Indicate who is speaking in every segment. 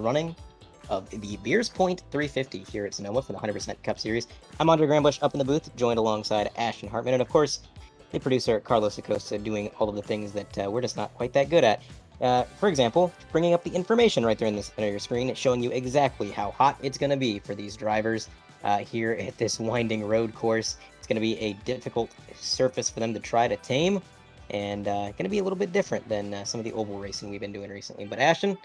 Speaker 1: running of the Sears Point 350 here at Sonoma for the 100% Cup Series. I'm Andre Grambush up in the booth, joined alongside Ashton Hartman, and of course, the producer Carlos Acosta doing all of the things that we're just not quite that good at. For example, bringing up the information right there in the center of your screen, showing you exactly how hot it's going to be for these drivers here at this winding road course. It's going to be a difficult surface for them to try to tame, and going to be a little bit different than some of the oval racing we've been doing recently. But Ashton,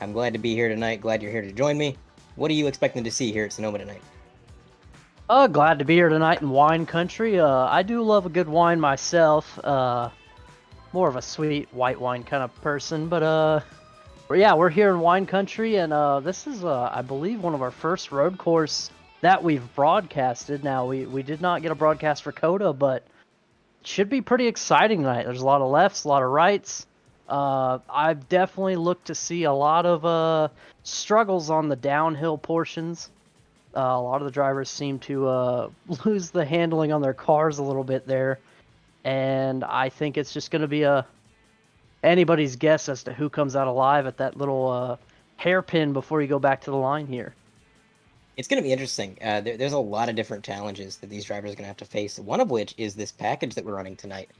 Speaker 1: I'm glad to be here tonight. Glad you're here to join me. What are you expecting to see here at Sonoma tonight?
Speaker 2: Glad to be here tonight in wine country. I do love a good wine myself. More of a sweet white wine kind of person, but yeah, we're here in wine country, and this is, I believe, one of our first road course that we've broadcasted. Now, we did not get a broadcast for Coda, but it should be pretty exciting tonight. There's a lot of lefts, a lot of rights. I've definitely looked to see a lot of struggles on the downhill portions. A lot of the drivers seem to lose the handling on their cars a little bit there, and I think it's just going to be anybody's guess as to who comes out alive at that little hairpin before you go back to the line here.
Speaker 1: It's going to be interesting. There's a lot of different challenges that these drivers are going to have to face, one of which is this package that we're running tonight.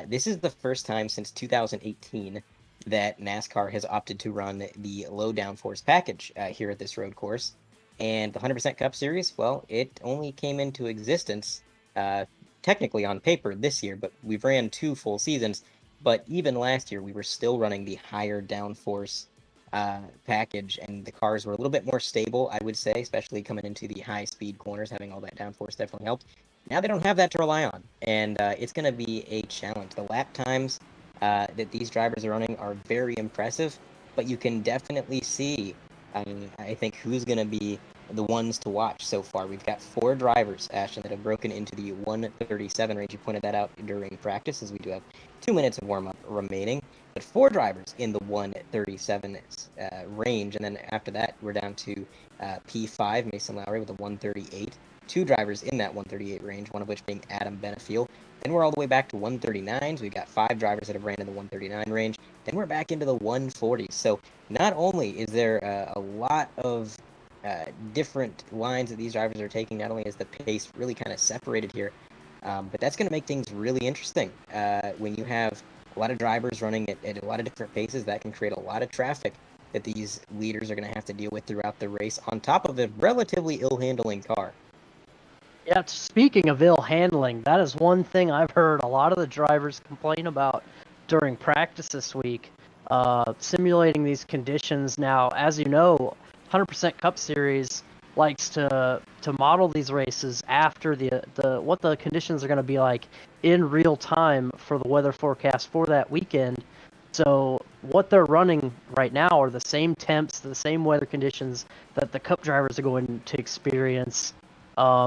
Speaker 1: This is the first time since 2018 that NASCAR has opted to run the low downforce package here at this road course. And the 100% Cup Series, well, it only came into existence technically on paper this year, but we've ran 2 full seasons. But even last year, we were still running the higher downforce package, and the cars were a little bit more stable, I would say, especially coming into the high-speed corners. Having all that downforce definitely helped. Now they don't have that to rely on, and it's going to be a challenge. The lap times that these drivers are running are very impressive, but you can definitely see I think who's going to be the ones to watch so far. We've got 4 drivers, Ashton, that have broken into the 137 range. You pointed that out during practice, as we do have 2 minutes of warm-up remaining. But 4 drivers in the 137 range, and then after that, we're down to P5, Mason Lowry, with a 138. 2 drivers in that 138 range, one of which being Adam Benefiel. Then we're all the way back to 139s. We've got 5 drivers that have ran in the 139 range. Then we're back into the 140s. So not only is there a lot of different lines that these drivers are taking, not only is the pace really kind of separated here, but that's going to make things really interesting. When you have a lot of drivers running at a lot of different paces, that can create a lot of traffic that these leaders are going to have to deal with throughout the race, on top of a relatively ill-handling car.
Speaker 2: Yeah, speaking of ill handling, that is one thing I've heard a lot of the drivers complain about during practice this week, simulating these conditions. Now, as you know, 100% Cup Series likes to model these races after what the conditions are going to be like in real time for the weather forecast for that weekend. So what they're running right now are the same temps, the same weather conditions that the Cup drivers are going to experience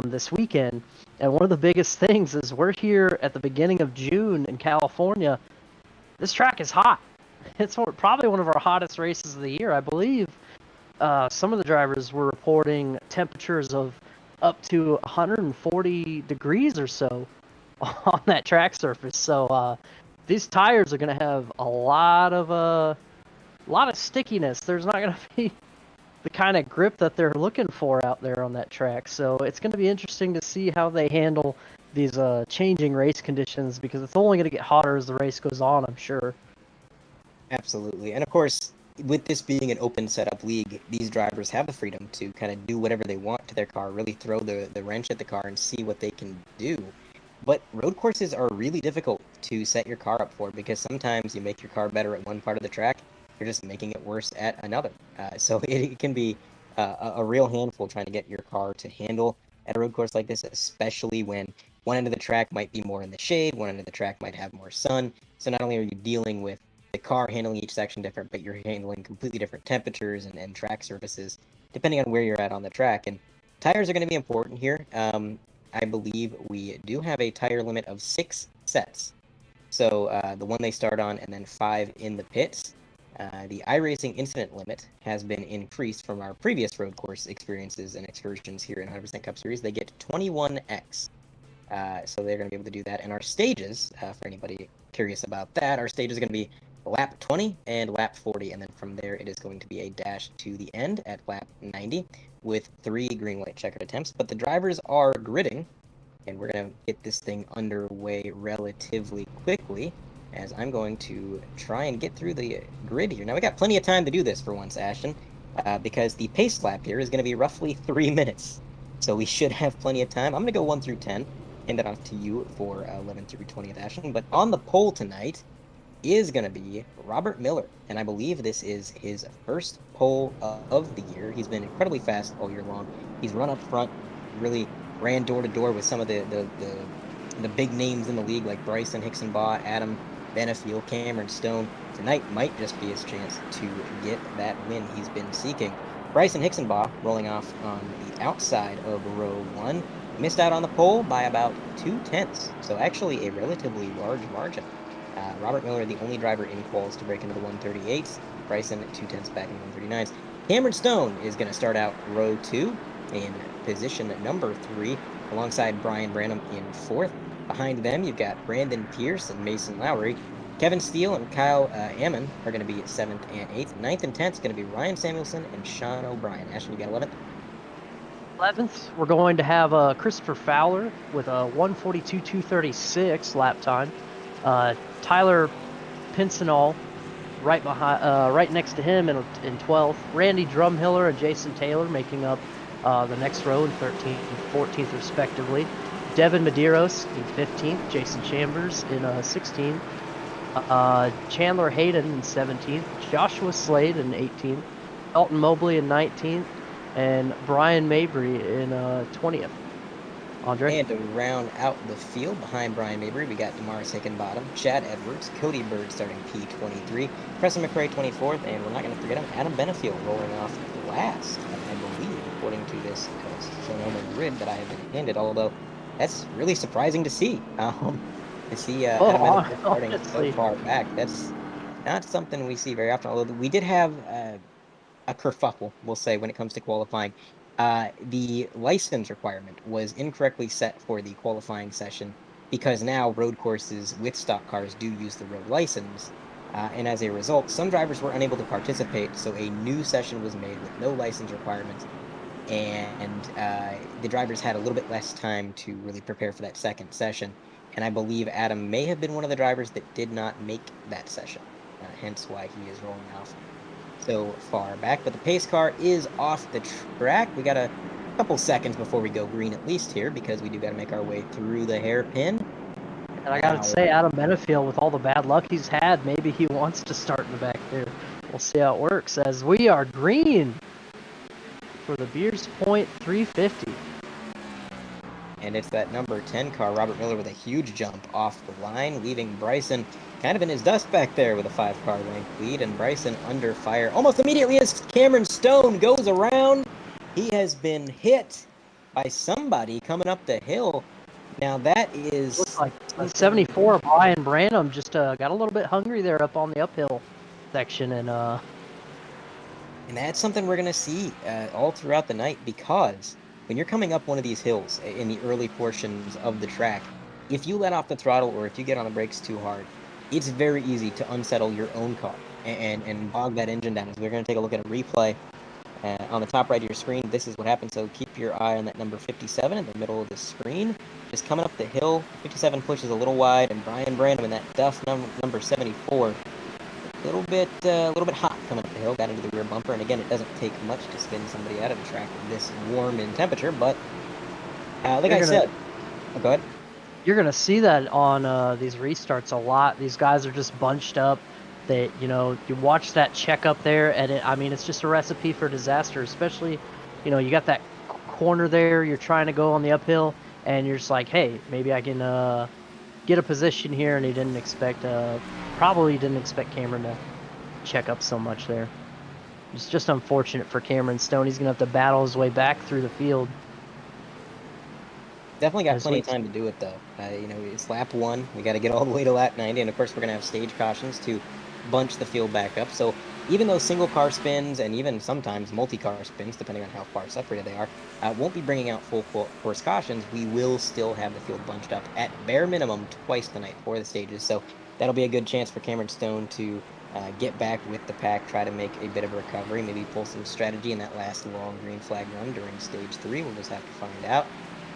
Speaker 2: this weekend. And one of the biggest things is we're here at the beginning of June in California. This track is hot. It's probably one of our hottest races of the year. I believe some of the drivers were reporting temperatures of up to 140 degrees or so on that track surface. So these tires are going to have a lot of stickiness. There's not going to be the kind of grip that they're looking for out there on that track. So it's going to be interesting to see how they handle these changing race conditions, because it's only going to get hotter as the race goes on, I'm sure.
Speaker 1: Absolutely. And of course, with this being an open setup league, these drivers have the freedom to kind of do whatever they want to their car, really throw the wrench at the car and see what they can do. But road courses are really difficult to set your car up for, because sometimes you make your car better at one part of the track, you're just making it worse at another. So it can be a real handful trying to get your car to handle at a road course like this, especially when one end of the track might be more in the shade, one end of the track might have more sun. So not only are you dealing with the car handling each section different, but you're handling completely different temperatures and track surfaces, depending on where you're at on the track. And tires are going to be important here. I believe we do have a tire limit of 6 sets. So the one they start on, and then 5 in the pits. The iRacing incident limit has been increased from our previous road course experiences and excursions here in 100% Cup Series. They get 21x. So they're going to be able to do that. And our stages, for anybody curious about that, our stage is going to be lap 20 and lap 40, and then from there it is going to be a dash to the end at lap 90 with 3 green light checkered attempts. But the drivers are gridding, and we're going to get this thing underway relatively quickly as I'm going to try and get through the grid here. Now, we got plenty of time to do this for once, Ashton, because the pace lap here is going to be roughly 3 minutes. So we should have plenty of time. I'm going to go 1 through 10, hand it off to you for 11 through 20th, Ashton. But on the pole tonight is going to be Robert Miller, and I believe this is his first pole of the year. He's been incredibly fast all year long. He's run up front, really ran door to door with some of the big names in the league like Bryson Hicksonbaugh, Adam Benefiel, Cameron Stone. Tonight might just be his chance to get that win he's been seeking. Bryson Hicksonbaugh rolling off on the outside of row 1. Missed out on the pole by about 0.2, so actually a relatively large margin. Robert Miller, the only driver in quals to break into the 138s. Bryson, 0.2 back in the 139s. Cameron Stone is going to start out row 2 in position number 3, alongside Brian Branham in 4th. Behind them, you've got Brandon Pierce and Mason Lowry. Kevin Steele and Kyle Ammon are going to be 7th and 8th. 9th and 10th is going to be Ryan Samuelson and Sean O'Brien. Ashton, you got 11th?
Speaker 2: 11th, we're going to have Christopher Fowler with a 1:42.236 lap time. Tyler Pincinall right behind, right next to him in 12th. Randy Drumhiller and Jason Taylor making up the next row in 13th and 14th respectively. Devin Medeiros in 15th. Jason Chambers in 16th. Chandler Hayden in 17th. Joshua Slade in 18th. Elton Mobley in 19th. And Brian Mabry in 20th. Andre?
Speaker 1: And to round out the field behind Brian Mabry, we got Damaris Hickenbottom, Chad Edwards, Cody Bird starting P23, Preston McCrae 24th, and we're not going to forget him, Adam Benefiel rolling off last, I believe, according to this Sonoma grid that I have been handed, although that's really surprising to see. To see Adam Benefiel starting so far back. That's not something we see very often, although we did have a kerfuffle, we'll say, when it comes to qualifying. The license requirement was incorrectly set for the qualifying session because now road courses with stock cars do use the road license. And as a result, some drivers were unable to participate, so a new session was made with no license requirements. And the drivers had a little bit less time to really prepare for that second session. And I believe Adam may have been one of the drivers that did not make that session, hence why he is rolling off so far back. But the pace car is off the track. We got a couple seconds before we go green at least here, because we do got to make our way through the hairpin.
Speaker 2: And I gotta say, Adam Benefiel, with all the bad luck he's had, maybe he wants to start in the back there. We'll see how it works, as we are green for the Sears Point 350.
Speaker 1: And it's that number 10 car, Robert Miller, with a huge jump off the line, leaving Bryson kind of in his dust back there with a 5-car length lead. And Bryson under fire almost immediately as Cameron Stone goes around. He has been hit by somebody coming up the hill. Now that is...
Speaker 2: Looks like 74, Brian Branham just got a little bit hungry there up on the uphill section. And
Speaker 1: that's something we're going to see all throughout the night, because when you're coming up one of these hills in the early portions of the track, if you let off the throttle or if you get on the brakes too hard, it's very easy to unsettle your own car and bog that engine down. As we're going to take a look at a replay on the top right of your screen, this is what happens. So keep your eye on that number 57 in the middle of the screen. Just coming up the hill, 57 pushes a little wide, and Brian Branham in that Duff number 74, a little bit hot coming up the hill, got into the rear bumper. And again, it doesn't take much to spin somebody out of the track this warm in temperature, but like I said, go ahead.
Speaker 2: You're going to see that on these restarts a lot. These guys are just bunched up. They, you watch that check up there, and it's just a recipe for disaster, especially, you got that corner there, you're trying to go on the uphill, and you're just like, hey, maybe I can get a position here, and he didn't expect, probably didn't expect Cameron to check up so much there. It's just unfortunate for Cameron Stone. He's going to have to battle his way back through the field.
Speaker 1: Definitely got plenty of time to do it, though. It's lap 1. We got to get all the way to lap 90, and of course we're going to have stage cautions to bunch the field back up. So even though single car spins and even sometimes multi-car spins, depending on how far separated they are, won't be bringing out full course cautions, we will still have the field bunched up at bare minimum twice tonight for the stages. So that'll be a good chance for Cameron Stone to get back with the pack, try to make a bit of a recovery, maybe pull some strategy in that last long green flag run during stage 3. We'll just have to find out.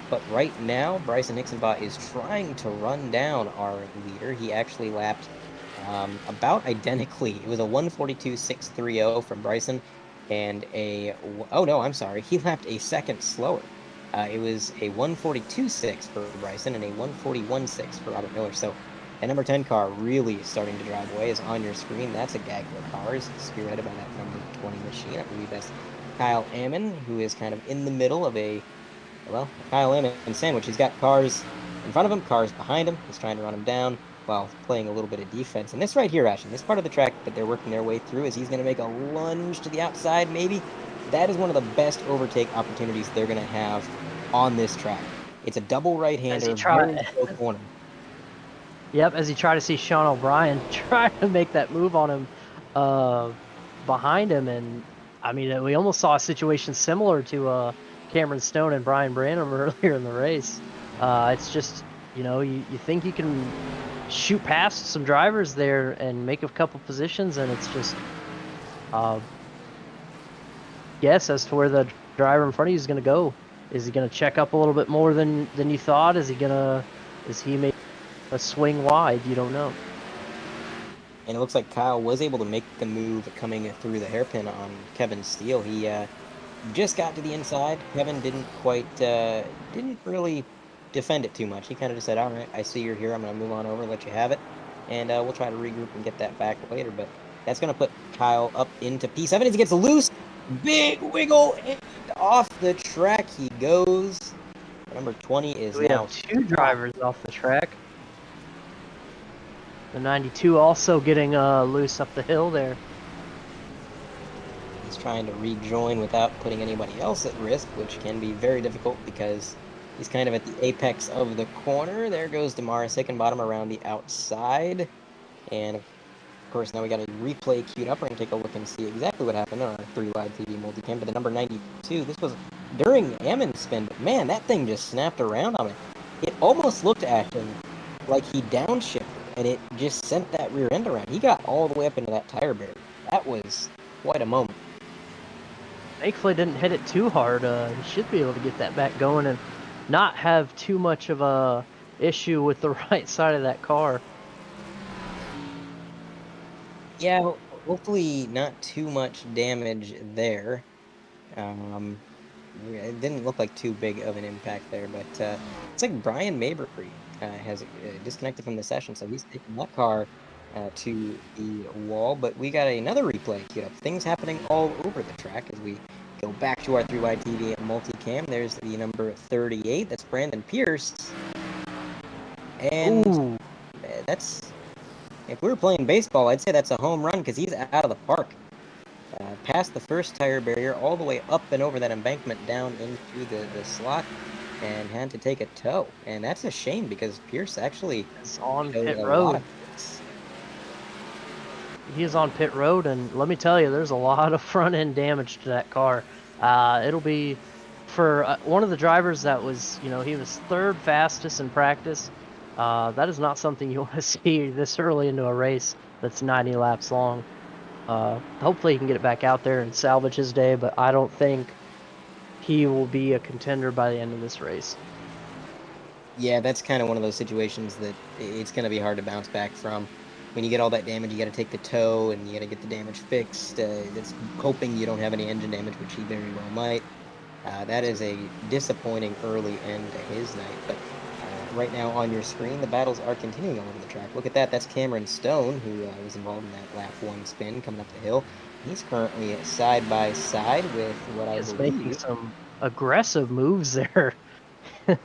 Speaker 1: But right now, Bryson Hixenbaugh is trying to run down our leader. He actually lapped about identically. It was a 142.630 from Bryson and oh no, I'm sorry. He lapped a second slower. It was a 142.6 for Bryson and a 141.6 for Robert Miller. So that number 10 car really starting to drive away is on your screen. That's a gaggle of cars spearheaded by that number 20 machine. I believe that's Kyle Ammon, who is kind of in the middle of Kyle Ammon sandwich. He's got cars in front of him, cars behind him. He's trying to run him down while playing a little bit of defense. And this right here, Ashton, this part of the track that they're working their way through is he's going to make a lunge to the outside, maybe. That is one of the best overtake opportunities they're going to have on this track. It's a double right-hander, very slow corner.
Speaker 2: Yep, as he tried to see Sean O'Brien try to make that move on him behind him. And, I mean, we almost saw a situation similar to Cameron Stone and Brian Branham earlier in the race. It's just, you think you can shoot past some drivers there and make a couple positions, and it's just guess as to where the driver in front of you is going to go. Is he going to check up a little bit more than you thought? Is he make a swing wide? You don't know.
Speaker 1: And it looks like Kyle was able to make the move coming through the hairpin on Kevin Steele. He just got to the inside. Kevin didn't really defend it too much. He kind of just said, all right, I see you're here. I'm going to move on over and let you have it. And we'll try to regroup and get that back later. But that's going to put Kyle up into P7 as he gets loose. Big wiggle, and off the track he goes. Number 20 is
Speaker 2: we
Speaker 1: now
Speaker 2: have two drivers off the track. The 92 also getting loose up the hill there.
Speaker 1: He's trying to rejoin without putting anybody else at risk, which can be very difficult because he's kind of at the apex of the corner. There goes Damaris Hickenbottom around the outside. And of course, now we got a replay queued up. We're going to take a look and see exactly what happened on our 3-wide TV multicam. But the number 92, this was during Ammon's spin, but man, that thing just snapped around on it. It almost looked at him like he downshifted, and it just sent that rear end around. He got all the way up into that tire barrier. That was quite a moment.
Speaker 2: Thankfully didn't hit it too hard. He should be able to get that back going and not have too much of a issue with the right side of that car.
Speaker 1: Yeah, hopefully not too much damage there. It didn't look like too big of an impact there, but it's like Brian Mabry has disconnected from the session, so he's taking that car to the wall. But we got another replay queued up. Things happening all over the track as we go back to our 3-wide TV multicam. There's the number 38. That's Brandon Pierce. And
Speaker 2: Ooh.
Speaker 1: that's... If we were playing baseball, I'd say that's a home run because he's out of the park. Past the first tire barrier, all the way up and over that embankment down into the slot, and had to take a tow. And that's a shame because Pierce actually
Speaker 2: is on pit road. He is on pit road, and let me tell you, there's a lot of front end damage to that car. It'll be for one of the drivers that was, he was third fastest in practice. That is not something you want to see this early into a race that's 90 laps long. Hopefully he can get it back out there and salvage his day, but I don't think he will be a contender by the end of this race.
Speaker 1: Yeah, that's kind of one of those situations that it's going to be hard to bounce back from. When you get all that damage, you got to take the tow and you got to get the damage fixed. That's hoping you don't have any engine damage, which he very well might. That is a disappointing early end to his night, but right now on your screen, the battles are continuing all over the track. Look at that. That's Cameron Stone, who was involved in that lap 1 spin coming up the hill. He's currently side by side with what I believe.
Speaker 2: He's making some aggressive moves there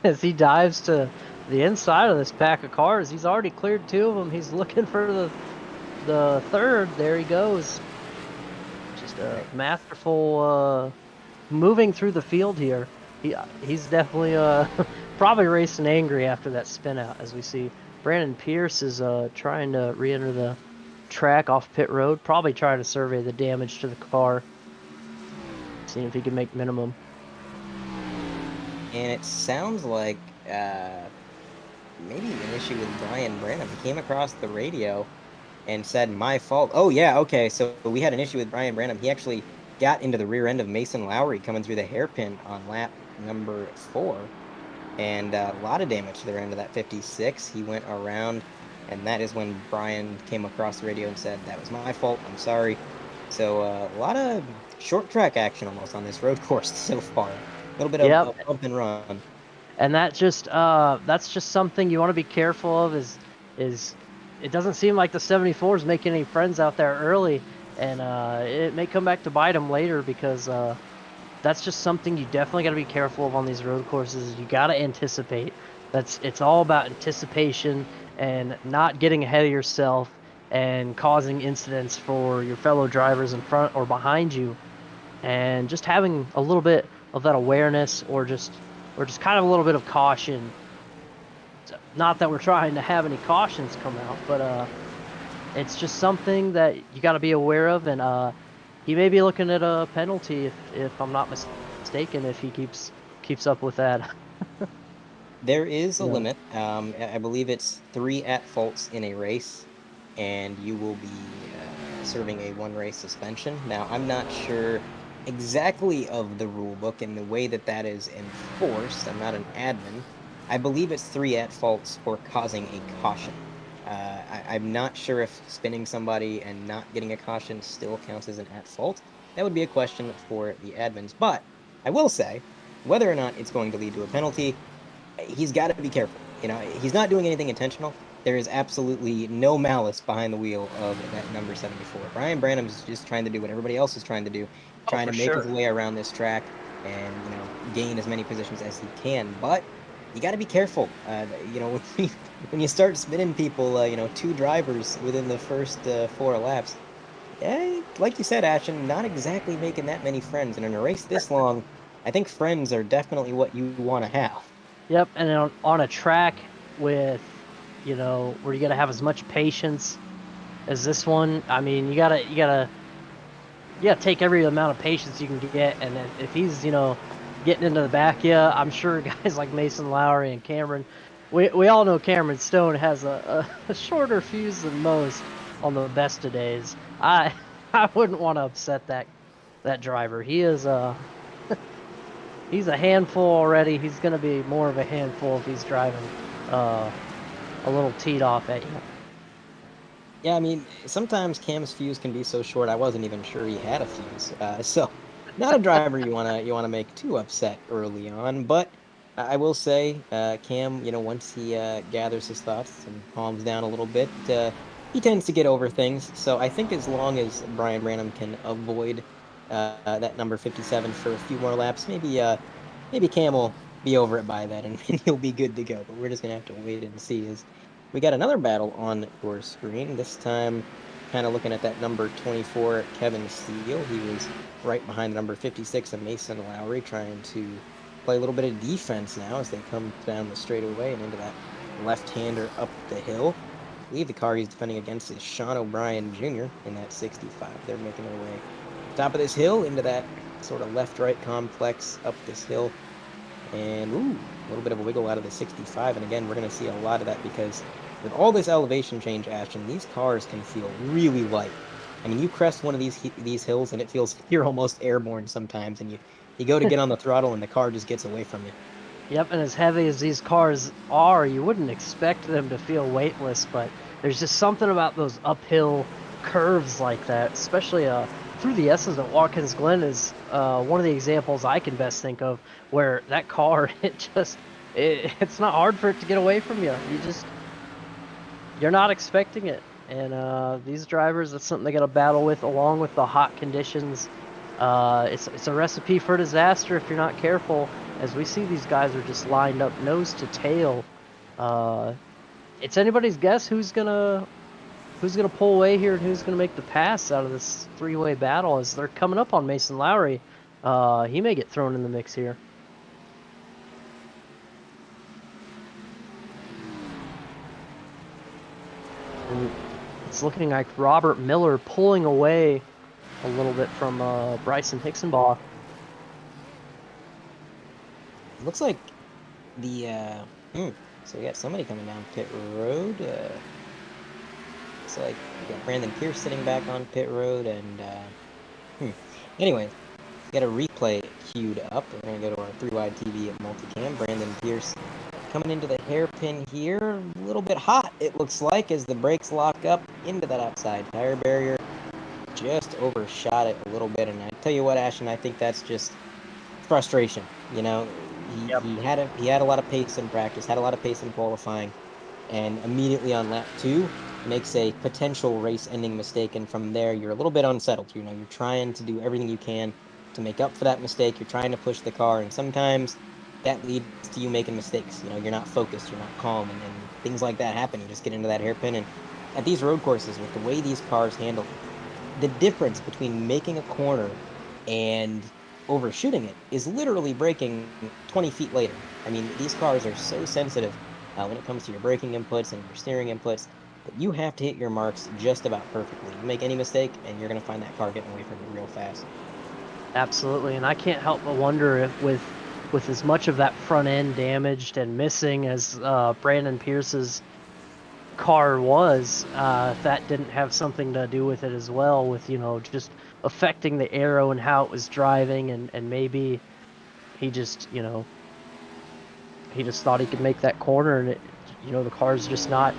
Speaker 2: as he dives to the inside of this pack of cars. He's already cleared 2 of them. He's looking for the third. There he goes. Just a masterful moving through the field here. He's definitely probably racing angry after that spin out, as we see. Brandon Pierce is trying to re-enter the track off pit road, probably trying to survey the damage to the car, seeing if he can make minimum.
Speaker 1: And it sounds like maybe an issue with Brian Branham. He came across the radio and said, "My fault." Oh yeah, okay. So we had an issue with Brian Branham. He actually got into the rear end of Mason Lowry coming through the hairpin on lap number 4, and a lot of damage to the rear end of that 56. He went around, and that is when Brian came across the radio and said, "That was my fault. I'm sorry." So a lot of short track action almost on this road course so far. A little bit of
Speaker 2: Yep,
Speaker 1: a bump and run.
Speaker 2: and that's just something you want to be careful of. Is it doesn't seem like the 74 is making any friends out there early, and it may come back to bite them later because that's just something you definitely got to be careful of on these road courses. You got to anticipate. It's all about anticipation and not getting ahead of yourself and causing incidents for your fellow drivers in front or behind you, and just having a little bit of that awareness or just kind of a little bit of caution. Not that we're trying to have any cautions come out, but it's just something that you got to be aware of, and he may be looking at a penalty if I'm not mistaken, if he keeps up with that.
Speaker 1: There is a
Speaker 2: No.
Speaker 1: limit. I believe it's 3 at faults in a race, and you will be serving a 1 race suspension. Now, I'm not sure exactly of the rule book and the way that that is enforced. I'm not an admin. I believe it's 3 at faults for causing a caution. I'm not sure if spinning somebody and not getting a caution still counts as an at fault. That would be a question for the admins. But I will say, whether or not it's going to lead to a penalty, he's got to be careful. He's not doing anything intentional. There is absolutely no malice behind the wheel of that number 74. Brian Branham's just trying to do what everybody else is trying to do,
Speaker 2: Oh,
Speaker 1: trying
Speaker 2: for
Speaker 1: to make his
Speaker 2: sure.
Speaker 1: way around this track and, gain as many positions as he can. But you got to be careful. When you start spinning people, 2 drivers within the first 4 laps, like you said, Ashton, not exactly making that many friends. And in a race this long, I think friends are definitely what you want to have.
Speaker 2: Yep, and then on a track with, where you got to have as much patience as this one. I mean, you gotta take every amount of patience you can get, and if he's getting into the back, yeah, I'm sure guys like Mason Lowry and Cameron, we all know Cameron Stone has a shorter fuse than most on the best of days. I wouldn't want to upset that driver. He's a handful already. He's gonna be more of a handful if he's driving uh a little teed off at you.
Speaker 1: Yeah, I mean, sometimes Cam's fuse can be so short. I wasn't even sure he had a fuse. So, not a driver you wanna make too upset early on. But I will say, Cam, once he gathers his thoughts and calms down a little bit, he tends to get over things. So I think as long as Brian Branham can avoid that number 57 for a few more laps, maybe Cam will be over it by then, and, and he'll be good to go. But we're just gonna have to wait and see. As we got another battle on your screen. This time, kind of looking at that number 24, Kevin Steele. He was right behind the number 56 of Mason Lowry, trying to play a little bit of defense now as they come down the straightaway and into that left-hander up the hill. I believe the car he's defending against is Sean O'Brien Jr. in that 65. They're making their way top of this hill into that sort of left-right complex up this hill. And ooh, a little bit of a wiggle out of the 65. And again, we're going to see a lot of that because with all this elevation change, Ashton, these cars can feel really light. I mean, you crest one of these hills and it feels like you're almost airborne sometimes, and you go to get on the throttle and the car just gets away from you.
Speaker 2: Yep, and as heavy as these cars are, you wouldn't expect them to feel weightless, but there's just something about those uphill curves like that, especially through the S's at Watkins Glen is one of the examples I can best think of where that car, it's not hard for it to get away from you. You're not expecting it. And these drivers, that's something they got to battle with along with the hot conditions. It's a recipe for disaster if you're not careful. As we see, these guys are just lined up nose to tail. It's anybody's guess who's gonna pull away here and who's gonna make the pass out of this three-way battle as they're coming up on Mason Lowry. He may get thrown in the mix here. And it's looking like Robert Miller pulling away a little bit from Bryson Hixenbaugh.
Speaker 1: It looks like the So we got somebody coming down pit road. Looks like we got Brandon Pierce sitting back on pit road, and anyways, we got a replay queued up. We're gonna go to our 3-wide TV multicam. Brandon Pierce coming into the hairpin here, a little bit hot, it looks like, as the brakes lock up into that outside tire barrier. Just overshot it a little bit, and I tell you what, Ashton, I think that's just frustration. You know,
Speaker 2: Yep.
Speaker 1: he had a lot of pace in practice, had a lot of pace in qualifying, and immediately on lap 2 makes a potential race-ending mistake, and from there you're a little bit unsettled. You know, you're trying to do everything you can to make up for that mistake. You're trying to push the car, and sometimes that leads to you making mistakes. You know, you're not focused, you're not calm, and things like that happen. You just get into that hairpin, and at these road courses, with the way these cars handle the difference between making a corner and overshooting it is literally braking 20 feet later. I mean, these cars are so sensitive when it comes to your braking inputs and your steering inputs that you have to hit your marks just about perfectly. You make any mistake, and you're going to find that car getting away from you real fast.
Speaker 2: Absolutely, and I can't help but wonder if with as much of that front end damaged and missing as Brandon Pierce's car was, if that didn't have something to do with it as well, with, you know, just affecting the aero and how it was driving, and maybe he just, you know, he just thought he could make that corner, and it, you know, the car's just not,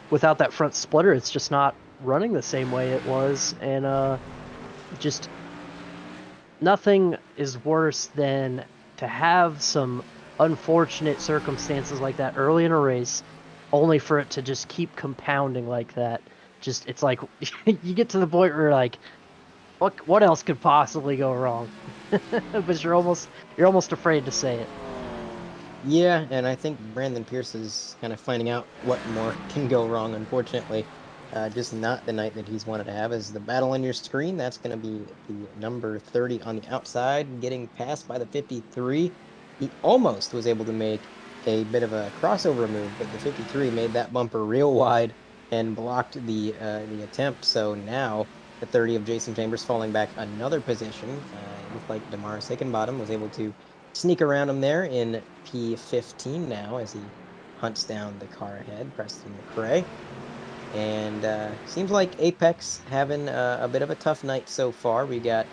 Speaker 2: without that front splitter, it's just not running the same way it was, and just nothing is worse than to have some unfortunate circumstances like that early in a race, only for it to just keep compounding like that. Just, it's like you get to the point where you're like, what else could possibly go wrong? But you're almost afraid to say it.
Speaker 1: Yeah, and I think Brandon Pierce is kind of finding out what more can go wrong, unfortunately. Just not the night that he's wanted to have. As the battle on your screen, that's going to be the number 30 on the outside, getting passed by the 53. He almost was able to make a bit of a crossover move, but the 53 made that bumper real wide and blocked the attempt. So now the 30 of Jason Chambers falling back another position. It looked like Damaris Hickenbottom was able to sneak around him there in P15 now as he hunts down the car ahead, Preston McRae. And seems like Apex having a bit of a tough night so far. We got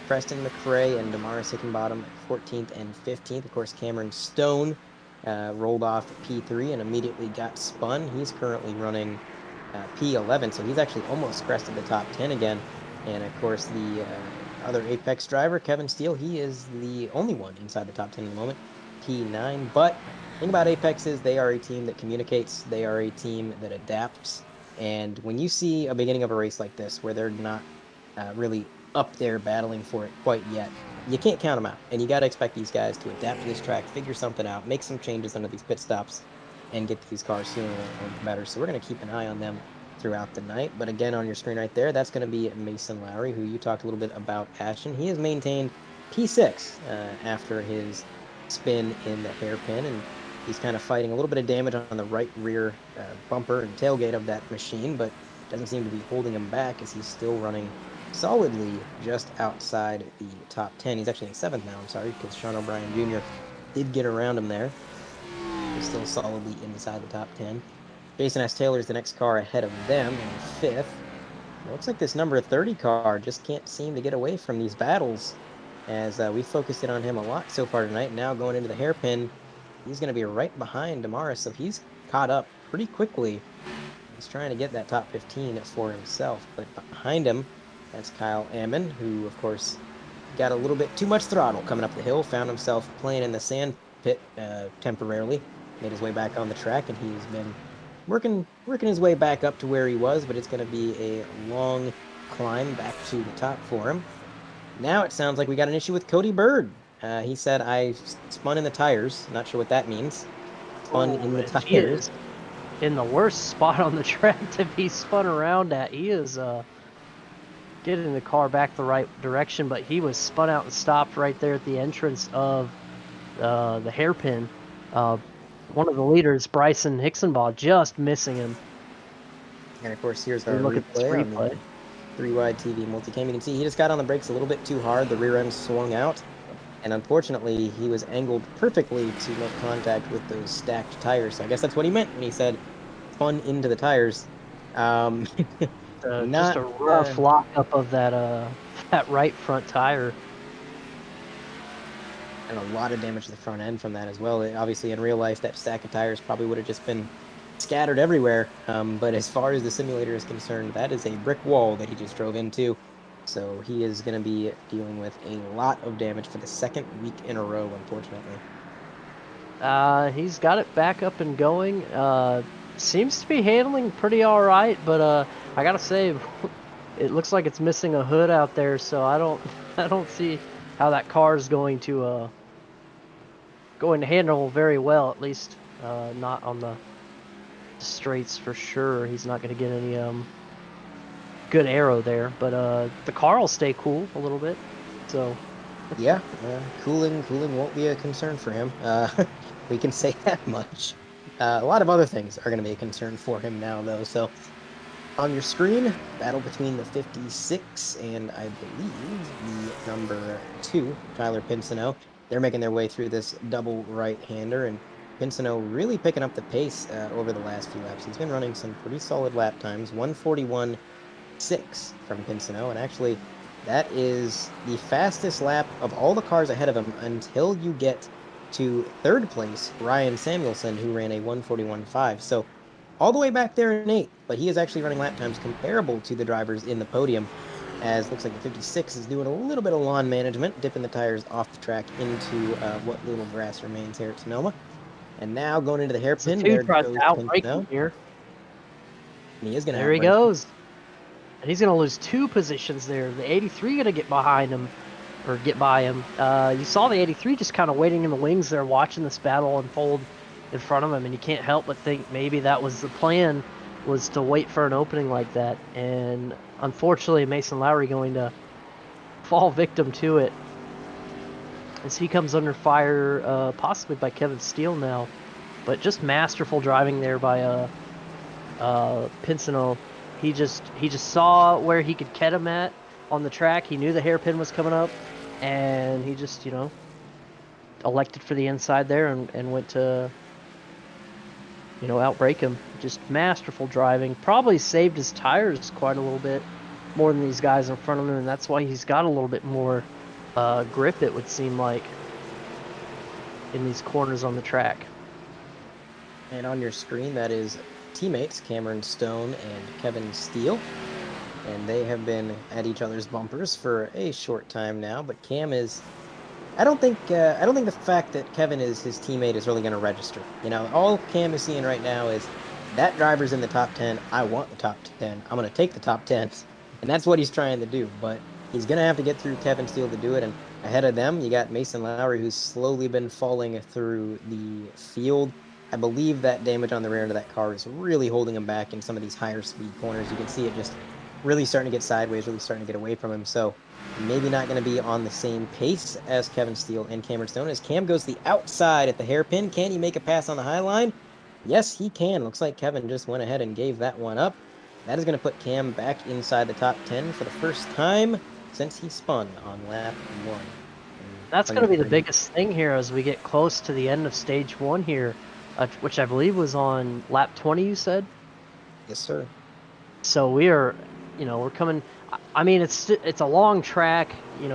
Speaker 1: Preston McRae and Damaris Hickenbottom 14th and 15th. Of course, Cameron Stone rolled off P3 and immediately got spun. He's currently running P11, so he's actually almost crested the top 10 again. And of course, the other Apex driver, Kevin Steele, he is the only one inside the top 10 at the moment, P9. But the thing about Apex is they are a team that communicates, they are a team that adapts. And when you see a beginning of a race like this where they're not really up there battling for it quite yet, you can't count them out. And you got to expect these guys to adapt to this track, figure something out, make some changes under these pit stops, and get these cars sooner or better. So we're going to keep an eye on them throughout the night. But again, on your screen right there, that's going to be Mason Lowry, who you talked a little bit about, Ashton. He has maintained P6 after his spin in the hairpin, and he's kind of fighting a little bit of damage on the right rear bumper and tailgate of that machine, but doesn't seem to be holding him back as he's still running solidly just outside the top 10. He's actually in 7th now, I'm sorry, because Sean O'Brien Jr. did get around him there. He's still solidly inside the top 10. Jason S. Taylor is the next car ahead of them in 5th. It looks like this number 30 car just can't seem to get away from these battles, as we focused in on him a lot so far tonight. Now going into the hairpin, he's going to be right behind Damaris, so he's caught up pretty quickly. He's trying to get that top 15 for himself, but behind him, that's Kyle Ammon, who, of course, got a little bit too much throttle coming up the hill, found himself playing in the sand pit temporarily, made his way back on the track, and he's been working his way back up to where he was, but it's going to be a long climb back to the top for him. Now it sounds like we got an issue with Cody Bird. He said, I spun in the tires. Not sure what that means. Spun in the
Speaker 2: He
Speaker 1: tires.
Speaker 2: is in the worst spot on the track to be spun around at. He is getting the car back the right direction, but he was spun out and stopped right there at the entrance of the hairpin. One of the leaders, Bryson Hicksonbaugh, just missing him.
Speaker 1: And of course, here's our
Speaker 2: Look at this
Speaker 1: replay on
Speaker 2: replay.
Speaker 1: the 3-wide TV multicam. You can see he just got on the brakes a little bit too hard. The rear end swung out. And unfortunately, he was angled perfectly to make contact with those stacked tires. So I guess that's what he meant when he said "spun into the tires." Um,
Speaker 2: Just
Speaker 1: not
Speaker 2: a rough lockup of that that right front tire.
Speaker 1: and a lot of damage to the front end from that as well. Obviously, in real life, that stack of tires probably would have just been scattered everywhere. But as far as the simulator is concerned, that is a brick wall that he just drove into. So he is going to be dealing with a lot of damage for the second week in a row, unfortunately.
Speaker 2: He's got it back up and going. Seems to be handling pretty all right, but I gotta say, it looks like it's missing a hood out there. So I don't, I don't see how that car is going to handle very well. At least not on the straights for sure. He's not going to get any good aero there, but the car will stay cool a little bit. So
Speaker 1: Yeah, cooling won't be a concern for him. We can say that much. A lot of other things are going to be a concern for him now, though. So on your screen, battle between the 56 and I believe the number 2, Tyler Pinsino. They're making their way through this double right-hander, and Pinsino really picking up the pace over the last few laps. He's been running some pretty solid lap times, 141.6 from Pinsino, and actually that is the fastest lap of all the cars ahead of him until you get to third place, Ryan Samuelson, who ran a 141.5. So all the way back there in 8th, but he is actually running lap times comparable to the drivers in the podium, as looks like the 56 is doing a little bit of lawn management, dipping the tires off the track into what little grass remains here at Sonoma. And now going into the
Speaker 2: so
Speaker 1: hairpin,
Speaker 2: two
Speaker 1: there
Speaker 2: tries to
Speaker 1: goes
Speaker 2: outbreak him
Speaker 1: Pinsino,
Speaker 2: here.
Speaker 1: and he is going to
Speaker 2: There he
Speaker 1: outbreak him.
Speaker 2: goes. And he's going to lose 2 positions there. The 83 going to get behind him, or get by him. You saw the 83 just kind of waiting in the wings there, watching this battle unfold in front of him, and you can't help but think maybe that was the plan, was to wait for an opening like that. And unfortunately, Mason Lowry going to fall victim to it as he comes under fire, possibly by Kevin Steele now. But just masterful driving there by Pinsino. He just saw where he could get him at on the track. He knew the hairpin was coming up, and he just elected for the inside there and went to outbrake him. Just masterful driving. Probably saved his tires quite a little bit more than these guys in front of him, and that's why he's got a little bit more grip, it would seem like, in these corners on the track.
Speaker 1: And on your screen, that is teammates Cameron Stone and Kevin Steele. And they have been at each other's bumpers for a short time now. But Cam is, I don't think the fact that Kevin is his teammate is really going to register. All Cam is seeing right now is that driver's in the top 10. I want the top 10. I'm going to take the top 10. And that's what he's trying to do. But he's going to have to get through Kevin Steele to do it. And ahead of them, you got Mason Lowry, who's slowly been falling through the field. I believe that damage on the rear end of that car is really holding him back in some of these higher speed corners. You can see it just really starting to get sideways, really starting to get away from him. So maybe not going to be on the same pace as Kevin Steele and Cameron Stone. As Cam goes the outside at the hairpin, can he make a pass on the high line? Yes, he can. Looks like Kevin just went ahead and gave that one up. That is going to put Cam back inside the top 10 for the first time since he spun on lap 1.
Speaker 2: That's going to be the biggest thing here as we get close to the end of stage 1 here, which I believe was on lap 20, you said?
Speaker 1: Yes, sir.
Speaker 2: So we're coming. I mean, it's a long track.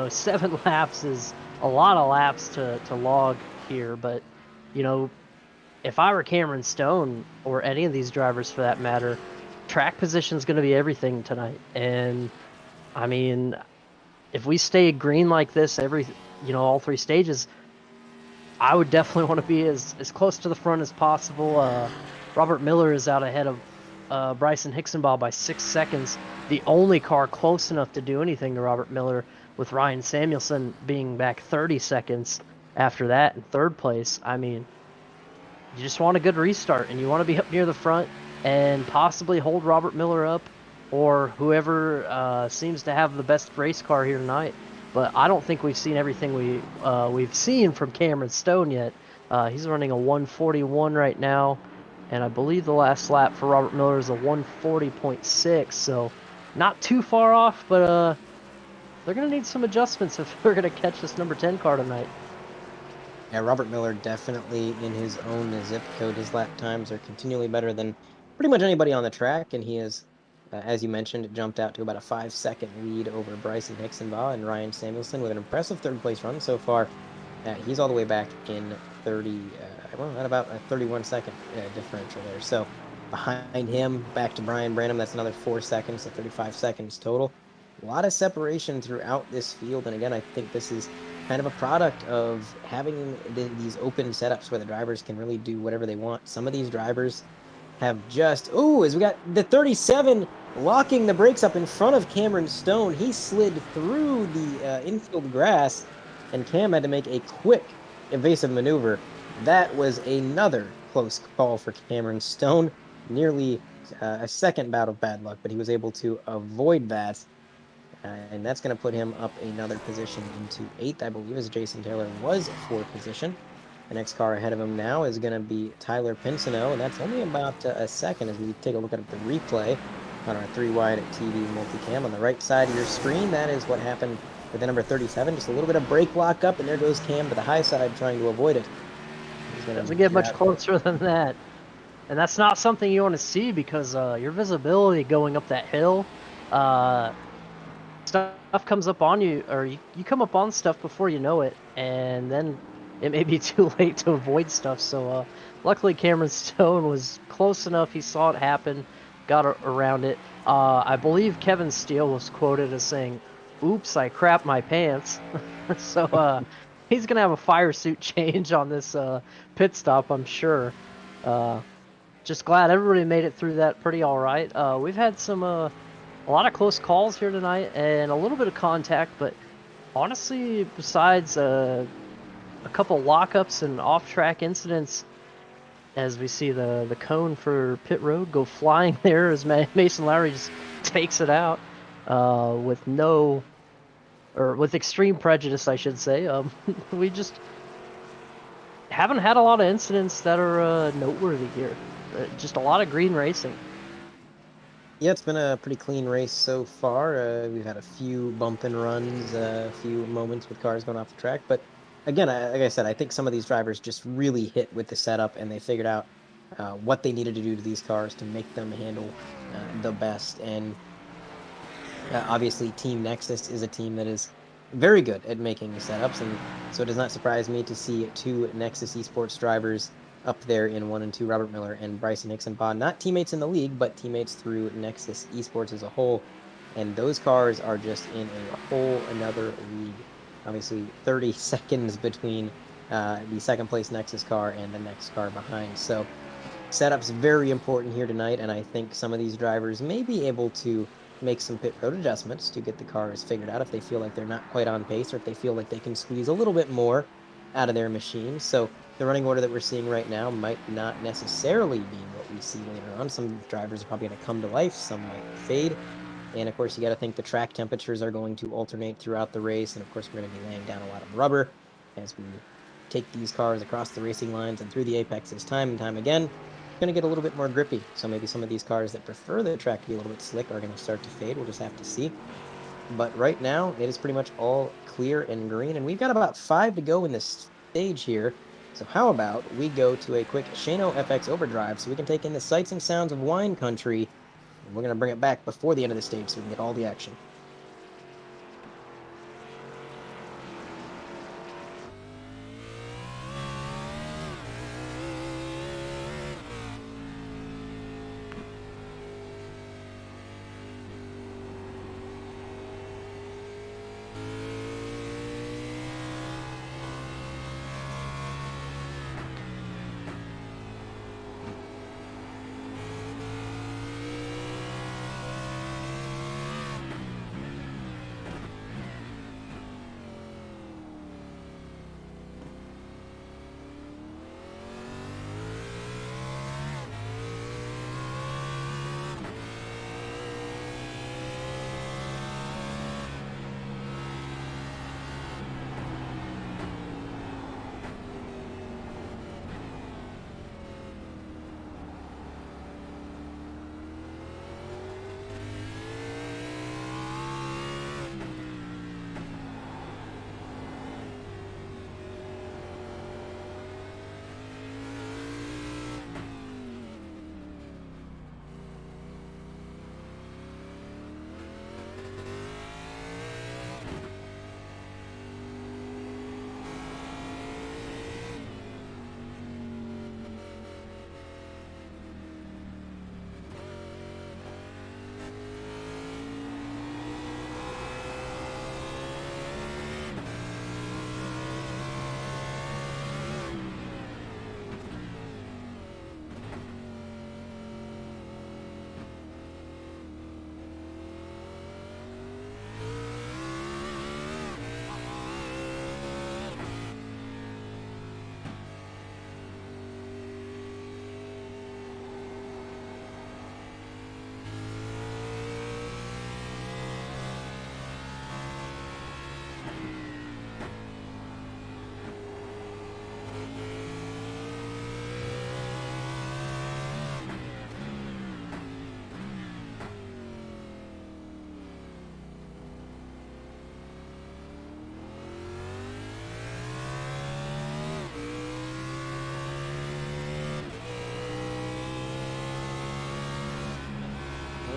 Speaker 2: 7 laps is a lot of laps to log here. But if I were Cameron Stone, or any of these drivers for that matter, track position is going to be everything tonight. And I mean, if we stay green like this all 3 stages, I would definitely want to be as close to the front as possible. Robert Miller is out ahead of Bryson Hixenbaugh by 6 seconds. The only car close enough to do anything to Robert Miller, with Ryan Samuelson being back 30 seconds after that in 3rd place. I mean, you just want a good restart, and you want to be up near the front and possibly hold Robert Miller up, or whoever seems to have the best race car here tonight. But I don't think we've seen everything we've seen from Cameron Stone yet. He's running a 141 right now, and I believe the last lap for Robert Miller is a 140.6, so not too far off, but they're gonna need some adjustments if we're gonna catch this number 10 car tonight.
Speaker 1: Yeah, Robert Miller definitely in his own zip code. His lap times are continually better than pretty much anybody on the track, and he is, as you mentioned, jumped out to about a 5-second lead over Bryson Hixenbaugh and Ryan Samuelson with an impressive third place run so far. He's all the way back in 30, well, at about a 31-second differential there. So behind him, back to Brian Branham, that's another 4 seconds, so 35 seconds total. A lot of separation throughout this field, and again, I think this is kind of a product of having these open setups where the drivers can really do whatever they want. Some of these drivers have just, oh, as we got the 37 locking the brakes up in front of Cameron Stone. He slid through the infield grass, and Cam had to make a quick evasive maneuver. That was another close call for Cameron Stone. Nearly a second bout of bad luck, but he was able to avoid that. And that's going to put him up another position into 8th, I believe, as Jason Taylor was 4th position. The next car ahead of him now is going to be Tyler Pinsino, and that's only about a second as we take a look at the replay on our 3-wide TV multicam. On the right side of your screen, that is what happened with the number 37. Just a little bit of brake lock up, and there goes Cam to the high side trying to avoid it.
Speaker 2: Doesn't get much closer than that. And that's not something you want to see because your visibility going up that hill, stuff comes up on you, or you come up on stuff before you know it, and then it may be too late to avoid stuff. So luckily Cameron Stone was close enough. He saw it happen, got around it. I believe Kevin Steele was quoted as saying, "Oops, I crapped my pants." So he's going to have a fire suit change on this pit stop, I'm sure. Just glad everybody made it through that pretty all right. We've had some a lot of close calls here tonight and a little bit of contact, but honestly, besides a couple lockups and off-track incidents, as we see the cone for pit road go flying there as Mason Lowry just takes it out with extreme prejudice, I should say. We just haven't had a lot of incidents that are noteworthy here. Just a lot of green racing.
Speaker 1: Yeah, it's been a pretty clean race so far. We've had a few bump and runs, a few moments with cars going off the track. But again, like I said, I think some of these drivers just really hit with the setup and they figured out what they needed to do to these cars to make them handle the best. And obviously, Team Nexus is a team that is very good at making setups. And so it does not surprise me to see 2 Nexus Esports drivers up there in 1 and 2, Robert Miller and Bryson Hixenbaugh, not teammates in the league, but teammates through Nexus Esports as a whole. And those cars are just in a whole another league. Obviously, 30 seconds between the second place Nexus car and the next car behind. So setup's very important here tonight, and I think some of these drivers may be able to make some pit road adjustments to get the cars figured out if they feel like they're not quite on pace or if they feel like they can squeeze a little bit more out of their machines. So the running order that we're seeing right now might not necessarily be what we see later on. Some drivers are probably going to come to life, some might fade. And of course, you got to think the track temperatures are going to alternate throughout the race. And of course, we're going to be laying down a lot of rubber as we take these cars across the racing lines and through the apexes time and time again. It's going to get a little bit more grippy. So maybe some of these cars that prefer the track to be a little bit slick are going to start to fade. We'll just have to see. But right now, it is pretty much all clear and green. And we've got about 5 to go in this stage here. So how about we go to a quick Shano FX overdrive so we can take in the sights and sounds of wine country. And we're going to bring it back before the end of the stage so we can get all the action.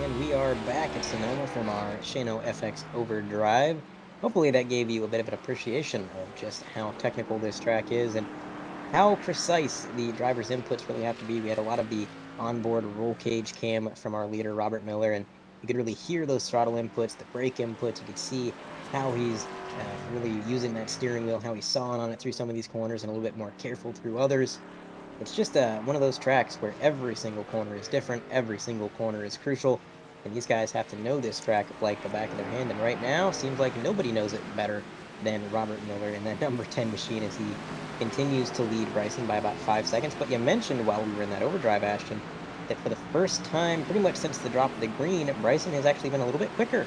Speaker 1: And we are back at Sonoma from our Shano FX Overdrive. Hopefully that gave you a bit of an appreciation of just how technical this track is and how precise the driver's inputs really have to be. We had a lot of the onboard roll cage cam from our leader, Robert Miller, and you could really hear those throttle inputs, the brake inputs. You could see how he's really using that steering wheel, how he's sawing on it through some of these corners and a little bit more careful through others. It's just one of those tracks where every single corner is different, every single corner is crucial, and these guys have to know this track like the back of their hand. And right now, seems like nobody knows it better than Robert Miller in that number 10 machine as he continues to lead Bryson by about 5 seconds. But you mentioned while we were in that overdrive, Ashton, that for the first time, pretty much since the drop of the green, Bryson has actually been a little bit quicker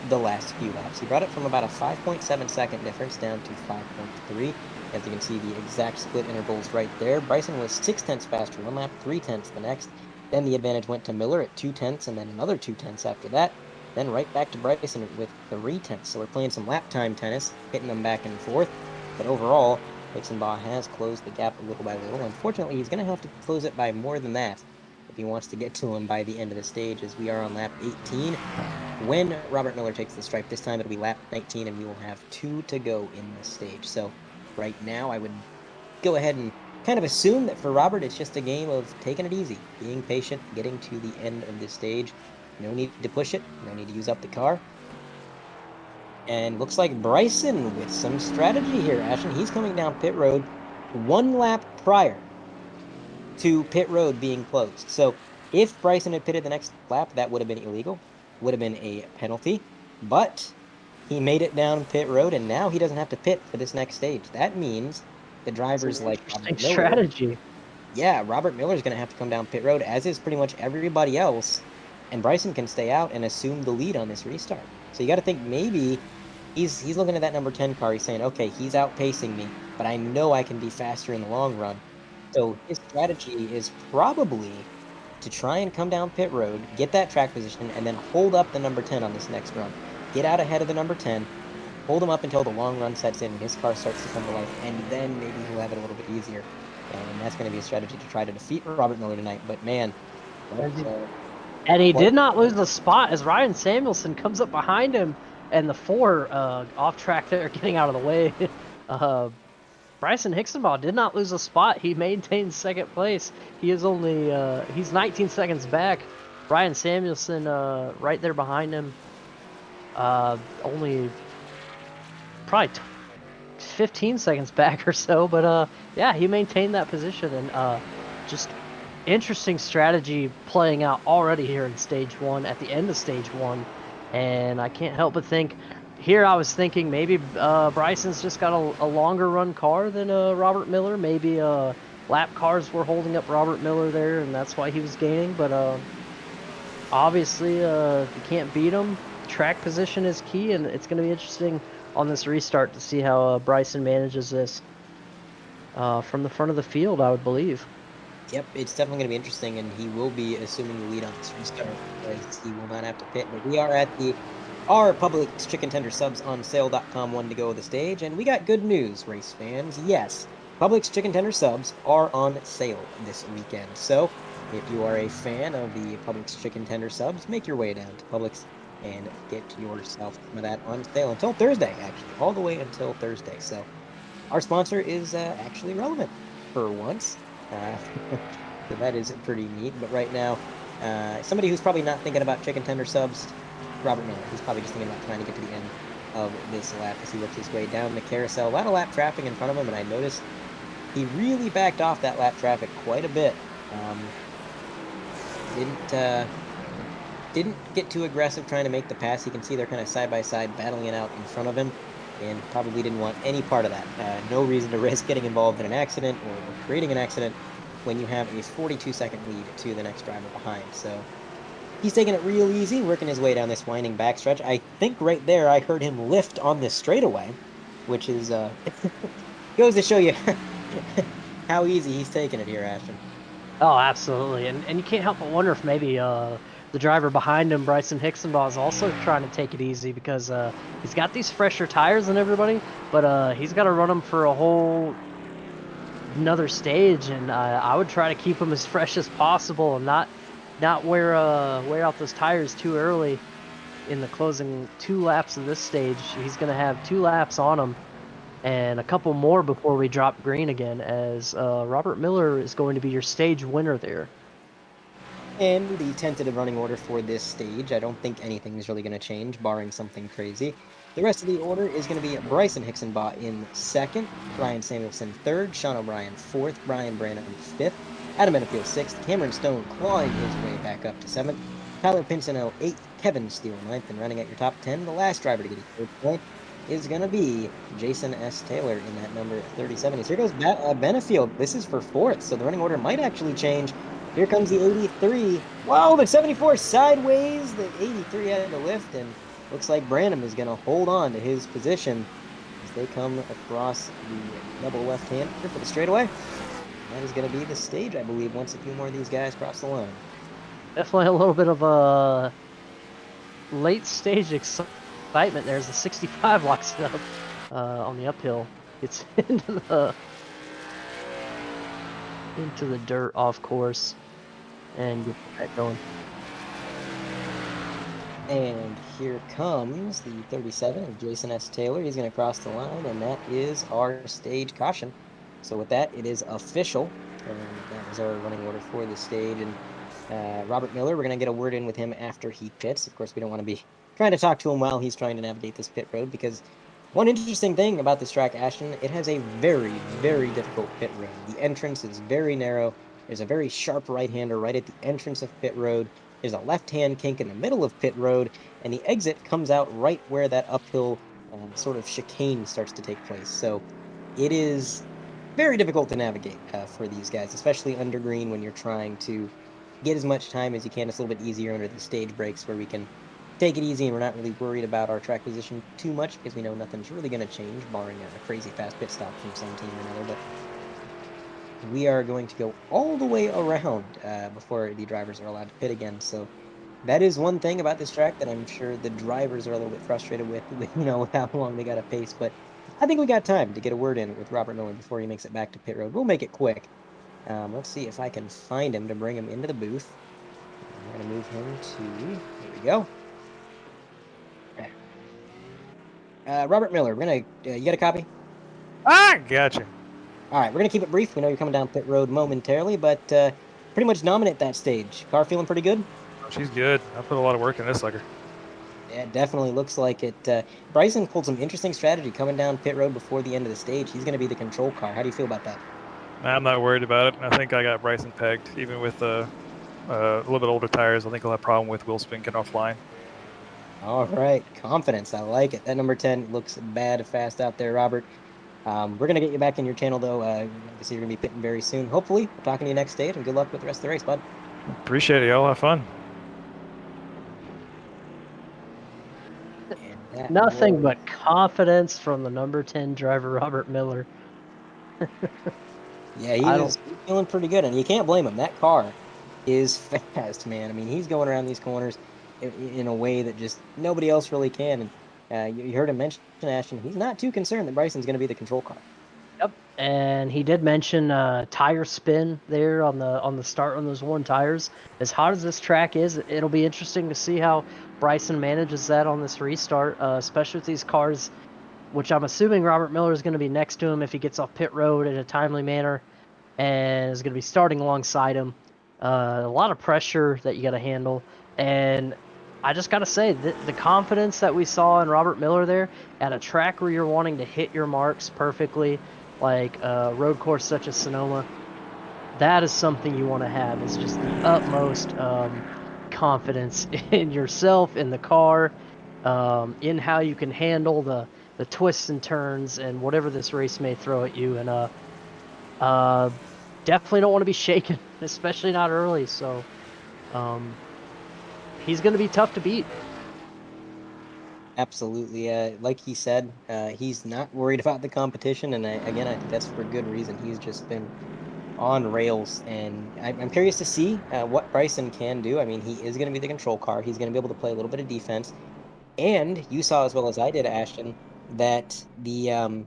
Speaker 1: the last few laps. He brought it from about a 5.7-second difference down to 5.3. As you can see, the exact split intervals right there. Bryson was 0.6 faster one lap, 0.3 the next. Then the advantage went to Miller at 0.2, and then another 0.2 after that. Then right back to Bryson with 0.3. So we're playing some lap time tennis, hitting them back and forth. But overall, Hixenbaugh has closed the gap a little by little. Unfortunately, he's going to have to close it by more than that if he wants to get to him by the end of the stage, as we are on lap 18. When Robert Miller takes the stripe this time, it'll be lap 19, and we will have 2 to go in this stage. So right now, I would go ahead and kind of assume that for Robert, it's just a game of taking it easy, being patient, getting to the end of this stage. No need to push it, no need to use up the car. And looks like Bryson with some strategy here, Ashton. He's coming down pit road 1 lap prior to pit road being closed. So if Bryson had pitted the next lap, that would have been illegal, would have been a penalty. But he made it down pit road, and now he doesn't have to pit for this next stage. That means the drivers like
Speaker 2: Interesting
Speaker 1: Robert Miller,
Speaker 2: strategy.
Speaker 1: yeah, Robert Miller's going to have to come down pit road, as is pretty much everybody else, and Bryson can stay out and assume the lead on this restart. So you got to think maybe he's looking at that number 10 car. He's saying, okay, he's outpacing me, but I know I can be faster in the long run. So his strategy is probably to try and come down pit road, get that track position, and then hold up the number 10 on this next run. Get out ahead of the number 10, hold him up until the long run sets in and his car starts to come to life, and then maybe he'll have it a little bit easier. And that's going to be a strategy to try to defeat Robert Miller tonight. But man,
Speaker 2: and he did not lose the spot as Ryan Samuelson comes up behind him, and the 4 off track there getting out of the way. Bryson Hixenbaugh did not lose a spot. He maintained second place. He is only he's 19 seconds back. Ryan Samuelson right there behind him. Only probably 15 seconds back or so, but yeah, he maintained that position, and just interesting strategy playing out already here in stage 1 at the end of stage 1. And I can't help but think here, I was thinking maybe Bryson's just got a longer run car than Robert Miller. Maybe lap cars were holding up Robert Miller there, and that's why he was gaining. But obviously, you can't beat him. Track position is key, and it's going to be interesting on this restart to see how Bryson manages this from the front of the field, I would believe.
Speaker 1: Yep, it's definitely going to be interesting, and he will be assuming the lead on this restart because he will not have to pit. But we are at our Publix chicken tender subs on sale.com 1 to go of the stage, and we got good news, race fans. Yes, Publix chicken tender subs are on sale this weekend. So if you are a fan of the Publix chicken tender subs, make your way down to Publix and get yourself some of that on sale until Thursday, actually, all the way until Thursday. So our sponsor is actually relevant for once. So that is pretty neat. But right now, somebody who's probably not thinking about chicken tender subs, Robert Miller. He's probably just thinking about trying to get to the end of this lap as he works his way down the carousel. A lot of lap traffic in front of him, and I noticed he really backed off that lap traffic quite a bit. Didn't get too aggressive trying to make the pass. You can see they're kind of side by side battling it out in front of him, and probably didn't want any part of that. No reason to risk getting involved in an accident or creating an accident when you have a 42-second lead to the next driver behind. So he's taking it real easy, working his way down this winding backstretch. I think right there I heard him lift on this straightaway, which is goes to show you how easy he's taking it here, Ashton.
Speaker 2: Oh, absolutely. And you can't help but wonder if maybe the driver behind him, Bryson Hixenbaugh, is also trying to take it easy because he's got these fresher tires than everybody, but he's got to run them for a whole another stage, and I would try to keep them as fresh as possible and not not wear out those tires too early in the closing 2 laps of this stage. He's going to have 2 laps on him and a couple more before we drop green again, as Robert Miller is going to be your stage winner there.
Speaker 1: And the tentative running order for this stage, I don't think anything is really going to change, barring something crazy. The rest of the order is going to be Bryson Hickson-Bott in second, Ryan Samuelson third, Sean O'Brien fourth, Brian Branham fifth, Adam Benefield sixth, Cameron Stone clawing his way back up to seventh, Tyler Pinsonneau eighth, Kevin Steele ninth, and running at your top 10, the last driver to get his third point is going to be Jason S. Taylor in that number 37. Here goes Benefield. This is for fourth, so the running order might actually change. Here comes the 83. Wow, the 74 sideways. The 83 had to lift, and looks like Branham is going to hold on to his position as they come across the double left-hander for the straightaway. That is going to be the stage, I believe, once a few more of these guys cross the line.
Speaker 2: Definitely a little bit of a late stage excitement. There's the 65 locks it up on the uphill. It's into the dirt off course and get that going.
Speaker 1: And here comes the 37 of Jason S. Taylor. He's going to cross the line, and that is our stage caution. So with that, it is official. And that was our running order for the stage. And Robert Miller, we're going to get a word in with him after he pits. Of course, we don't want to be trying to talk to him while he's trying to navigate this pit road, because one interesting thing about this track, Ashton, it has a very, very difficult pit road. The entrance is very narrow. There's a very sharp right-hander right at the entrance of pit road. There's a left-hand kink in the middle of pit road, and the exit comes out right where that uphill sort of chicane starts to take place. So it is very difficult to navigate for these guys, especially under green when you're trying to get as much time as you can. It's a little bit easier under the stage breaks where we can take it easy and we're not really worried about our track position too much because we know nothing's really going to change, barring a crazy fast pit stop from some team or another. But we are going to go all the way around before the drivers are allowed to pit again. So that is one thing about this track that I'm sure the drivers are a little bit frustrated with, how long they got to pace. But I think we got time to get a word in with Robert Miller before he makes it back to pit road. We'll make it quick. Let's see if I can find him to bring him into the booth. I'm going to move him to, here we go. Robert Miller, we're going to, you got a copy?
Speaker 3: Ah, gotcha.
Speaker 1: All right, we're going to keep it brief. We know you're coming down pit road momentarily, but pretty much dominant that stage. Car feeling pretty good?
Speaker 3: Oh, she's good. I put a lot of work in this sucker.
Speaker 1: Yeah, it definitely looks like it. Bryson pulled some interesting strategy coming down pit road before the end of the stage. He's going to be the control car. How do you feel about that?
Speaker 3: I'm not worried about it. I think I got Bryson pegged, even with a little bit older tires. I think I'll have a problem with wheel spin getting offline.
Speaker 1: All right, confidence. I like it. That number 10 looks bad fast out there, Robert. We're going to get you back in your channel, though. Obviously, you're going to be pitting very soon. Hopefully, we're talking to you next stage, and good luck with the rest of the race, bud.
Speaker 3: Appreciate it, y'all. Have fun.
Speaker 2: Nothing but confidence from the number 10 driver, Robert Miller.
Speaker 1: Yeah, he's feeling pretty good, and you can't blame him. That car is fast, man. I mean, he's going around these corners in a way that just nobody else really can. And you heard him mention, Ashton, he's not too concerned that Bryson's going to be the control car.
Speaker 2: Yep, and he did mention tire spin there on the start on those worn tires. As hot as this track is, it'll be interesting to see how Bryson manages that on this restart, especially with these cars, which I'm assuming Robert Miller is going to be next to him if he gets off pit road in a timely manner, and is going to be starting alongside him. A lot of pressure that you got to handle, and I just got to say, the confidence that we saw in Robert Miller there at a track where you're wanting to hit your marks perfectly, like a road course such as Sonoma, that is something you want to have. It's just the utmost confidence in yourself, in the car, in how you can handle the twists and turns and whatever this race may throw at you. And definitely don't want to be shaken, especially not early. So he's going to be tough to beat.
Speaker 1: Absolutely. Like he said, he's not worried about the competition. And again, I think that's for good reason. He's just been on rails. And I'm curious to see what Bryson can do. I mean, he is going to be the control car. He's going to be able to play a little bit of defense. And you saw as well as I did, Ashton, that the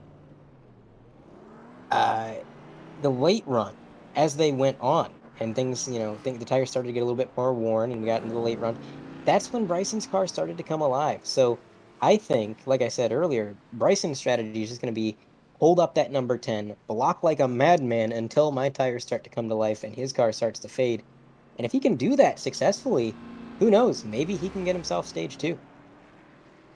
Speaker 1: late run, as they went on, and things, think the tires started to get a little bit more worn and we got into the late run, that's when Bryson's car started to come alive. So I think, like I said earlier, Bryson's strategy is just going to be hold up that number 10, block like a madman until my tires start to come to life and his car starts to fade. And if he can do that successfully, who knows? Maybe he can get himself stage 2.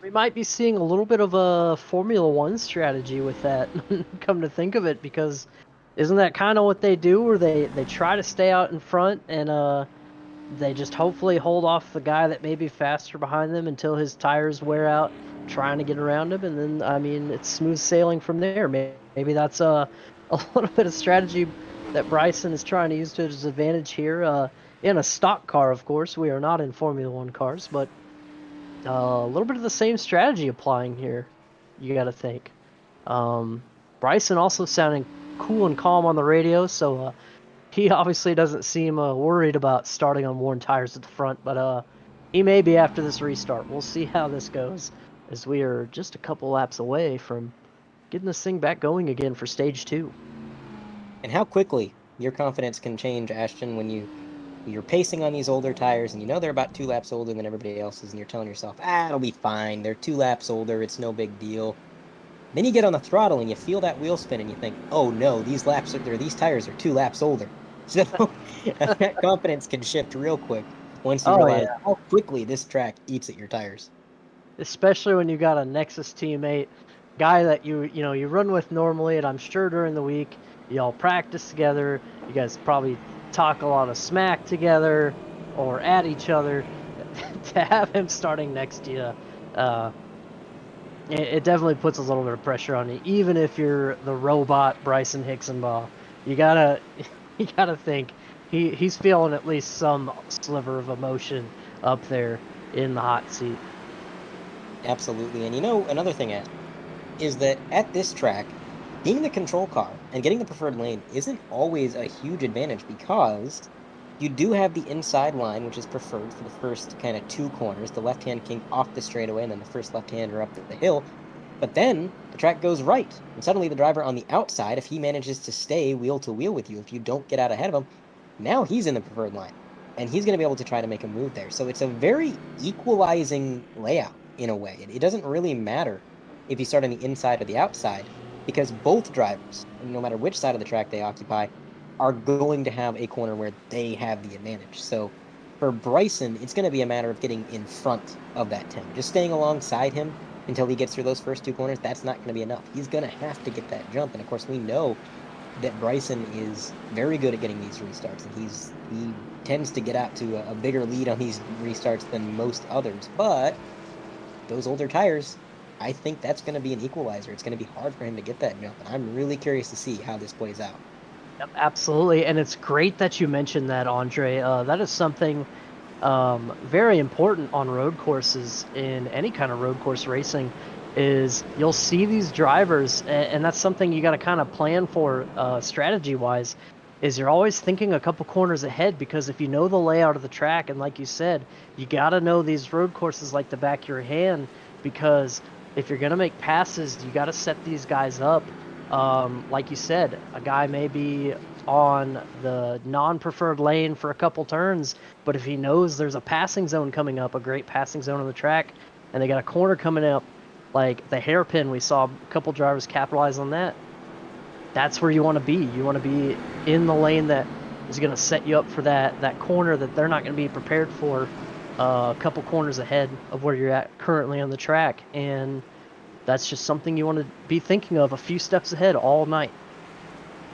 Speaker 2: We might be seeing a little bit of a Formula One strategy with that, come to think of it, because isn't that kind of what they do, where they try to stay out in front and they just hopefully hold off the guy that may be faster behind them until his tires wear out, trying to get around him, and then, I mean, it's smooth sailing from there. Maybe that's a little bit of strategy that Bryson is trying to use to his advantage here, in a stock car, of course. We are not in Formula One cars, but a little bit of the same strategy applying here, you got to think. Bryson also sounding cool and calm on the radio, so he obviously doesn't seem worried about starting on worn tires at the front, but he may be after this restart. We'll see how this goes, as we are just a couple laps away from getting this thing back going again for stage 2.
Speaker 1: And how quickly your confidence can change, Ashton, when you're pacing on these older tires and they're about 2 laps older than everybody else's, and you're telling yourself, it'll be fine. They're 2 laps older. It's no big deal. Then you get on the throttle and you feel that wheel spin and you think, oh no, these tires are 2 laps older. So that confidence can shift real quick once you realize how quickly this track eats at your tires.
Speaker 2: Especially when you got a Nexus teammate, guy that you run with normally, and I'm sure during the week y'all practice together. You guys probably talk a lot of smack together or at each other. To have him starting next to you, it definitely puts a little bit of pressure on you. Even if you're the robot Bryson Hicksonbaugh, you gotta think he's feeling at least some sliver of emotion up there in the hot seat.
Speaker 1: Absolutely. And another thing is that at this track, being the control car and getting the preferred lane isn't always a huge advantage, because you do have the inside line, which is preferred for the first kind of 2 corners, the left-hand kink off the straightaway and then the first left-hander up the hill. But then the track goes right, and suddenly the driver on the outside, if he manages to stay wheel to wheel with you, if you don't get out ahead of him, now he's in the preferred line, and he's going to be able to try to make a move there. So it's a very equalizing layout in a way. It doesn't really matter if you start on the inside or the outside, because both drivers, no matter which side of the track they occupy, are going to have a corner where they have the advantage. So for Bryson, it's going to be a matter of getting in front of that 10. Just staying alongside him until he gets through those first 2 corners, that's not going to be enough. He's going to have to get that jump. And of course, we know that Bryson is very good at getting these restarts, and he tends to get out to a bigger lead on these restarts than most others. But those older tires, I think that's going to be an equalizer. It's going to be hard for him to get that jump, and I'm really curious to see how this plays out.
Speaker 2: Yep, absolutely, and it's great that you mentioned that, Andre. That is something very important on road courses, in any kind of road course racing, is you'll see these drivers, and that's something you got to kind of plan for strategy-wise, is you're always thinking a couple corners ahead, because if you know the layout of the track, and like you said, you got to know these road courses like the back of your hand, because if you're going to make passes, you got to set these guys up. Like you said, a guy may be on the non-preferred lane for a couple turns, but if he knows there's a passing zone coming up, a great passing zone on the track, and they got a corner coming up, like the hairpin, we saw a couple drivers capitalize on that. That's where you want to be. You want to be in the lane that is going to set you up for that corner that they're not going to be prepared for, a couple corners ahead of where you're at currently on the track. And that's just something you want to be thinking of a few steps ahead all night.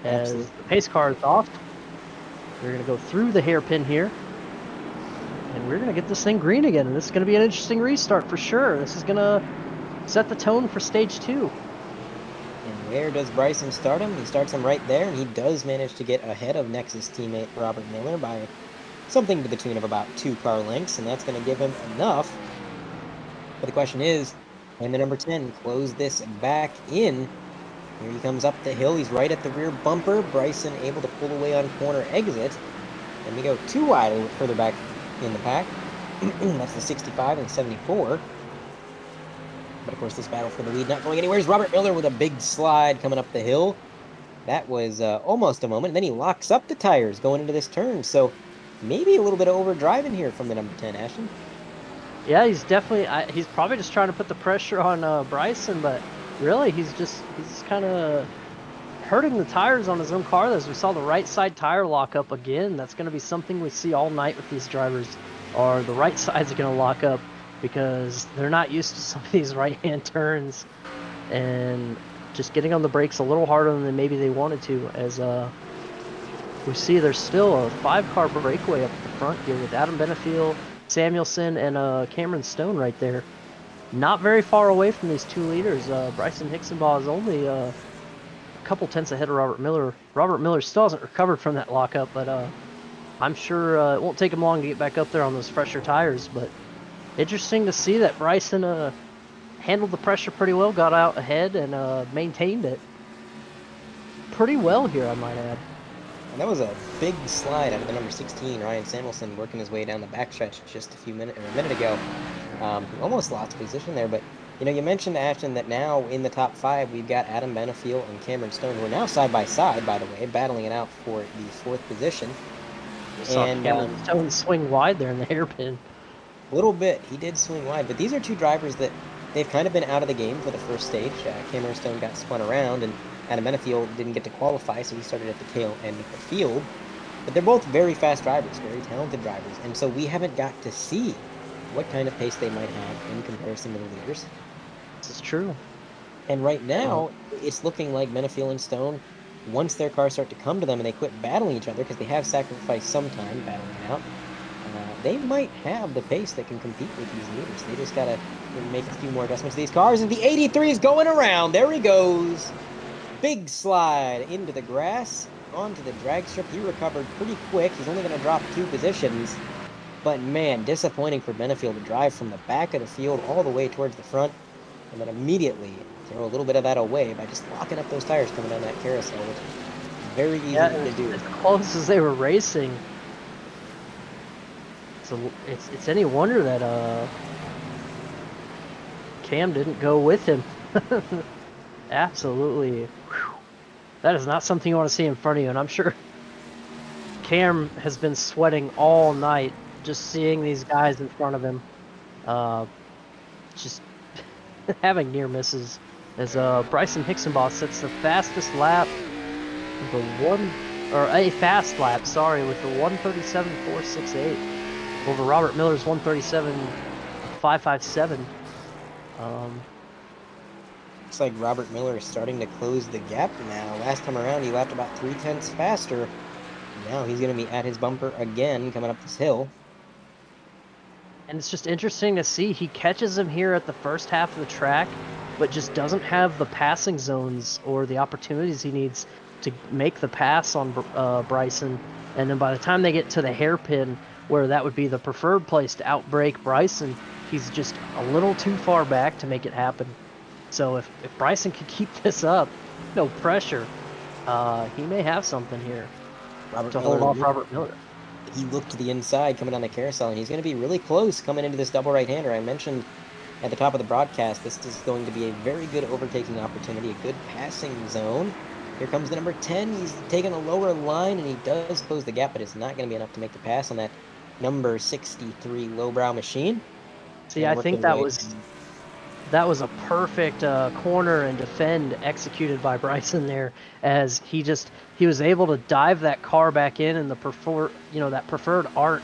Speaker 2: As the pace car is off, we're going to go through the hairpin here, and we're going to get this thing green again. And this is going to be an interesting restart for sure. This is going to set the tone for stage 2.
Speaker 1: And where does Bryson start him? He starts him right there, and he does manage to get ahead of Nexus teammate Robert Miller by something to the tune of about 2 car lengths, and that's going to give him enough. But the question is, can the number 10 close this back in? Here he comes up the hill. He's right at the rear bumper. Bryson able to pull away on corner exit. And we go 2 wide a little further back in the pack. That's the 65 and 74. But of course, this battle for the lead not going anywhere. Is Robert Miller with a big slide coming up the hill. That was almost a moment. And then he locks up the tires going into this turn. So maybe a little bit of overdriving here from the number 10, Ashton.
Speaker 2: Yeah, he's definitely. He's probably just trying to put the pressure on Bryson, but really, he's kind of hurting the tires on his own car. As we saw the right side tire lock up again. That's going to be something we see all night with these drivers. Or the right side's going to lock up because they're not used to some of these right-hand turns and just getting on the brakes a little harder than maybe they wanted to. As we see, there's still a 5-car breakaway up at the front here with Adam Benefiel, Samuelson, and Cameron Stone right there. Not very far away from these 2 leaders. Bryson Hixenbaugh is only a couple tenths ahead of Robert Miller. Robert Miller still hasn't recovered from that lockup, but I'm sure it won't take him long to get back up there on those fresher tires. But interesting to see that Bryson handled the pressure pretty well, got out ahead, and maintained it pretty well here, I might add.
Speaker 1: And that was a big slide out of the number 16, Ryan Samuelson, working his way down the backstretch just a minute ago. Almost lost position there, but you mentioned, Ashton, that now in the top 5 we've got Adam Benefiel and Cameron Stone, who are now side by side, by the way, battling it out for the 4th position.
Speaker 2: Saw Cameron Stone swing wide there in the hairpin.
Speaker 1: A little bit, he did swing wide, but these are 2 drivers that they've kind of been out of the game for the first stage. Cameron Stone got spun around, and Adam Benefiel didn't get to qualify, so he started at the tail end of the field. But they're both very fast drivers, very talented drivers, and so we haven't got to see what kind of pace they might have in comparison to the leaders.
Speaker 2: This is true.
Speaker 1: And right now, it's looking like Benefiel and Stone, once their cars start to come to them and they quit battling each other, because they have sacrificed some time battling it out, they might have the pace that can compete with these leaders. They just got to make a few more adjustments to these cars, and the 83 is going around. There he goes. Big slide into the grass, onto the drag strip. He recovered pretty quick. He's only going to drop 2 positions. But, man, disappointing for Benefiel to drive from the back of the field all the way towards the front, and then immediately throw a little bit of that away by just locking up those tires coming down that carousel, which is very easy to do.
Speaker 2: As close as they were racing. So it's any wonder that Cam didn't go with him. Absolutely. Whew. That is not something you want to see in front of you, and I'm sure Cam has been sweating all night just seeing these guys in front of him. Just having near misses as Bryson Hixenbaugh sets the fastest lap with a fast lap, sorry, with the 137.468 over Robert Miller's 137.557.
Speaker 1: Looks like Robert Miller is starting to close the gap now. Last time around, he lapped about 3 tenths faster. Now he's going to be at his bumper again coming up this hill.
Speaker 2: And it's just interesting to see. He catches him here at the first half of the track, but just doesn't have the passing zones or the opportunities he needs to make the pass on Bryson. And then by the time they get to the hairpin, where that would be the preferred place to outbrake Bryson, he's just a little too far back to make it happen. So if Bryson could keep this up, no pressure, he may have something here to hold off Robert Miller.
Speaker 1: He looked to the inside coming down the carousel, and he's going to be really close coming into this double right-hander. I mentioned at the top of the broadcast, this is going to be a very good overtaking opportunity, a good passing zone. Here comes the number 10. He's taking a lower line, and he does close the gap, but it's not going to be enough to make the pass on that number 63 lowbrow machine.
Speaker 2: See, I think that was a perfect corner and defend executed by Bryson there, as he was able to dive that car back in the preferred arc,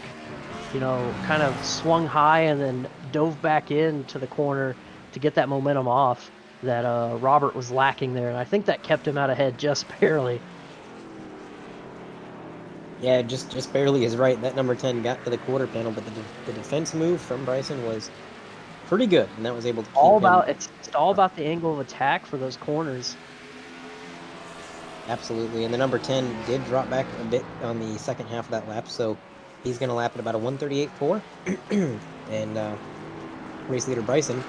Speaker 2: kind of swung high and then dove back into the corner to get that momentum off that Robert was lacking there, and I think that kept him out ahead just barely.
Speaker 1: Yeah, just barely is right. That number 10 got to the quarter panel, but the defense move from Bryson was pretty good, and that was able to keep
Speaker 2: It's all about the angle of attack for those corners.
Speaker 1: Absolutely, and the number 10 did drop back a bit on the second half of that lap, so he's going to lap at about a 138.4, and race leader Bryson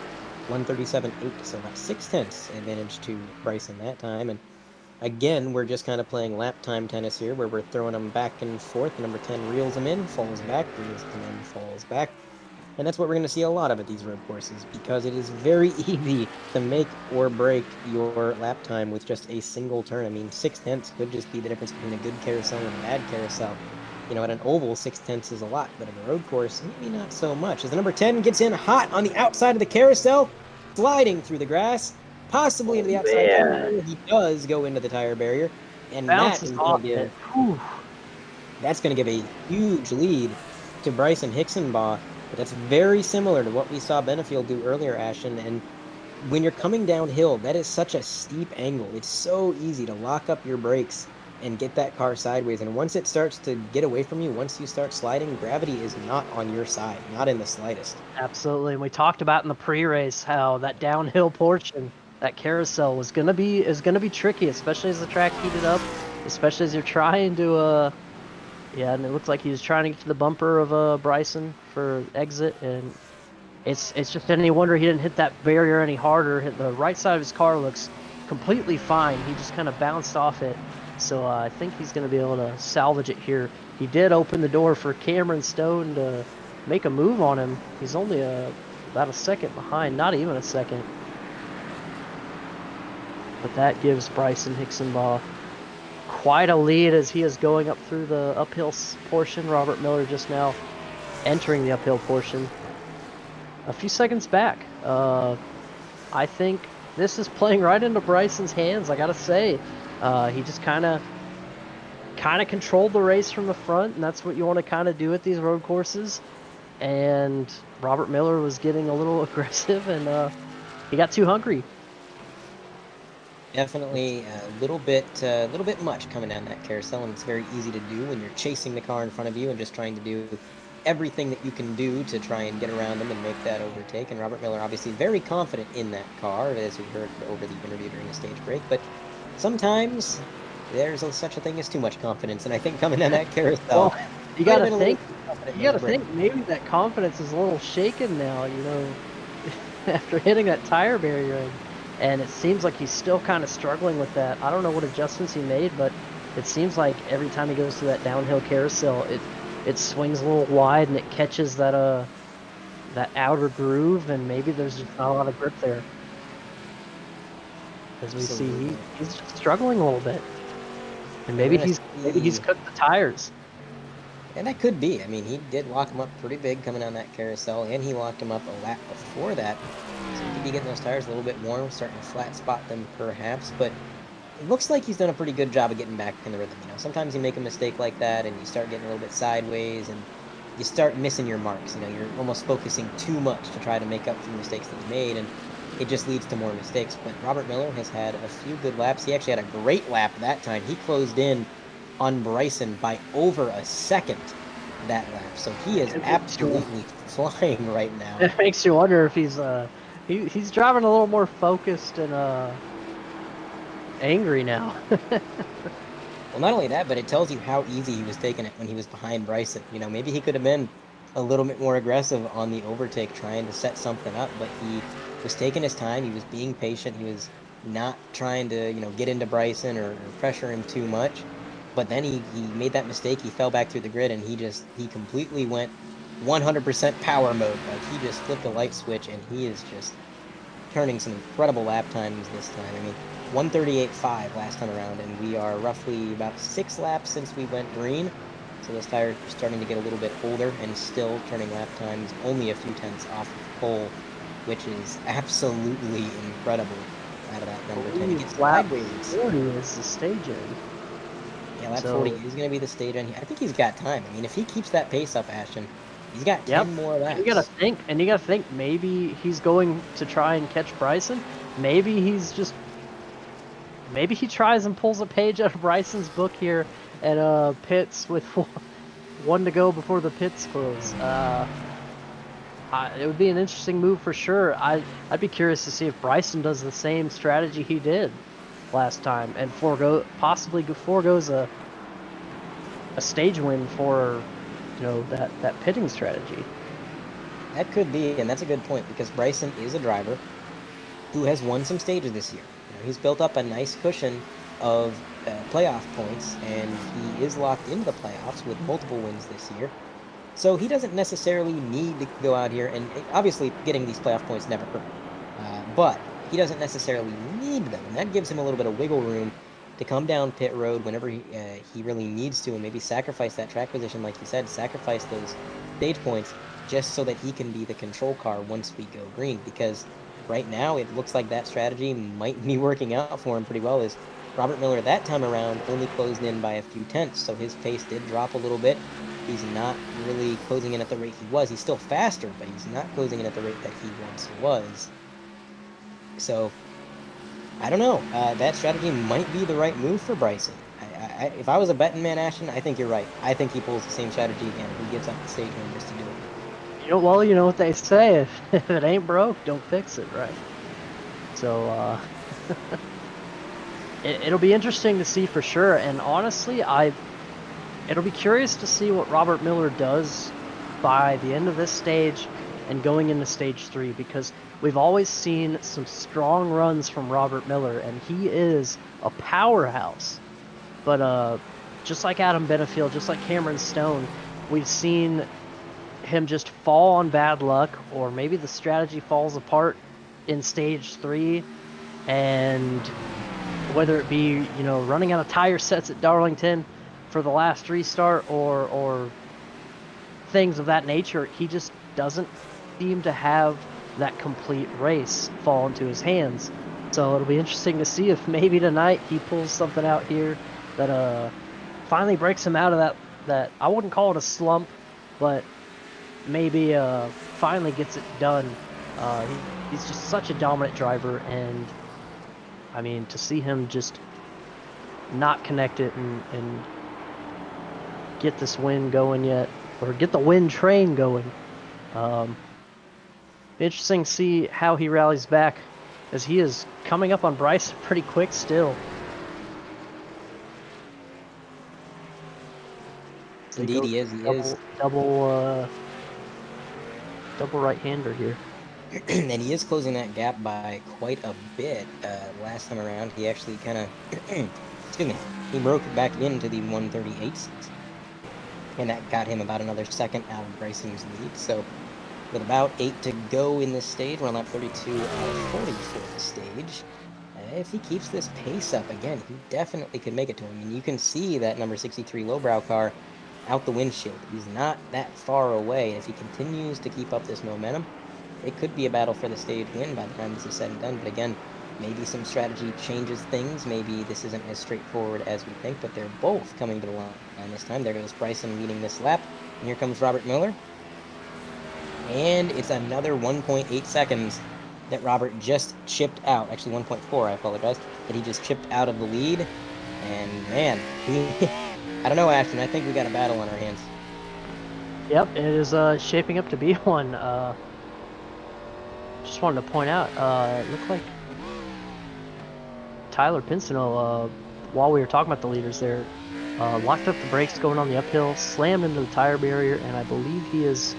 Speaker 1: 137.8, so about 6 tenths advantage to Bryson that time. And again, we're just kind of playing lap time tennis here, where we're throwing them back and forth. The number 10 reels them in, falls back, reels them in, falls back. And that's what we're going to see a lot of at these road courses, because it is very easy to make or break your lap time with just a single turn. I mean, 6/10 could just be the difference between a good carousel and a bad carousel. At an oval, 6/10 is a lot, but at a road course, maybe not so much. As the number 10 gets in hot on the outside of the carousel, sliding through the grass, possibly into the outside tire
Speaker 2: Man,
Speaker 1: barrier. He does go into the tire barrier, and
Speaker 2: bounces off it. Whew.
Speaker 1: that's going to give a huge lead to Bryson Hicksonbaugh. But that's very similar to what we saw Benefield do earlier, Ashton. And when you're coming downhill, that is such a steep angle. It's so easy to lock up your brakes and get that car sideways. And once it starts to get away from you, once you start sliding, gravity is not on your side, not in the slightest.
Speaker 2: Absolutely. And we talked about in the pre-race how that downhill portion, that carousel is gonna be tricky, especially as the track heated up, especially as you're trying to yeah, and it looks like he was trying to get to the bumper of Bryson for exit, and it's just any wonder he didn't hit that barrier any harder. The right side of his car looks completely fine. He just kind of bounced off it. So I think he's going to be able to salvage it here. He did open the door for Cameron Stone to make a move on him. He's only about a second behind, not even a second. But that gives Bryson Hicksonbaugh quite a lead as he is going up through the uphill portion. Robert Miller just now entering the uphill portion. A few seconds back. I think this is playing right into Bryson's hands, I gotta say. He just kind of controlled the race from the front, and that's what you want to kind of do at these road courses. And Robert Miller was getting a little aggressive, and he got too hungry.
Speaker 1: Definitely a little bit much coming down that carousel, and it's very easy to do when you're chasing the car in front of you and just trying to do everything that you can do to try and get around them and make that overtake. And Robert Miller obviously very confident in that car, as we heard over the interview during the stage break. But sometimes there's such a thing as too much confidence, and I think coming down that carousel,
Speaker 2: well, you gotta think maybe that confidence is a little shaken now, after hitting that tire barrier, and it seems like he's still kind of struggling with that. I don't know what adjustments he made, but it seems like every time he goes to that downhill carousel, it swings a little wide and it catches that outer groove, and maybe there's just not a lot of grip there. As we see, he's just struggling a little bit, and maybe he's cooked the tires.
Speaker 1: And that could be. I mean, he did lock him up pretty big coming down that carousel, and he locked him up a lap before that. So he could be getting those tires a little bit warm, starting to flat spot them perhaps. But it looks like he's done a pretty good job of getting back in the rhythm. Sometimes you make a mistake like that, and you start getting a little bit sideways, and you start missing your marks. You're almost focusing too much to try to make up for the mistakes that you made, and it just leads to more mistakes. But Robert Miller has had a few good laps. He actually had a great lap that time. He closed in on Bryson by over a second that lap. So he is absolutely flying right now.
Speaker 2: It makes you wonder if he's driving a little more focused and angry now.
Speaker 1: Well, not only that, but it tells you how easy he was taking it when he was behind Bryson. Maybe he could have been a little bit more aggressive on the overtake, trying to set something up, but he was taking his time. He was being patient. He was not trying to, get into Bryson or pressure him too much. But then he made that mistake. He fell back through the grid, and he completely went 100% power mode. Like, he just flipped a light switch, and he is just turning some incredible lap times this time. I mean, 138.5 last time around, and we are roughly about 6 laps since we went green. So those tires are starting to get a little bit older, and still turning lap times only a few tenths off of pole, which is absolutely incredible out of that number 10. He gets
Speaker 2: lap 40 is the stage end.
Speaker 1: Yeah, lap 40 is going to be the stage end. I think he's got time. I mean, if he keeps that pace up, Ashton, he's got 10 more laps.
Speaker 2: You gotta think maybe he's going to try and catch Bryson. Maybe he tries and pulls a page out of Bryson's book here at pits with one to go before the pits close. It would be an interesting move for sure. I'd be curious to see if Bryson does the same strategy he did last time and possibly foregoes a stage win for that pitting strategy.
Speaker 1: That could be, and that's a good point, because Bryson is a driver who has won some stages this year. He's built up a nice cushion of playoff points, and he is locked into the playoffs with multiple wins this year. So he doesn't necessarily need to go out here, and obviously getting these playoff points never hurt. But he doesn't necessarily need them, and that gives him a little bit of wiggle room to come down pit road whenever he really needs to, and maybe sacrifice that track position, like you said, sacrifice those stage points just so that he can be the control car once we go green. Because right now it looks like that strategy might be working out for him pretty well. Is Robert Miller that time around only closed in by a few tenths, so his pace did drop a little bit. He's not really closing in at the rate he was. He's still faster, but he's not closing in at the rate that he once was. So I don't know. That strategy might be the right move for Bryson. If I was a betting man, Ashton, I think you're right. I think he pulls the same strategy and he gives up the stage win just to do it.
Speaker 2: Well, you know what they say: if it ain't broke, don't fix it, right? So it'll be interesting to see for sure. And honestly, it'll be curious to see what Robert Miller does by the end of this stage and going into stage 3, because we've always seen some strong runs from Robert Miller, and he is a powerhouse. But just like Adam Benefield, just like Cameron Stone, we've seen him just fall on bad luck, or maybe the strategy falls apart in stage 3, and whether it be, you know, running out of tire sets at Darlington for the last restart or things of that nature, he just doesn't seem to have that complete race fall into his hands. So it'll be interesting to see if maybe tonight he pulls something out here that finally breaks him out of that I wouldn't call it a slump, but maybe finally gets it done. He's just such a dominant driver, and I mean, to see him just not connect it and get this win going yet, or get the win train going. Interesting to see how he rallies back, as he is coming up on Bryce pretty quick still. So
Speaker 1: Indeed, he is. He is.
Speaker 2: Double right-hander here.
Speaker 1: And he is closing that gap by quite a bit. Last time around, he actually kind of, excuse me, he broke back into the 138s, and that got him about another second out of Bryson's lead. So with about 8 to go in this stage, we're on lap 32 out of 40 for the stage. If he keeps this pace up again, he definitely could make it to him. And you can see that number 63 lowbrow car out the windshield. He's not that far away. If he continues to keep up this momentum, it could be a battle for the stage win by the time this is said and done. But again, maybe some strategy changes things. Maybe this isn't as straightforward as we think, but they're both coming to the line this time. There goes Bryson leading this lap, and here comes Robert Miller. And it's another 1.8 seconds that Robert just chipped out. Actually, 1.4, I apologize. That he just chipped out of the lead. And man, I don't know, Ashton. I think we got a battle on our hands.
Speaker 2: Yep, it is shaping up to be one. Just wanted to point out, it looked like Tyler Pinsino, while we were talking about the leaders there, locked up the brakes going on the uphill, slammed into the tire barrier, and I believe he is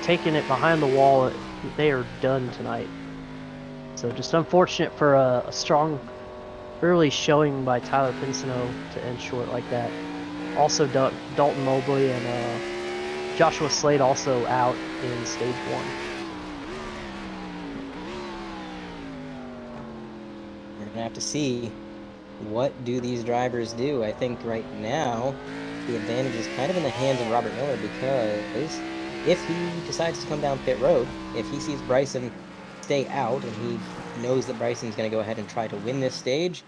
Speaker 2: taking it behind the wall. They are done tonight. So just unfortunate for a strong early showing by Tyler Pinsino to end short like that. Also, Dalton Mobley and Joshua Slade also out in stage 1.
Speaker 1: We're going to have to see, what do these drivers do? I think right now the advantage is kind of in the hands of Robert Miller, because if he decides to come down pit road, if he sees Bryson stay out and he knows that Bryson's going to go ahead and try to win this stage,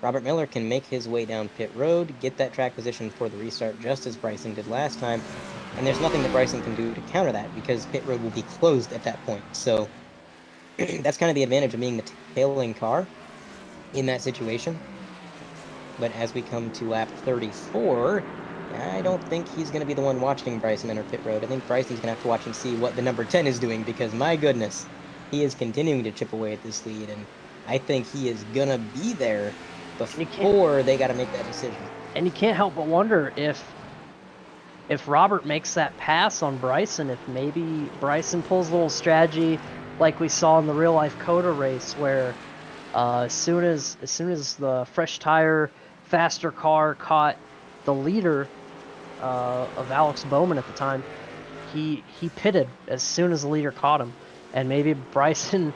Speaker 1: Robert Miller can make his way down pit road, get that track position for the restart just as Bryson did last time, and there's nothing that Bryson can do to counter that because pit road will be closed at that point. So that's kind of the advantage of being the tailing car in that situation. But as we come to lap 34, I don't think he's going to be the one watching Bryson enter pit road. I think Bryson's going to have to watch and see what the number 10 is doing, because my goodness, he is continuing to chip away at this lead, and I think he is going to be there before they got to make that decision.
Speaker 2: And you can't help but wonder if Robert makes that pass on Bryson, if maybe Bryson pulls a little strategy like we saw in the real life Coda race, where as soon as the fresh tire, faster car caught the leader, of Alex Bowman at the time, he pitted as soon as the leader caught him, and maybe Bryson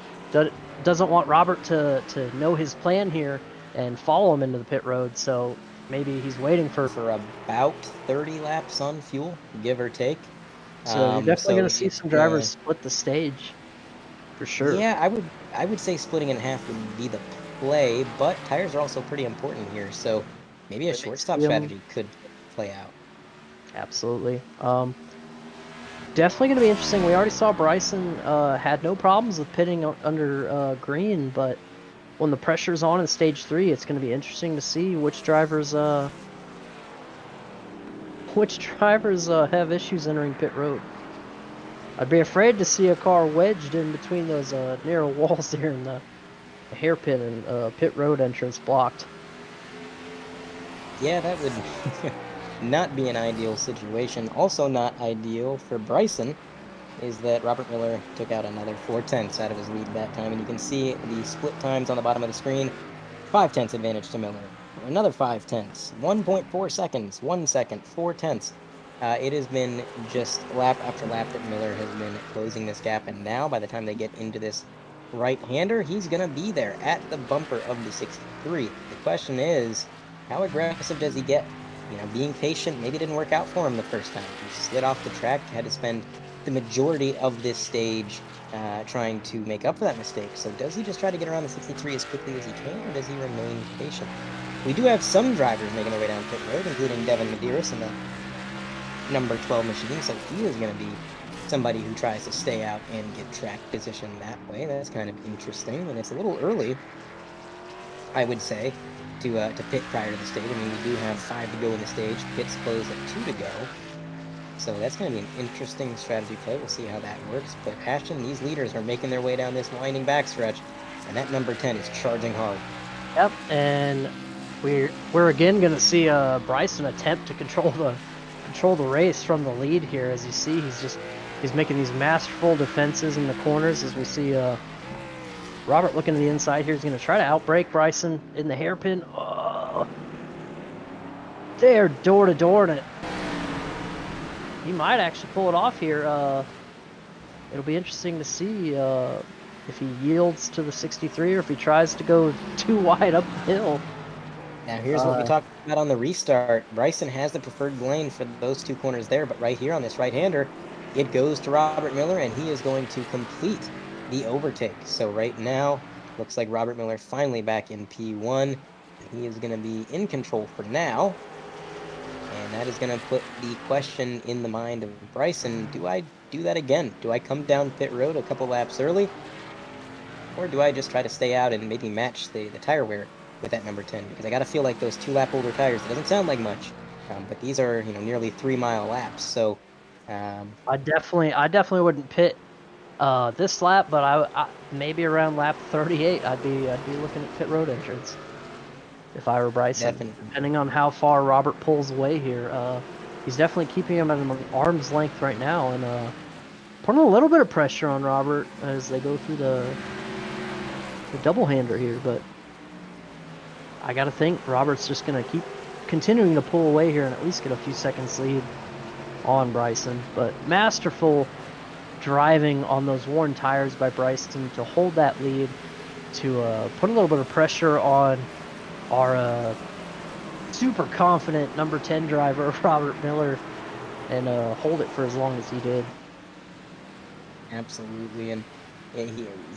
Speaker 2: doesn't want Robert to know his plan here and follow him into the pit road. So maybe he's waiting for.
Speaker 1: For about 30 laps on fuel, give or take.
Speaker 2: So you're definitely going to see
Speaker 1: it's
Speaker 2: some drivers split the stage, for sure.
Speaker 1: Yeah, I would say splitting in half would be the play, but tires are also pretty important here, so maybe a shortstop strategy could play out.
Speaker 2: Absolutely. Definitely going to be interesting. We already saw Bryson had no problems with pitting under green, but when the pressure's on in stage 3, it's going to be interesting to see which drivers have issues entering pit road. I'd be afraid to see a car wedged in between those narrow walls here in the hairpin and pit road entrance blocked.
Speaker 1: Yeah, that would not be an ideal situation. Also not ideal for Bryson is that Robert Miller took out another 4/10 out of his lead that time, and you can see the split times on the bottom of the screen. 5/10 advantage to Miller. Another 5/10, 1.4 seconds, 1 second, 4/10. It has been just lap after lap that Miller has been closing this gap, and now by the time they get into this right-hander, he's going to be there at the bumper of the 63. The question is, how aggressive does he get? You know, being patient maybe didn't work out for him the first time. He slid off the track, had to spend the majority of this stage trying to make up for that mistake. So does he just try to get around the 63 as quickly as he can, or does he remain patient? We do have some drivers making their way down pit road, including Devin Medeiros in the number 12 machine, so he is going to be somebody who tries to stay out and get track position that way. That's kind of interesting, and it's a little early, I would say, to pit prior to the stage. I mean, we do have 5 to go in the stage. Pits close at 2 to go. So that's going to be an interesting strategy play. We'll see how that works. But Ashton, these leaders are making their way down this winding backstretch, and that number 10 is charging hard.
Speaker 2: Yep, and we're again going to see Bryson attempt to control the race from the lead here. As you see, he's making these masterful defenses in the corners. As we see Robert looking to the inside here, he's going to try to outbrake Bryson in the hairpin. Oh, they're door to door, and he might actually pull it off here. It'll be interesting to see if he yields to the 63 or if he tries to go too wide up the hill.
Speaker 1: Now here's what we talked about on the restart. Bryson has the preferred lane for those 2 corners there, but right here on this right-hander, it goes to Robert Miller, and he is going to complete the overtake. So right now, looks like Robert Miller finally back in P1. He is going to be in control for now. And that is going to put the question in the mind of Bryson, do I do that again? Do I come down pit road a couple laps early? Or do I just try to stay out and maybe match the tire wear with that number 10? Because I got to feel like those 2-lap older tires, it doesn't sound like much, but these are, you know, nearly 3-mile laps. So
Speaker 2: I definitely wouldn't pit this lap, but I maybe around lap 38, I'd be looking at pit road entrance if I were Bryson.
Speaker 1: Definitely.
Speaker 2: Depending on how far Robert pulls away here, he's definitely keeping him at an arm's length right now, and putting a little bit of pressure on Robert as they go through the double-hander here. But I gotta think Robert's just gonna keep continuing to pull away here and at least get a few seconds lead on Bryson. But masterful driving on those worn tires by Bryson to hold that lead, to put a little bit of pressure on our super confident number 10 driver, Robert Miller, and hold it for as long as he did.
Speaker 1: Absolutely, and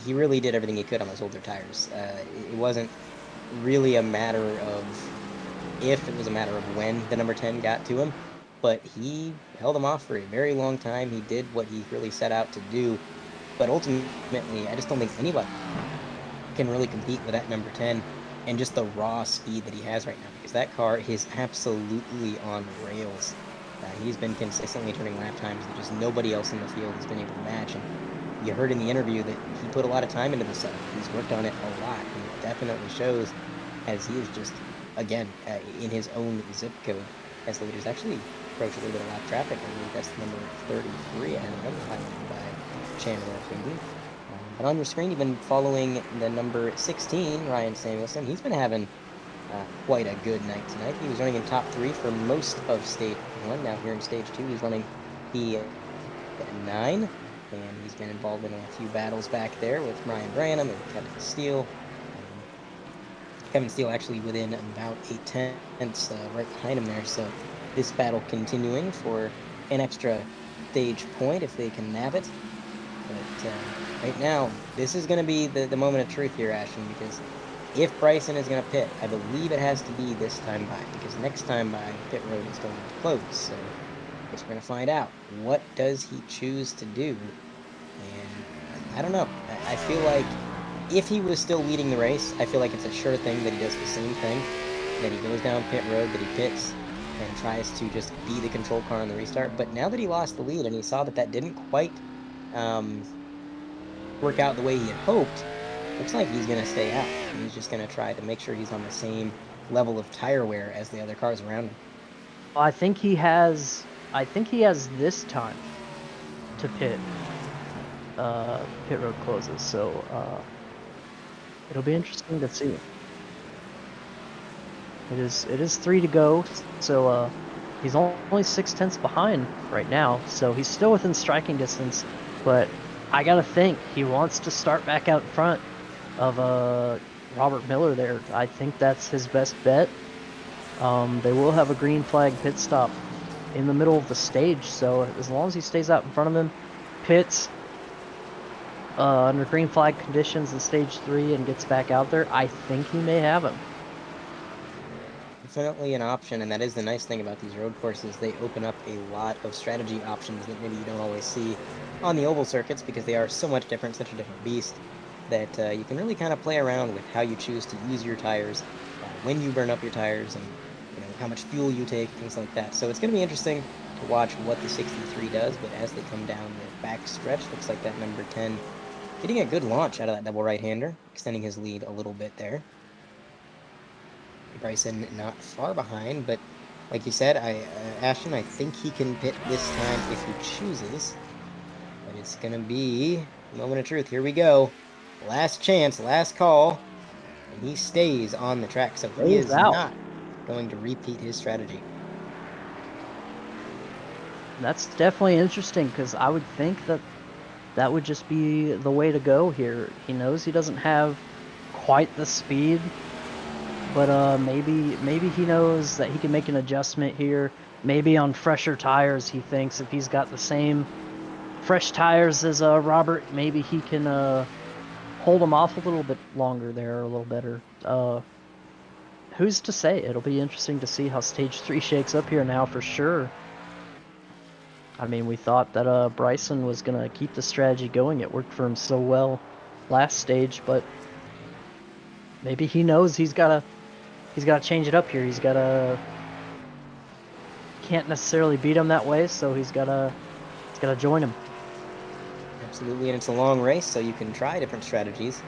Speaker 1: he really did everything he could on those older tires. It wasn't really a matter of if, it was a matter of when the number 10 got to him, but he held him off for a very long time. He did what he really set out to do, but ultimately, I just don't think anybody can really compete with that number 10 and just the raw speed that he has right now, because that car is absolutely on rails. He's been consistently turning lap times that just nobody else in the field has been able to match. And you heard in the interview that he put a lot of time into the setup. He's worked on it a lot, and it definitely shows, as he is just, again, in his own zip code, as the leaders actually approach a little bit of lap traffic. I believe that's number 33 ahead of him, highlighted by Chandler Hayden. But on your screen, even following the number 16, Ryan Samuelson, he's been having quite a good night tonight. He was running in top 3 for most of stage 1. Now here in stage 2, he's running P9, and he's been involved in a few battles back there with Ryan Branham and Kevin Steele. Kevin Steele actually within about 8/10 right behind him there. So this battle continuing for an extra stage point if they can nab it. But right now, this is going to be the moment of truth here, Ashton, because if Bryson is going to pit, I believe it has to be this time by, because next time by, pit road is going to close. So I guess we're going to find out. What does he choose to do? And I don't know. I feel like if he was still leading the race, I feel like it's a sure thing that he does the same thing, that he goes down pit road, that he pits, and tries to just be the control car on the restart. But now that he lost the lead and he saw that that didn't quite work out the way he had hoped, looks like he's going to stay out. He's just going to try to make sure he's on the same level of tire wear as the other cars around him.
Speaker 2: I think he has this time to pit. Pit road closes, so it'll be interesting to see. It is 3 to go, so he's only 6/10 behind right now, so he's still within striking distance. But I gotta think he wants to start back out in front of Robert Miller there. I think that's his best bet. They will have a green flag pit stop in the middle of the stage, so as long as he stays out in front of him, pits under green flag conditions in stage 3 and gets back out there, I think he may have him.
Speaker 1: Definitely an option, and that is the nice thing about these road courses. They open up a lot of strategy options that maybe you don't always see on the oval circuits, because they are so much different, such a different beast, that you can really kind of play around with how you choose to use your tires, when you burn up your tires, and how much fuel you take, things like that. So it's going to be interesting to watch what the 63 does, but as they come down the back stretch, looks like that number 10 getting a good launch out of that double right-hander, extending his lead a little bit there. Bryson not far behind, but like you said, Ashton, I think he can pit this time if he chooses. But it's going to be a moment of truth. Here we go. Last chance, last call. And he stays on the track, so he is not going to repeat his strategy.
Speaker 2: That's definitely interesting, because I would think that would just be the way to go here. He knows he doesn't have quite the speed, but maybe he knows that he can make an adjustment here. Maybe on fresher tires, he thinks if he's got the same fresh tires as Robert, maybe he can hold him off a little bit longer there, a little better. Who's to say? It'll be interesting to see how stage 3 shakes up here now for sure. I mean, we thought that Bryson was gonna keep the strategy going. It worked for him so well last stage, but maybe he knows he's gotta change it up here. Can't necessarily beat him that way, so he's gotta join him.
Speaker 1: Absolutely, and it's a long race, so you can try different strategies.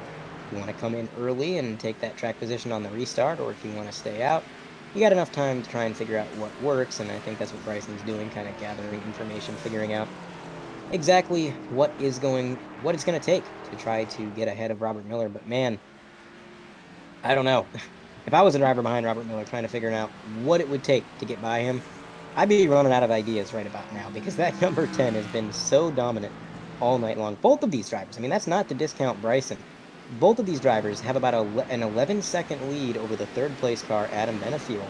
Speaker 1: If you want to come in early and take that track position on the restart, or if you want to stay out, you got enough time to try and figure out what works, and I think that's what Bryson's doing, kind of gathering information, figuring out exactly what it's going to take to try to get ahead of Robert Miller. But man, I don't know. If I was a driver behind Robert Miller trying to figure out what it would take to get by him, I'd be running out of ideas right about now, because that number 10 has been so dominant all night long. Both of these drivers, I mean, that's not to discount Bryson. Both of these drivers have about an 11-second lead over the third-place car, Adam Benefiel,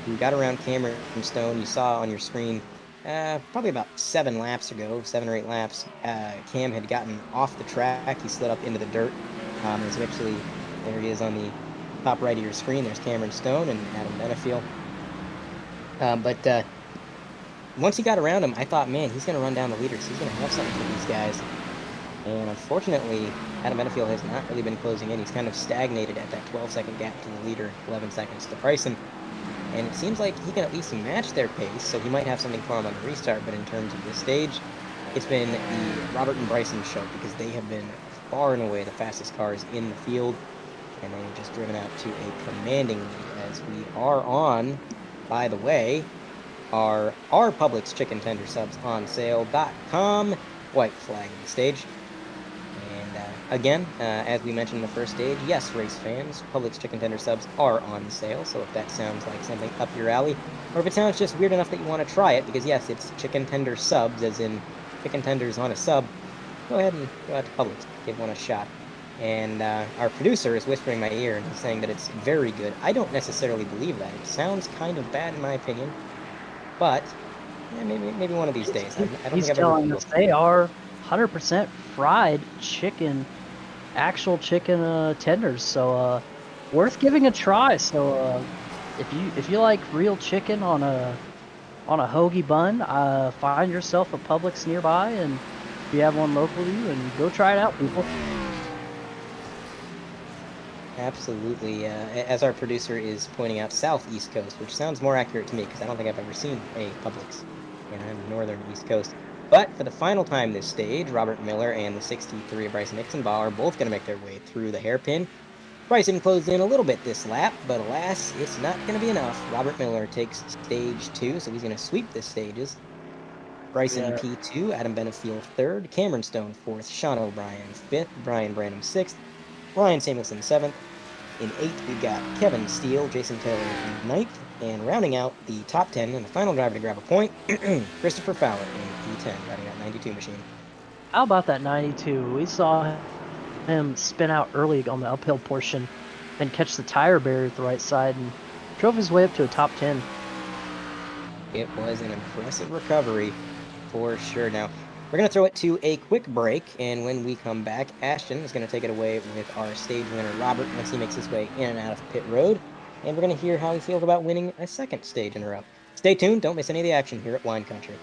Speaker 1: who got around Cameron Stone. You saw on your screen probably about 7 or 8 laps. Cam had gotten off the track. He slid up into the dirt. There's actually, there he is on the top right of your screen. There's Cameron Stone and Adam Benefiel. But once he got around him, I thought, man, he's going to run down the leaders. He's going to have something for these guys. And unfortunately, Adam Benefiel has not really been closing in. He's kind of stagnated at that 12-second gap to the leader, 11 seconds to Bryson. And it seems like he can at least match their pace, so he might have something for him on the restart. But in terms of this stage, it's been the Robert and Bryson show, because they have been far and away the fastest cars in the field. And they've just driven out to a commanding lead, as we are on, by the way, our Publix chicken tender subs on sale.com. White flag on the stage. And Again, as we mentioned in the first stage, yes, race fans, Publix chicken tender subs are on sale, so if that sounds like something up your alley, or if it sounds just weird enough that you want to try it, because yes, it's chicken tender subs, as in chicken tenders on a sub, go ahead and go out to Publix, give one a shot. And our producer is whispering in my ear, and he's saying that it's very good. I don't necessarily believe that. It sounds kind of bad in my opinion, but yeah, maybe one of these days. I don't
Speaker 2: He's
Speaker 1: think I've ever
Speaker 2: telling
Speaker 1: been.
Speaker 2: us they are 100% fried chicken, actual chicken tenders. So worth giving a try. So if you like real chicken on a hoagie bun, find yourself a Publix nearby, and if you have one local to you, and go try it out, people.
Speaker 1: Absolutely. As our producer is pointing out, Southeast Coast, which sounds more accurate to me because I don't think I've ever seen a Publix in Northern East Coast. But for the final time this stage, Robert Miller and the 63 of Bryson Nixonbaugh are both going to make their way through the hairpin. Bryson closed in a little bit this lap, but alas, it's not going to be enough. Robert Miller takes stage 2, so he's going to sweep the stages. Bryson
Speaker 2: Yeah.
Speaker 1: P2, Adam Benefiel 3rd, Cameron Stone 4th, Sean O'Brien 5th, Brian Branham 6th, Ryan Samuelson 7th. In 8th, we've got Kevin Steele, Jason Taylor in 9th, and rounding out the top 10 and the final driver to grab a point, Christopher Fowler in P10, driving that 92 machine.
Speaker 2: How about that 92? We saw him spin out early on the uphill portion, then catch the tire barrier at the right side, and drove his way up to a top 10.
Speaker 1: It was an impressive recovery for sure. Now, we're going to throw it to a quick break, and when we come back, Ashton is going to take it away with our stage winner, Robert, once he makes his way in and out of pit road, and we're going to hear how he feels about winning a second stage in a row. Stay tuned. Don't miss any of the action here at Wine Country.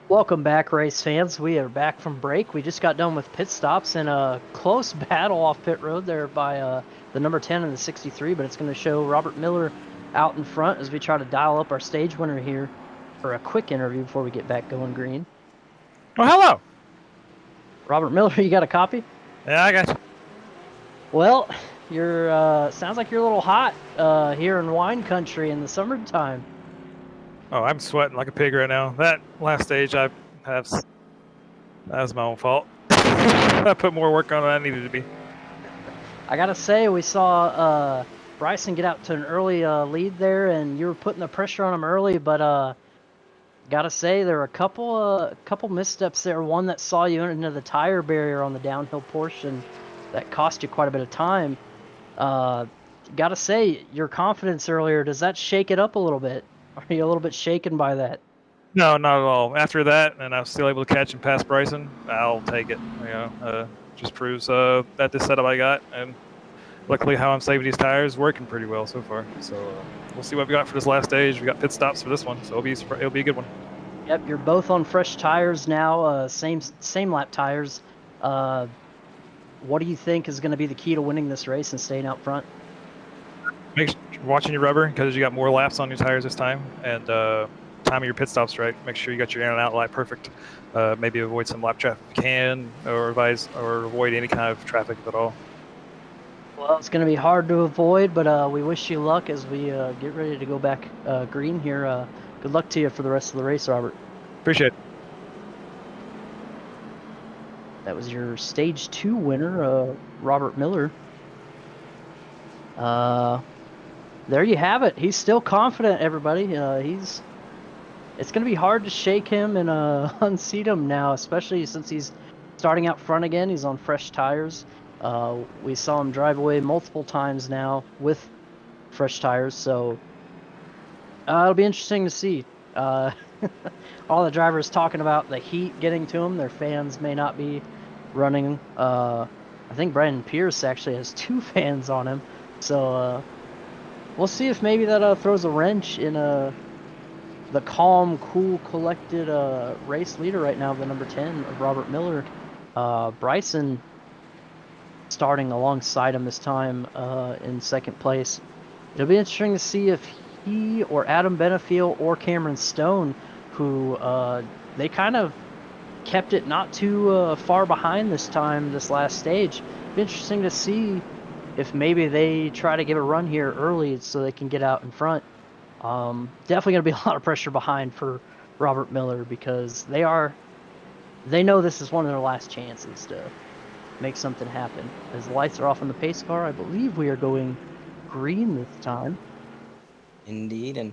Speaker 2: Welcome back, race fans. We are back from break. We just got done with pit stops and a close battle off pit road there by the number 10 and the 63, but it's going to show Robert Miller out in front as we try to dial up our stage winner here for a quick interview before we get back going green.
Speaker 3: Oh, hello.
Speaker 2: Robert Miller, you got a copy?
Speaker 3: Yeah, I got you.
Speaker 2: Well, you're sounds like you're a little hot here in wine country in the summertime.
Speaker 3: Oh, I'm sweating like a pig right now. That last stage that was my own fault. I put more work on than I needed to be.
Speaker 2: I gotta say, we saw Bryson get out to an early lead there, and you were putting the pressure on him early. But gotta say, there were a couple missteps there. One that saw you into the tire barrier on the downhill portion, that cost you quite a bit of time. Gotta say, your confidence earlier, does that shake it up a little bit? Are you a little bit shaken by that?
Speaker 3: No, not at all. After that, and I was still able to catch and pass Bryson, I'll take it. Just proves that this setup I got, and luckily how I'm saving these tires working pretty well so far. So we'll see what we got for this last stage. We got pit stops for this one, so it'll be a good one.
Speaker 2: Yep, you're both on fresh tires now, same lap tires. What do you think is going to be the key to winning this race and staying out front?
Speaker 3: Watching your rubber, because you got more laps on your tires this time, and time of your pit stops right. Make sure you got your in and out light perfect. Maybe avoid some lap traffic if you can, or avoid any kind of traffic at all.
Speaker 2: Well, it's going to be hard to avoid, but we wish you luck as we get ready to go back green here. Good luck to you for the rest of the race, Robert.
Speaker 3: Appreciate it.
Speaker 2: That was your stage 2 winner, Robert Miller. There you have it. He's still confident, everybody. It's going to be hard to shake him and unseat him now, especially since he's starting out front again. He's on fresh tires. We saw him drive away multiple times now with fresh tires, so it'll be interesting to see. All the drivers talking about the heat getting to them. Their fans may not be running. I think Brandon Pierce actually has 2 fans on him, so we'll see if maybe that throws a wrench in the calm, cool, collected race leader right now, the number 10 of Robert Miller. Bryson starting alongside him this time in second place. It'll be interesting to see if he or Adam Benefiel or Cameron Stone, who they kind of kept it not too far behind this time, this last stage. It'll be interesting to see if maybe they try to give a run here early so they can get out in front. Definitely going to be a lot of pressure behind for Robert Miller because they know this is one of their last chances to make something happen. As the lights are off on the pace car, I believe we are going green this time.
Speaker 1: Indeed, and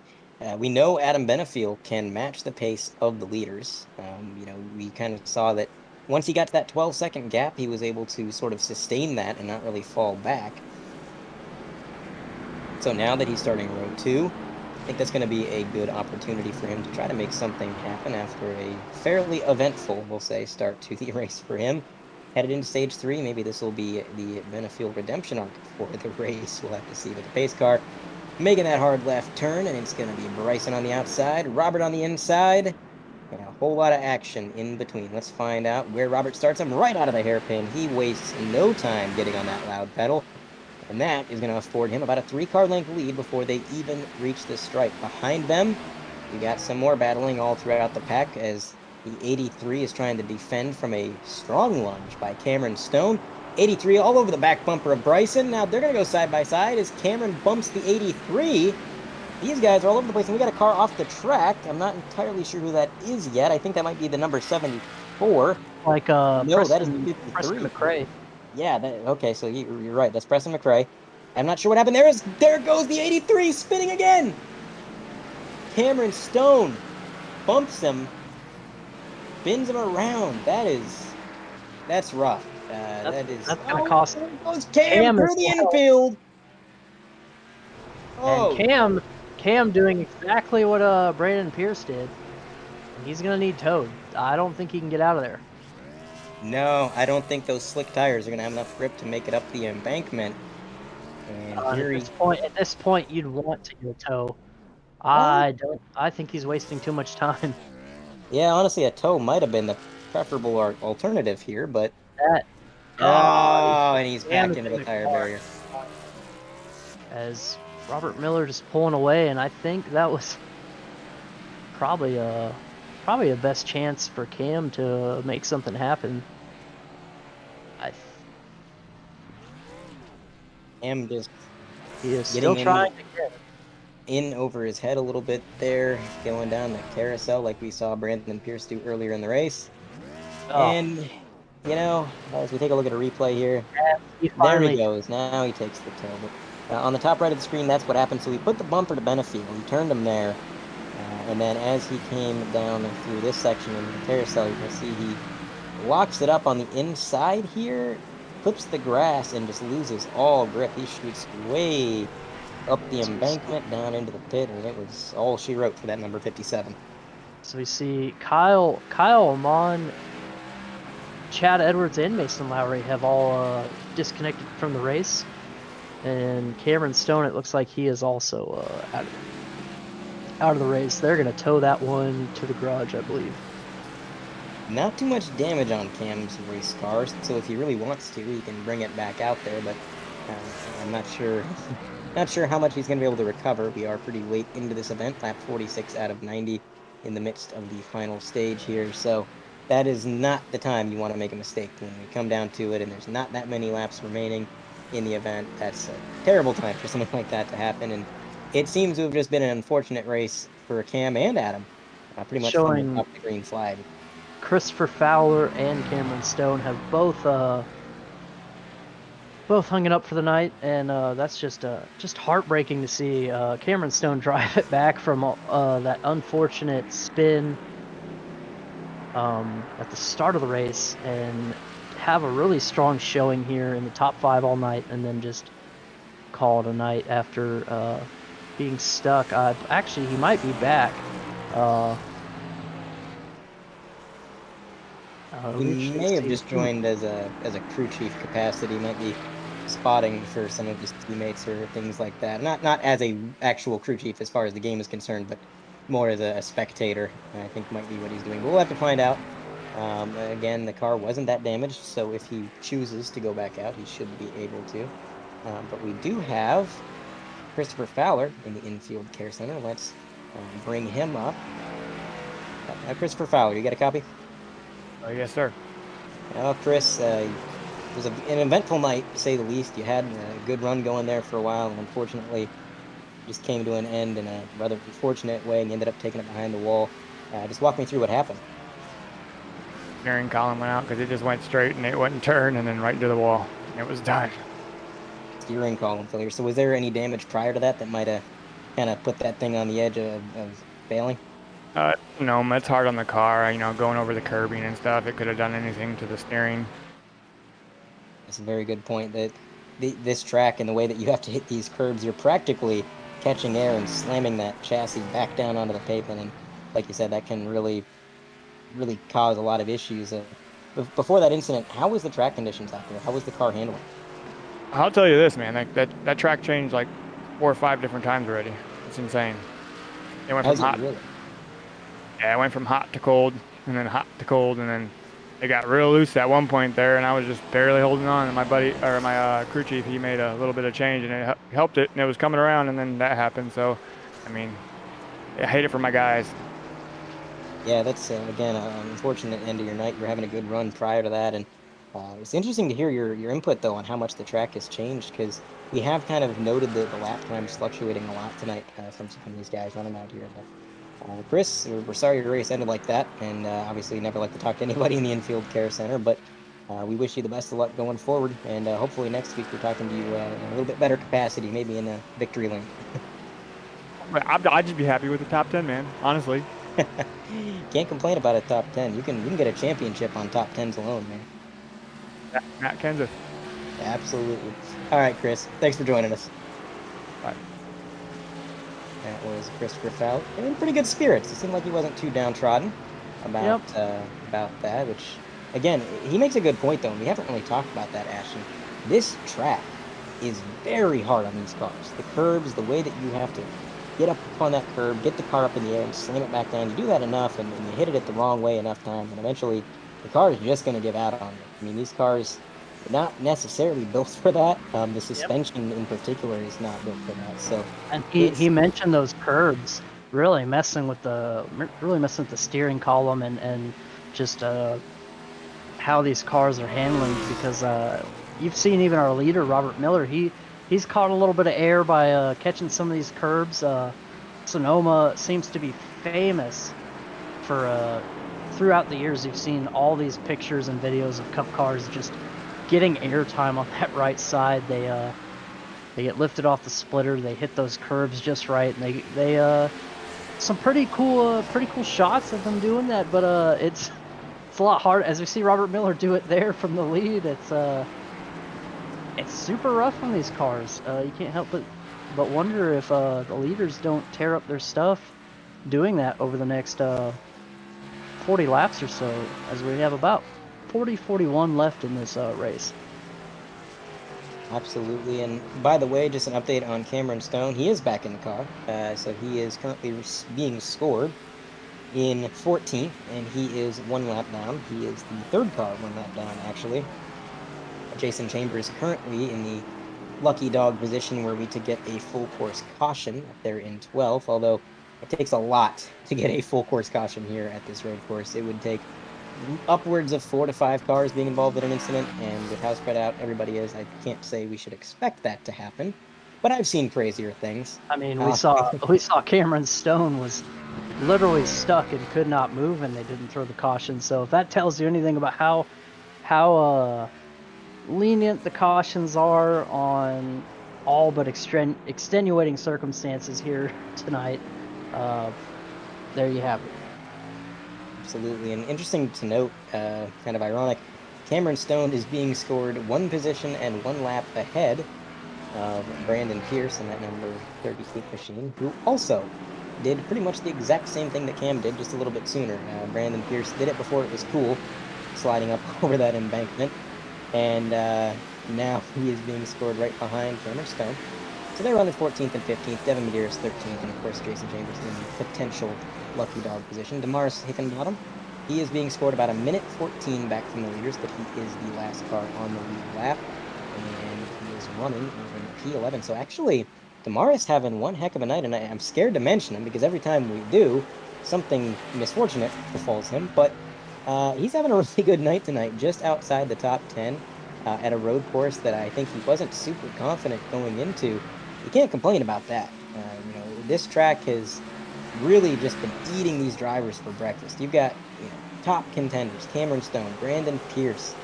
Speaker 1: we know Adam Benefiel can match the pace of the leaders. We kind of saw that once he got to that 12-second gap, he was able to sort of sustain that and not really fall back. So now that he's starting row 2, I think that's going to be a good opportunity for him to try to make something happen after a fairly eventful, we'll say, start to the race for him. Headed into stage 3, maybe this will be the Benefiel redemption arc for the race. We'll have to see with the pace car making that hard left turn, and it's going to be Bryson on the outside, Robert on the inside, and a whole lot of action in between. Let's find out where Robert starts him right out of the hairpin. He wastes no time getting on that loud pedal, and that is going to afford him about a 3-car length lead before they even reach the stripe. Behind them, you got some more battling all throughout the pack as the 83 is trying to defend from a strong lunge by Cameron Stone. 83 all over the back bumper of Bryson. Now they're going to go side by side as Cameron bumps the 83. These guys are all over the place, and we got a car off the track. I'm not entirely sure who that is yet. I think that might be the number 74.
Speaker 2: Like
Speaker 1: no, that is
Speaker 2: Preston,
Speaker 1: 53.
Speaker 2: Preston McRae.
Speaker 1: Yeah, okay, so you're right. That's Preston McRae. I'm not sure what happened. There goes the 83 spinning again. Cameron Stone bumps him, spins him around. That's rough.
Speaker 2: That's gonna cost.
Speaker 1: Goes Cam through the infield.
Speaker 2: Oh. And Cam doing exactly what Brandon Pierce did. He's gonna need towed. I don't think he can get out of there.
Speaker 1: No, I don't think those slick tires are gonna have enough grip to make it up the embankment. And
Speaker 2: at this point, you'd want to get a tow. I think he's wasting too much time.
Speaker 1: Yeah, honestly, a toe might have been the preferable alternative here, but
Speaker 2: That
Speaker 1: oh, and he's packed into
Speaker 2: damaging
Speaker 1: the
Speaker 2: the
Speaker 1: tire
Speaker 2: car
Speaker 1: barrier.
Speaker 2: as Robert Miller just pulling away, and I think that was probably a best chance for Cam to make something happen. I
Speaker 1: Him just
Speaker 2: He is still
Speaker 1: getting
Speaker 2: trying to get it.
Speaker 1: in over his head a little bit there, going down the carousel like we saw Brandon Pierce do earlier in the race.
Speaker 2: Oh,
Speaker 1: And, as we take a look at a replay here,
Speaker 2: he
Speaker 1: there he
Speaker 2: finally.
Speaker 1: goes. Now he takes the toe. But on the top right of the screen, that's what happened. So he put the bumper to Benefield. He turned him there. And then as he came down through this section in the carousel, you can see he locks it up on the inside here, clips the grass, and just loses all grip. He shoots way up the embankment down into the pit, and it was all she wrote for that number 57.
Speaker 2: So we see Kyle Amon, Chad Edwards, and Mason Lowry have all disconnected from the race, and Cameron Stone, it looks like he is also out of the race. They're gonna tow that one to the garage, I believe.
Speaker 1: Not too much damage on Cam's race car, so if he really wants to, he can bring it back out there, but I'm not sure not sure how much he's going to be able to recover. We are pretty late into this event, lap 46 out of 90 in the midst of the final stage here, so that is not the time you want to make a mistake. When we come down to it and there's not that many laps remaining in the event, that's a terrible time for something like that to happen, and it seems to have just been an unfortunate race for Cam and Adam, pretty much from the
Speaker 2: Showing
Speaker 1: top of the green flag.
Speaker 2: Christopher Fowler and Cameron Stone have both hung it up for the night, and that's just heartbreaking to see Cameron Stone drive it back from that unfortunate spin at the start of the race and have a really strong showing here in the top 5 all night, and then just call it a night after being stuck. Actually, he might be back.
Speaker 1: He may have just joined as a crew chief capacity, might be spotting for some of his teammates or things like that. Not as a actual crew chief as far as the game is concerned, but more as a spectator, I think might be what he's doing. But we'll have to find out. Again, the car wasn't that damaged, so if he chooses to go back out, he should be able to. But we do have Christopher Fowler in the infield care center. Let's bring him up. Christopher Fowler, you got a copy?
Speaker 4: Yes, sir.
Speaker 1: Well, Chris, it was an eventful night, to say the least. You had a good run going there for a while, and unfortunately, just came to an end in a rather unfortunate way, and you ended up taking it behind the wall. Just walk me through what happened.
Speaker 4: Steering column went out because it just went straight and it wouldn't turn, and then right into the wall. It was done.
Speaker 1: Steering column failure. So was there any damage prior to that might have kind of put that thing on the edge of failing?
Speaker 4: No, it's hard on the car. Going over the curbing and stuff, it could have done anything to the steering.
Speaker 1: That's a very good point. That this track and the way that you have to hit these curbs, you're practically catching air and slamming that chassis back down onto the pavement. And like you said, that can really cause a lot of issues. Before that incident, how was the track conditions out there? How was the car handling?
Speaker 4: I'll tell you this, man. That track changed like 4 or 5 different times already. It's insane. It went from hot.
Speaker 1: Really?
Speaker 4: Yeah, it went from hot to cold, and then hot to cold, and then it got real loose at one point there, and I was just barely holding on. And my crew chief, he made a little bit of change, and it helped it, and it was coming around, and then that happened. So, I hate it for my guys.
Speaker 1: Yeah, that's again an unfortunate end of your night. You're having a good run prior to that, and it's interesting to hear your input though on how much the track has changed, because we have kind of noted the lap times fluctuating a lot tonight from some of these guys running out here. But, Chris, we're sorry your race ended like that, and obviously you never like to talk to anybody in the infield care center, but we wish you the best of luck going forward, and hopefully next week we're talking to you in a little bit better capacity, maybe in a victory lane.
Speaker 4: I'd just be happy with the top 10, man, honestly.
Speaker 1: Can't complain about a top 10. You can get a championship on top 10s alone, man.
Speaker 4: Matt Kenseth.
Speaker 1: Absolutely. All right, Chris. Thanks for joining us.
Speaker 4: Bye.
Speaker 1: That was Christopher Fowler. In pretty good spirits. It seemed like he wasn't too downtrodden about that, which, again, he makes a good point, though, and we haven't really talked about that, Ashton. This track is very hard on these cars. The curbs, the way that you have to get up on that curb, get the car up in the air, and slam it back down. You do that enough, and you hit it at the wrong way enough times, and eventually the car is just going to give out on you. I mean, these cars are not necessarily built for that. The suspension in particular is not built for that. So
Speaker 2: And
Speaker 1: it's
Speaker 2: he mentioned those curbs really messing with the steering column and just how these cars are handling, because you've seen even our leader Robert Miller, he's caught a little bit of air by catching some of these curbs. Sonoma seems to be famous for throughout the years you've seen all these pictures and videos of Cup cars just getting airtime on that right side. They get lifted off the splitter, they hit those curbs just right, and they some pretty cool shots of them doing that. But it's a lot hard, as we see Robert Miller do it there from the lead. It's super rough on these cars. You can't help but wonder if the leaders don't tear up their stuff doing that over the next 40 laps or so, as we have about 41 left in this race.
Speaker 1: absolutely. And by the way, just an update on Cameron Stone. He is back in the car. So he is currently being scored in 14th, and he is 1 lap down. He is the third car 1 lap down, actually. Jason Chambers currently in the lucky dog position where we to get a full course caution up there in 12th, although it takes a lot to get a full course caution here at this road course. It would take upwards of 4 to 5 cars being involved in an incident, and with how spread out everybody is, I can't say we should expect that to happen, but I've seen crazier things.
Speaker 2: I mean, we saw Cameron Stone was literally stuck and could not move, and they didn't throw the caution. So if that tells you anything about how lenient the cautions are on all but extenuating circumstances here tonight, there you have it.
Speaker 1: Absolutely, and interesting to note, kind of ironic, Cameron Stone is being scored 1 position and 1 lap ahead of Brandon Pierce in that number 38 machine, who also did pretty much the exact same thing that Cam did, just a little bit sooner. Brandon Pierce did it before it was cool, sliding up over that embankment, and now he is being scored right behind Cameron Stone. So they're running 14th and 15th, Devin Medeiros 13th, and of course Jason Chambers in the potential lucky dog position. Damaris Hickenbottom, he is being scored about 1:14 back from the leaders, but he is the last car on the lead lap, and he is running in P11. So actually, Damaris having one heck of a night, and I'm scared to mention him because every time we do, something misfortunate befalls him, but he's having a really good night tonight, just outside the top 10 at a road course that I think he wasn't super confident going into. You can't complain about that. This track has really just been eating these drivers for breakfast. You've got top contenders, Cameron Stone, Brandon Pierce,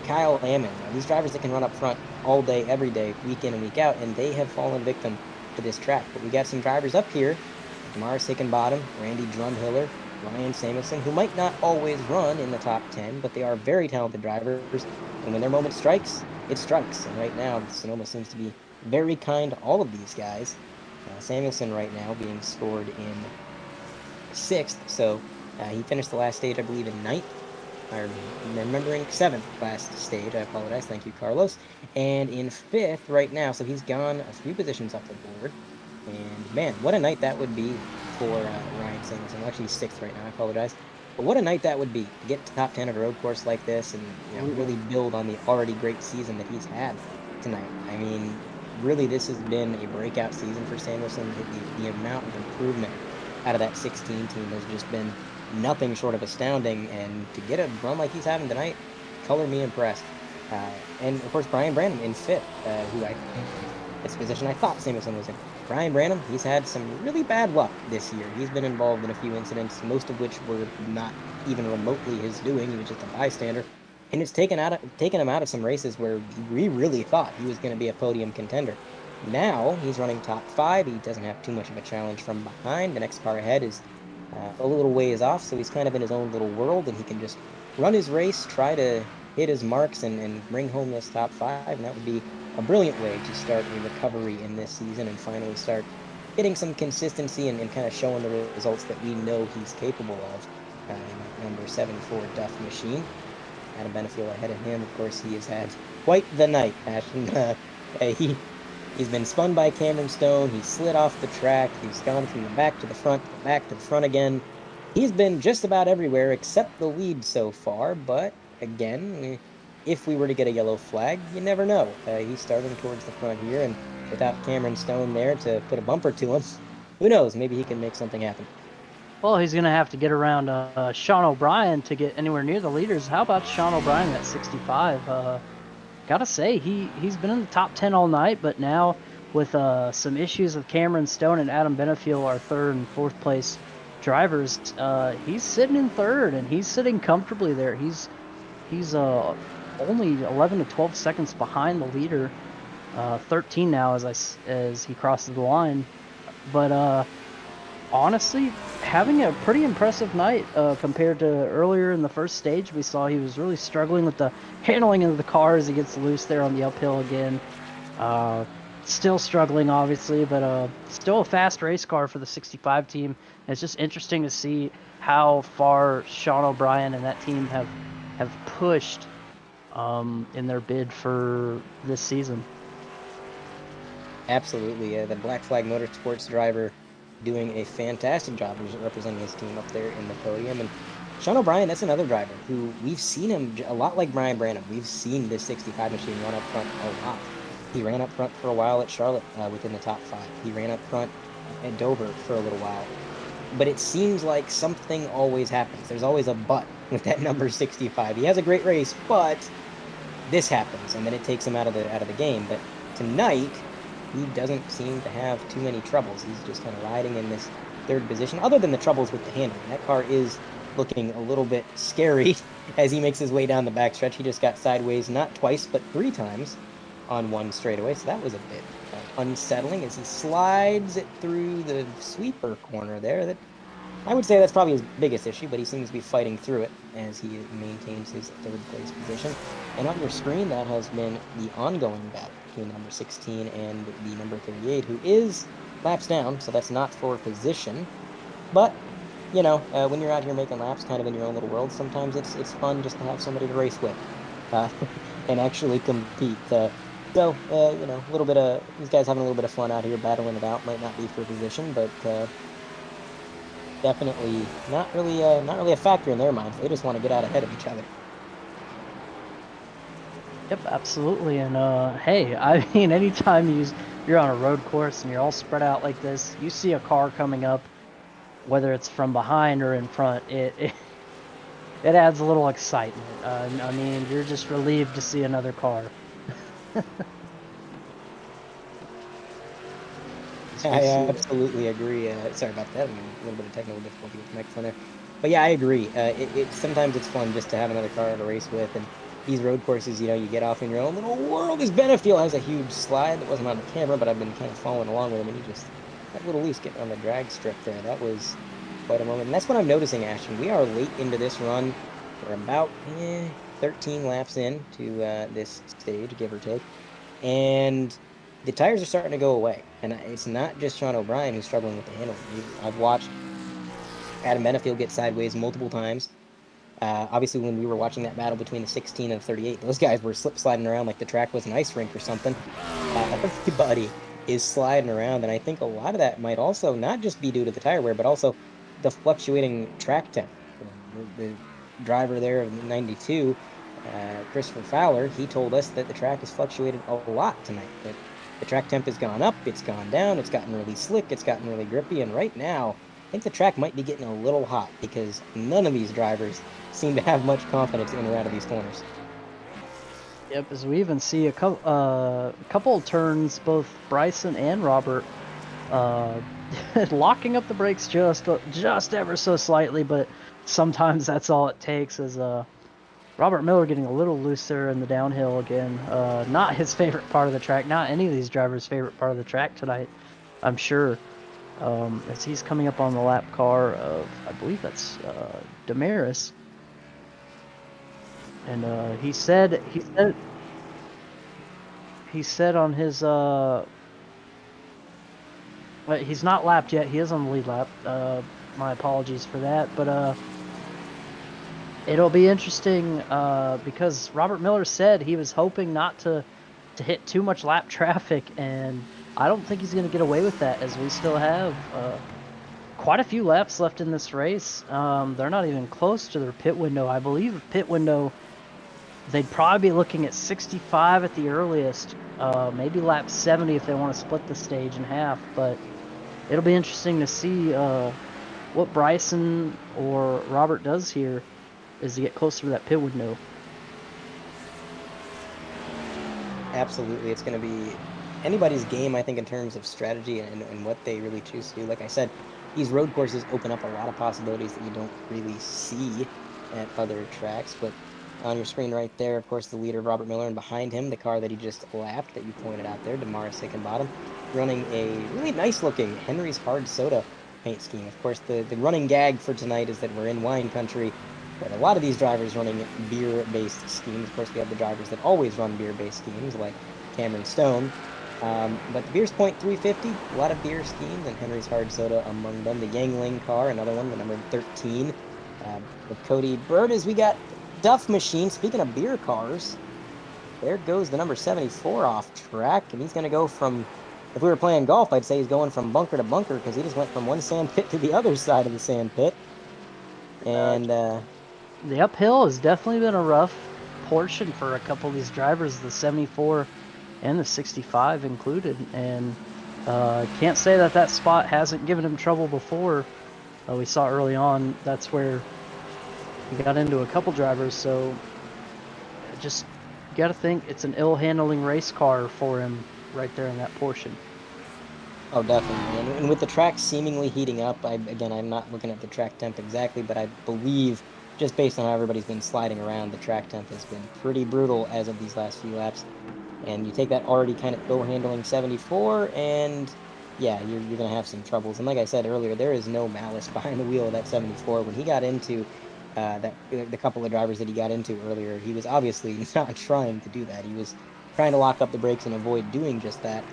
Speaker 1: Kyle Ammon, these drivers that can run up front all day, every day, week in and week out, and they have fallen victim to this track. But we got some drivers up here, Damaris Hickenbottom, Randy Drumhiller, Ryan Samuelson, who might not always run in the top 10, but they are very talented drivers, and when their moment strikes, it strikes. And right now, Sonoma seems to be very kind to all of these guys. Samuelson right now being scored in 6th, so he finished the last stage, I believe, in 9th. I'm remembering 7th last stage. I apologize. Thank you, Carlos. And in 5th right now, so he's gone a few positions up the board. And man, what a night that would be for Ryan Samuelson. Well, actually, he's 6th right now. I apologize. But what a night that would be to get to top 10 at a road course like this and really build on the already great season that he's had tonight. I mean, really, this has been a breakout season for Samuelson. The amount of improvement out of that 16 team has just been nothing short of astounding, and to get a run like he's having tonight, color me impressed. And of course, Brian Branham in 5th, who this position I thought Samuelson was in. Brian Branham, he's had some really bad luck this year. He's been involved in a few incidents, most of which were not even remotely his doing. He was just a bystander, and it's taken him out of some races where we really thought he was going to be a podium contender. Now he's running top 5. He doesn't have too much of a challenge from behind. The next car ahead is a little ways off, so he's kind of in his own little world, and he can just run his race, try to hit his marks, and bring home this top 5, and that would be a brilliant way to start a recovery in this season and finally start getting some consistency and kind of showing the results that we know he's capable of. Number 74 Duff Machine. Adam Benefield ahead of him. Of course, he has had quite the night, Ashton. He's been spun by Cameron Stone. He slid off the track. He's gone from the back to the front, the back to the front again. He's been just about everywhere except the lead so far, but again, if we were to get a yellow flag, you never know. He's starting towards the front here, and without Cameron Stone there to put a bumper to him, who knows? Maybe he can make something happen.
Speaker 2: Well, he's going to have to get around Sean O'Brien to get anywhere near the leaders. How about Sean O'Brien at 65? Gotta say, he's been in the top 10 all night, but now with some issues with Cameron Stone and Adam Benefiel, our third and fourth place drivers, he's sitting in third, and he's sitting comfortably there. He's only 11 to 12 seconds behind the leader, 13 now as he crosses the line. But honestly, having a pretty impressive night compared to earlier in the first stage. We saw he was really struggling with the handling of the car as he gets loose there on the uphill again. Still struggling, obviously, but still a fast race car for the 65 team. And it's just interesting to see how far Sean O'Brien and that team have pushed in their bid for this season.
Speaker 1: Absolutely. The Black Flag Motorsports driver doing a fantastic job representing his team up there in the podium. And Sean O'Brien, that's another driver who we've seen him a lot like Brian Branham. We've seen this 65 machine run up front a lot. He ran up front for a while at Charlotte within the top 5. He ran up front at Dover for a little while. But it seems like something always happens. There's always a but with that number 65. He has a great race, but this happens, and then it takes him out of the game. But tonight, he doesn't seem to have too many troubles. He's just kind of riding in this third position, other than the troubles with the handling. That car is looking a little bit scary as he makes his way down the backstretch. He just got sideways not twice, but 3 times on one straightaway, so that was a bit unsettling as he slides it through the sweeper corner there. That I would say that's probably his biggest issue, but he seems to be fighting through it as he maintains his third place position. And on your screen, that has been the ongoing battle between number 16 and the number 38, who is laps down, so that's not for position. But, you know, when you're out here making laps kind of in your own little world, sometimes it's fun just to have somebody to race with and actually compete. So, you know, a little bit of these guys having a little bit of fun out here, battling it out. Might not be for position, but definitely not really a factor in their minds. They just want to get out ahead of each other.
Speaker 2: Yep, absolutely. And hey, I mean, anytime you're on a road course and you're all spread out like this, you see a car coming up, whether it's from behind or in front, it adds a little excitement. I mean, you're just relieved to see another car.
Speaker 1: I absolutely agree. Sorry about that. I mean, a little bit of technical difficulty with the microphone there. But yeah, I agree. Sometimes it's fun just to have another car to race with. And these road courses, you know, you get off in your own little world. This Benefiel has a huge slide that wasn't on the camera, but I've been kind of following along with him. And he just, that little loose getting on the drag strip there. That was quite a moment. And that's what I'm noticing, Ashton. We are late into this run. We're about 13 laps in to this stage, give or take. And the tires are starting to go away. And it's not just Sean O'Brien who's struggling with the handling. I've watched Adam Benefiel get sideways multiple times. Obviously, when we were watching that battle between the 16 and the 38, those guys were slip-sliding around like the track was an ice rink or something. Everybody is sliding around, and I think a lot of that might also not just be due to the tire wear, but also the fluctuating track temp. The driver there of 92, Christopher Fowler, he told us that the track has fluctuated a lot tonight. That the track temp has gone up, it's gone down, it's gotten really slick, it's gotten really grippy, and right now, I think the track might be getting a little hot because none of these drivers seem to have much confidence in or out of these corners.
Speaker 2: Yep, as we even see a couple of turns, both Bryson and Robert locking up the brakes just ever so slightly, but sometimes that's all it takes. Is Robert Miller getting a little looser in the downhill again. Not his favorite part of the track, not any of these drivers' favorite part of the track tonight, I'm sure. As he's coming up on the lap car of, I believe that's Damaris. And he said on his he's not lapped yet. He is on the lead lap. My apologies for that, but it'll be interesting because Robert Miller said he was hoping not to to hit too much lap traffic, and I don't think he's going to get away with that, as we still have quite a few laps left in this race. They're not even close to their pit window. I believe the pit window, they'd probably be looking at 65 at the earliest, maybe lap 70 if they want to split the stage in half. But it'll be interesting to see what Bryson or Robert does here as they get closer to that pit window.
Speaker 1: Absolutely, it's going to be anybody's game, I think, in terms of strategy and what they really choose to do. Like I said, these road courses open up a lot of possibilities that you don't really see at other tracks. But on your screen right there, of course, the leader, Robert Miller, and behind him, the car that he just lapped that you pointed out there, Damaris Hickenbottom, running a really nice-looking Henry's Hard Soda paint scheme. Of course, the running gag for tonight is that we're in wine country, but a lot of these drivers running beer-based schemes. Of course, we have the drivers that always run beer-based schemes, like Cameron Stone. But the Sears Point 350, a lot of beer schemes, and Henry's Hard Soda among them. The Yangling car, another one, the number 13. With Cody Bird, as we got Duff Machine. Speaking of beer cars, there goes the number 74 off track, and he's going to go from, if we were playing golf, I'd say he's going from bunker to bunker, because he just went from one sand pit to the other side of the sand pit. And
Speaker 2: the uphill has definitely been a rough portion for a couple of these drivers, the 74 and the 65 included, and can't say that spot hasn't given him trouble before. We saw early on that's where he got into a couple drivers, so just you got to think it's an ill-handling race car for him right there in that portion.
Speaker 1: Oh, definitely. And with the track seemingly heating up, again, I'm not looking at the track temp exactly, but I believe, just based on how everybody's been sliding around, the track temp has been pretty brutal as of these last few laps. And you take that already kind of ill-handling 74, and yeah, you're going to have some troubles. And like I said earlier, there is no malice behind the wheel of that 74. When he got into the couple of drivers that he got into earlier, he was obviously not trying to do that. He was trying to lock up the brakes and avoid doing just that.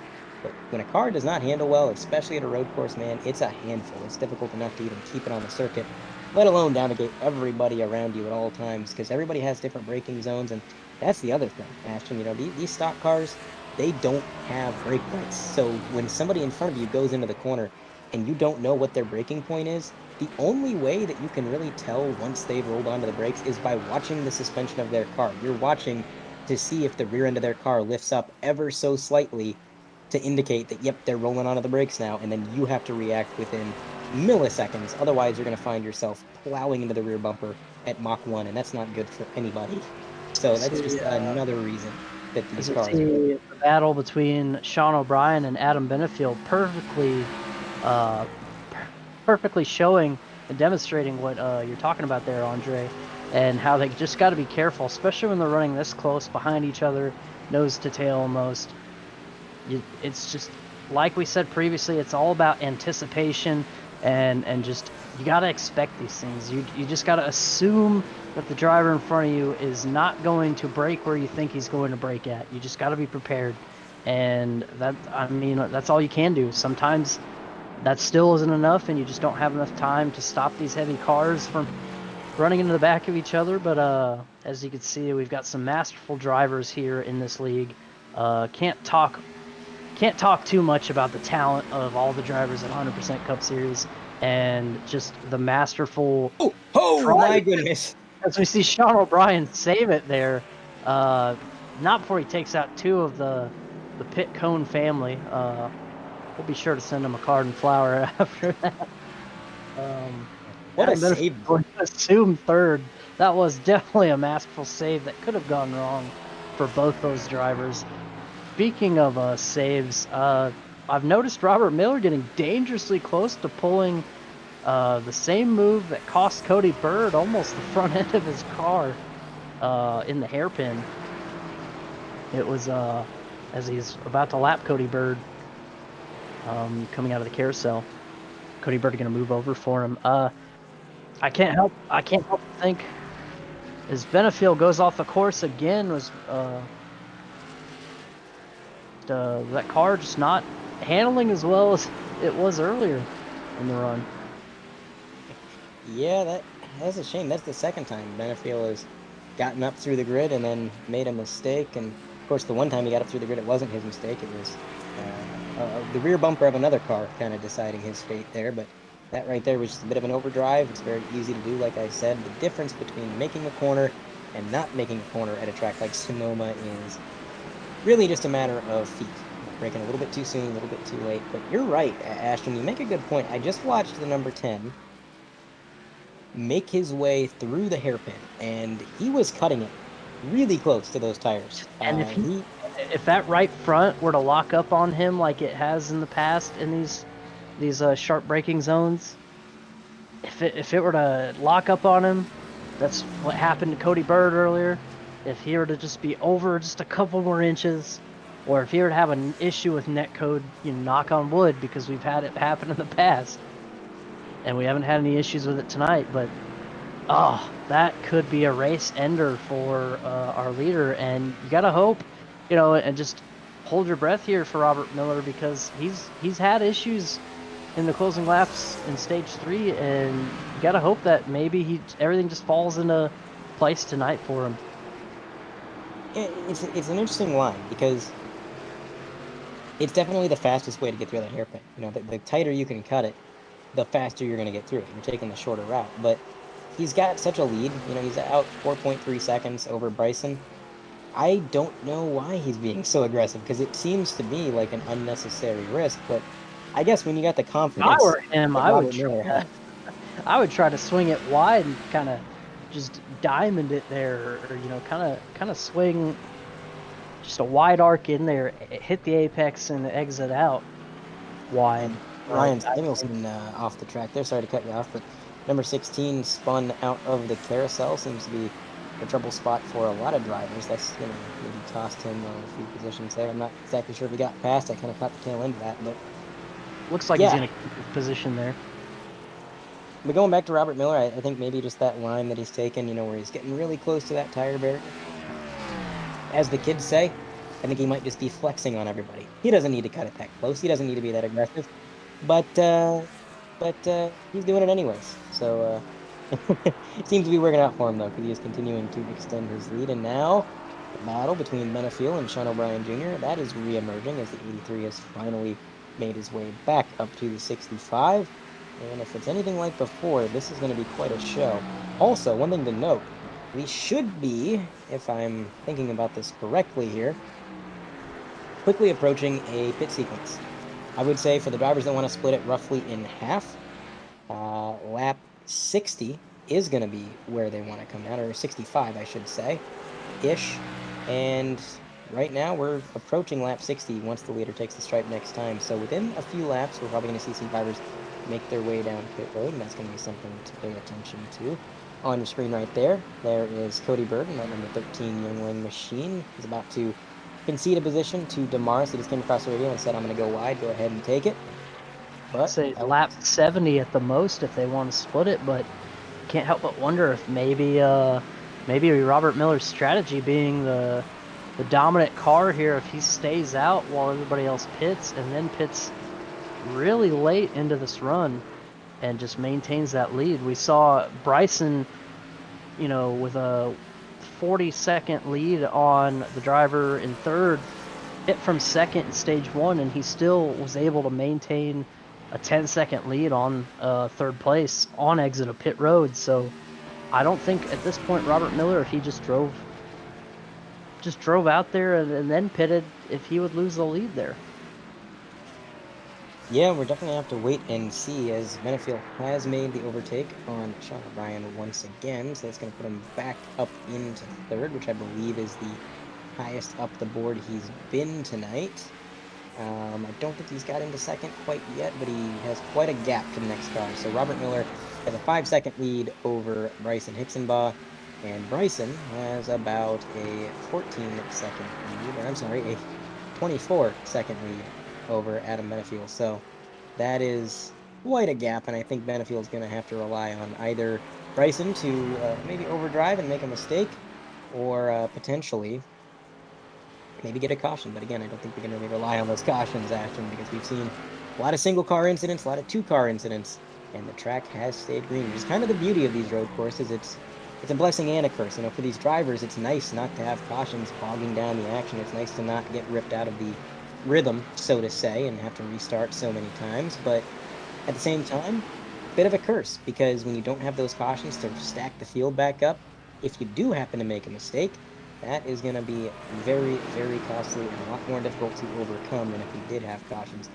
Speaker 1: But when a car does not handle well, especially at a road course, man, it's a handful. It's difficult enough to even keep it on the circuit, let alone navigate everybody around you at all times, because everybody has different braking zones. And that's the other thing, Ashton. You know, these stock cars, they don't have brake lights. So when somebody in front of you goes into the corner and you don't know what their braking point is, the only way that you can really tell once they've rolled onto the brakes is by watching the suspension of their car. You're watching to see if the rear end of their car lifts up ever so slightly to indicate that, yep, they're rolling onto the brakes now, and then you have to react within milliseconds. Otherwise, you're going to find yourself plowing into the rear bumper at Mach 1, and that's not good for anybody. So that's just another reason that these cars are
Speaker 2: the battle between Sean O'Brien and Adam Benefield perfectly showing and demonstrating what you're talking about there, Andre, and how they just got to be careful, especially when they're running this close behind each other, nose to tail almost. It's just, like we said previously, it's all about anticipation and just, you got to expect these things. You just got to assume that the driver in front of you is not going to brake where you think he's going to brake at. You just got to be prepared. And that, I mean, that's all you can do. Sometimes that still isn't enough, and you just don't have enough time to stop these heavy cars from running into the back of each other. But as you can see, we've got some masterful drivers here in this league. Can't talk too much about the talent of all the drivers at 100% Cup Series and just the masterful.
Speaker 1: Oh my goodness!
Speaker 2: As we see Sean O'Brien save it there, not before he takes out two of the pit cone family. We'll be sure to send him a card and flower after that.
Speaker 1: What a save!
Speaker 2: Assume third. That was definitely a masterful save that could have gone wrong for both those drivers. Speaking of saves, I've noticed Robert Miller getting dangerously close to pulling the same move that cost Cody Bird almost the front end of his car in the hairpin. It was as he's about to lap Cody Bird coming out of the carousel. Cody Bird going to move over for him. I can't help but think as Benefield goes off the course again, was that car just not handling as well as it was earlier in the run.
Speaker 1: Yeah, that's a shame. That's the second time Benefield has gotten up through the grid and then made a mistake. And Of course, the one time he got up through the grid, it wasn't his mistake. It was the rear bumper of another car kind of deciding his fate there. But that right there was just a bit of an overdrive. It's very easy to do, like I said. The difference between making a corner and not making a corner at a track like Sonoma is really just a matter of feet. Braking a little bit too soon, a little bit too late. But you're right, Ashton. You make a good point. I just watched the number 10 make his way through the hairpin, and he was cutting it really close to those tires.
Speaker 2: And if that right front were to lock up on him like it has in the past in these sharp braking zones, if it were to lock up on him, that's what happened to Cody Bird earlier. If he were to just be over just a couple more inches, or if he were to have an issue with netcode, knock on wood, because we've had it happen in the past, and we haven't had any issues with it tonight, but that could be a race ender for our leader, and you gotta hope, and just hold your breath here for Robert Miller, because he's had issues in the closing laps in stage 3, and you gotta hope that maybe everything just falls into place tonight for him.
Speaker 1: It's an interesting line, because it's definitely the fastest way to get through that hairpin. The tighter you can cut it, the faster you're going to get through it. You're taking the shorter route. But he's got such a lead. He's out 4.3 seconds over Bryson. I don't know why he's being so aggressive, because it seems to me like an unnecessary risk. But I guess when you got the confidence,
Speaker 2: if I were him, I would try to swing it wide and kind of just diamond it there, or kind of swing just a wide arc in there, hit the apex and exit out wide.
Speaker 1: Ryan Samuelson off the track there. Sorry to cut you off, but number 16 spun out of the carousel. Seems to be a trouble spot for a lot of drivers. That's maybe cost him a few positions there. I'm not exactly sure if he got past. I kind of caught the tail end of that, but
Speaker 2: looks like he's in a position there.
Speaker 1: But going back to Robert Miller, I think maybe just that line that he's taken, where he's getting really close to that tire barrier. As the kids say, I think he might just be flexing on everybody. He doesn't need to cut it that close. He doesn't need to be that aggressive. But he's doing it anyways. So it seems to be working out for him, though, because he is continuing to extend his lead. And now the battle between Benefiel and Sean O'Brien Jr., that is re-emerging as the 83 has finally made his way back up to the 65. And if it's anything like before, this is going to be quite a show. Also, one thing to note, we should be, if I'm thinking about this correctly here, quickly approaching a pit sequence. I would say for the drivers that want to split it roughly in half, lap 60 is going to be where they want to come down, or 65, I should say, ish. And right now we're approaching lap 60 once the leader takes the stripe next time. So within a few laps, we're probably going to see some drivers make their way down pit road, and that's going to be something to pay attention to. On your screen right there, there is Cody Bird in that number 13 Youngling machine. He's about to concede a position to Damaris. He just came across the radio and said, I'm going to go wide, go ahead and take it. But
Speaker 2: say lap 70 at the most if they want to split it, but can't help but wonder if maybe Robert Miller's strategy, being the dominant car here, if he stays out while everybody else pits and then pits really late into this run and just maintains that lead. We saw Bryson, with a 40-second lead on the driver in third, hit from second in stage 1, and he still was able to maintain a 10-second lead on third place on exit of pit road. So I don't think at this point Robert Miller, if he just drove out there and then pitted, if he would lose the lead there.
Speaker 1: Yeah, we're definitely going to have to wait and see, as Benefiel has made the overtake on Sean O'Brien once again. So that's going to put him back up into third, which I believe is the highest up the board he's been tonight. I don't think he's got into second quite yet, but he has quite a gap to the next car. So Robert Miller has a 5-second lead over Bryson Hixenbaugh, and Bryson has about a 14-second lead, or I'm sorry, a 24-second lead over Adam Benefiel. So that is quite a gap, and I think Benefiel is going to have to rely on either Bryson to maybe overdrive and make a mistake, or potentially maybe get a caution. But again, I don't think they're going to really rely on those cautions, Ashton, because we've seen a lot of single-car incidents, a lot of two-car incidents, and the track has stayed green, which is kind of the beauty of these road courses. It's it's a blessing and a curse. You know, for these drivers, it's nice not to have cautions bogging down the action. It's nice to not get ripped out of the rhythm, so to say, and have to restart so many times. But at the same time, bit of a curse, because when you don't have those cautions to stack the field back up, if you do happen to make a mistake, that is going to be very, very costly and a lot more difficult to overcome than if you did have cautions.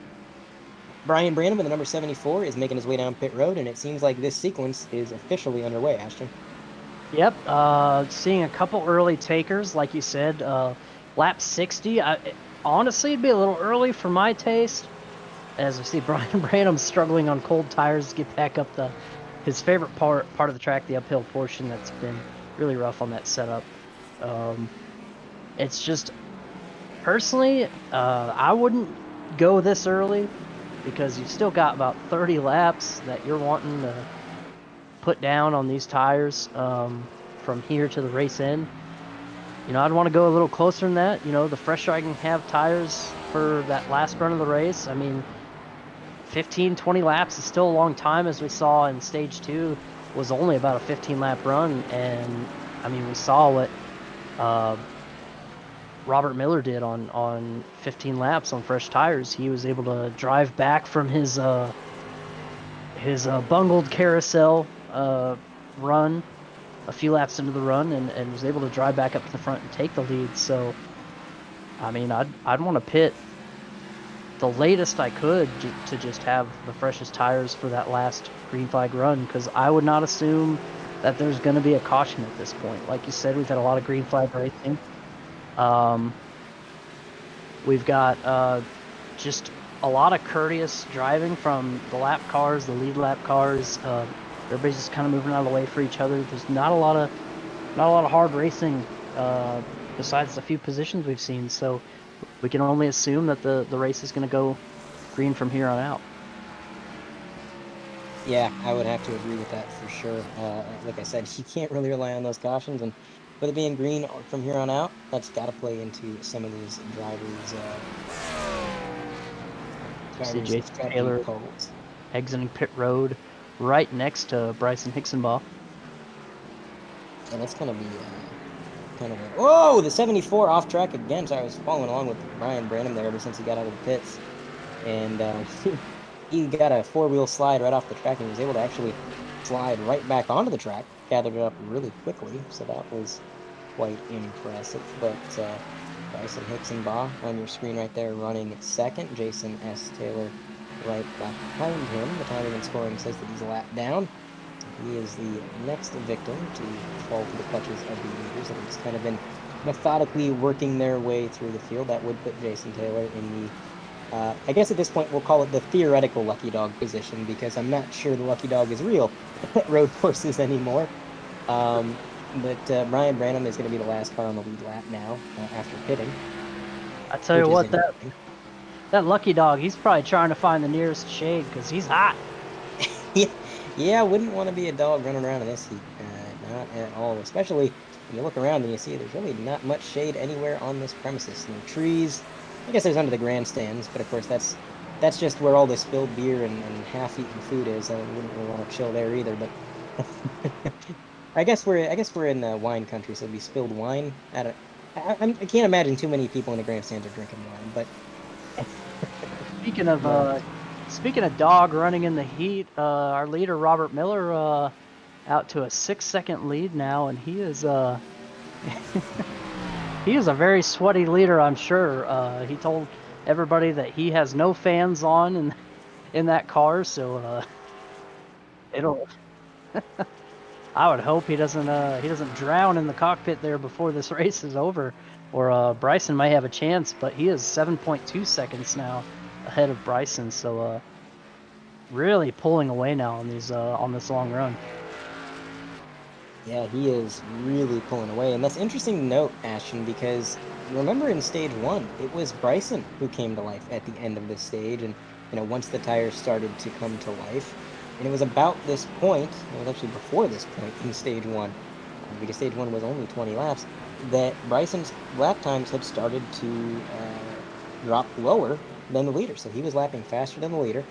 Speaker 1: Brian Branham with the number 74 is making his way down pit road, and it seems like this sequence is officially underway, Ashton.
Speaker 2: Yep, seeing a couple early takers, like you said, lap 60. Honestly, it'd be a little early for my taste, as we see Brian Branham struggling on cold tires to get back up his favorite part of the track, the uphill portion. That's been really rough on that setup. It's just, personally, I wouldn't go this early, because you've still got about 30 laps that you're wanting to put down on these tires from here to the race end. You know, I'd want to go a little closer than that. You know, the fresher I can have tires for that last run of the race. I mean, 15, 20 laps is still a long time, as we saw in stage 2 was only about a 15 lap run. And I mean, we saw what Robert Miller did on 15 laps on fresh tires. He was able to drive back from his bungled carousel run a few laps into the run, and was able to drive back up to the front and take the lead. So, I mean, I'd want to pit the latest I could to just have the freshest tires for that last green flag run, because I would not assume that there's going to be a caution at this point. Like you said, we've had a lot of green flag racing. We've got just a lot of courteous driving from the lap cars, the lead lap cars. Everybody's just kind of moving out of the way for each other. There's not a lot of hard racing besides the few positions we've seen. So we can only assume that the race is going to go green from here on out.
Speaker 1: Yeah, I would have to agree with that for sure. Like I said, you can't really rely on those cautions, and with it being green from here on out, that's got to play into some of these drivers'
Speaker 2: Jason Taylor
Speaker 1: calls.
Speaker 2: Exiting pit road right next to Bryson Hicksonbaugh.
Speaker 1: And that's going to be kind of a... Whoa! The 74 off track again. So I was following along with Brian Branham there ever since he got out of the pits. And he got a four-wheel slide right off the track, and he was able to actually slide right back onto the track. Gathered it up really quickly, so that was quite impressive. But Bryson Hicksonbaugh on your screen right there running second. Jason S. Taylor right behind him. The timing and scoring says that he's a lap down. He is the next victim to fall to the clutches of the leaders, and he's kind of been methodically working their way through the field. That would put Jason Taylor in the I guess at this point we'll call it the theoretical lucky dog position, because I'm not sure the lucky dog is real at road courses anymore. But Brian Branham is going to be the last car on the lead lap now after pitting.
Speaker 2: I tell you what, that lucky dog, he's probably trying to find the nearest shade because he's hot.
Speaker 1: Yeah, I wouldn't want to be a dog running around in this heat. Not at all. Especially when you look around and you see there's really not much shade anywhere on this premises. No trees. I guess there's under the grandstands, but of course that's just where all the spilled beer and half-eaten food is. I wouldn't really want to chill there either. But I guess we're in wine country, so it'd be spilled wine. I can't imagine too many people in the grandstands are drinking wine. But
Speaker 2: speaking of dog running in the heat, our leader Robert Miller out to a 6-second lead now, and he is he is a very sweaty leader, I'm sure. He told everybody that he has no fans on in that car, so it'll. I would hope he doesn't drown in the cockpit there before this race is over, or Bryson might have a chance. But he is 7.2 seconds now ahead of Bryson, so really pulling away now on these on this long run.
Speaker 1: Yeah, he is really pulling away. And that's interesting to note, Ashton, because remember in stage 1, it was Bryson who came to life at the end of this stage. And, you know, once the tires started to come to life, and it was about this point, it was actually before this point in stage 1, because stage 1 was only 20 laps, that Bryson's lap times had started to drop lower than the leader. So he was lapping faster than the leader.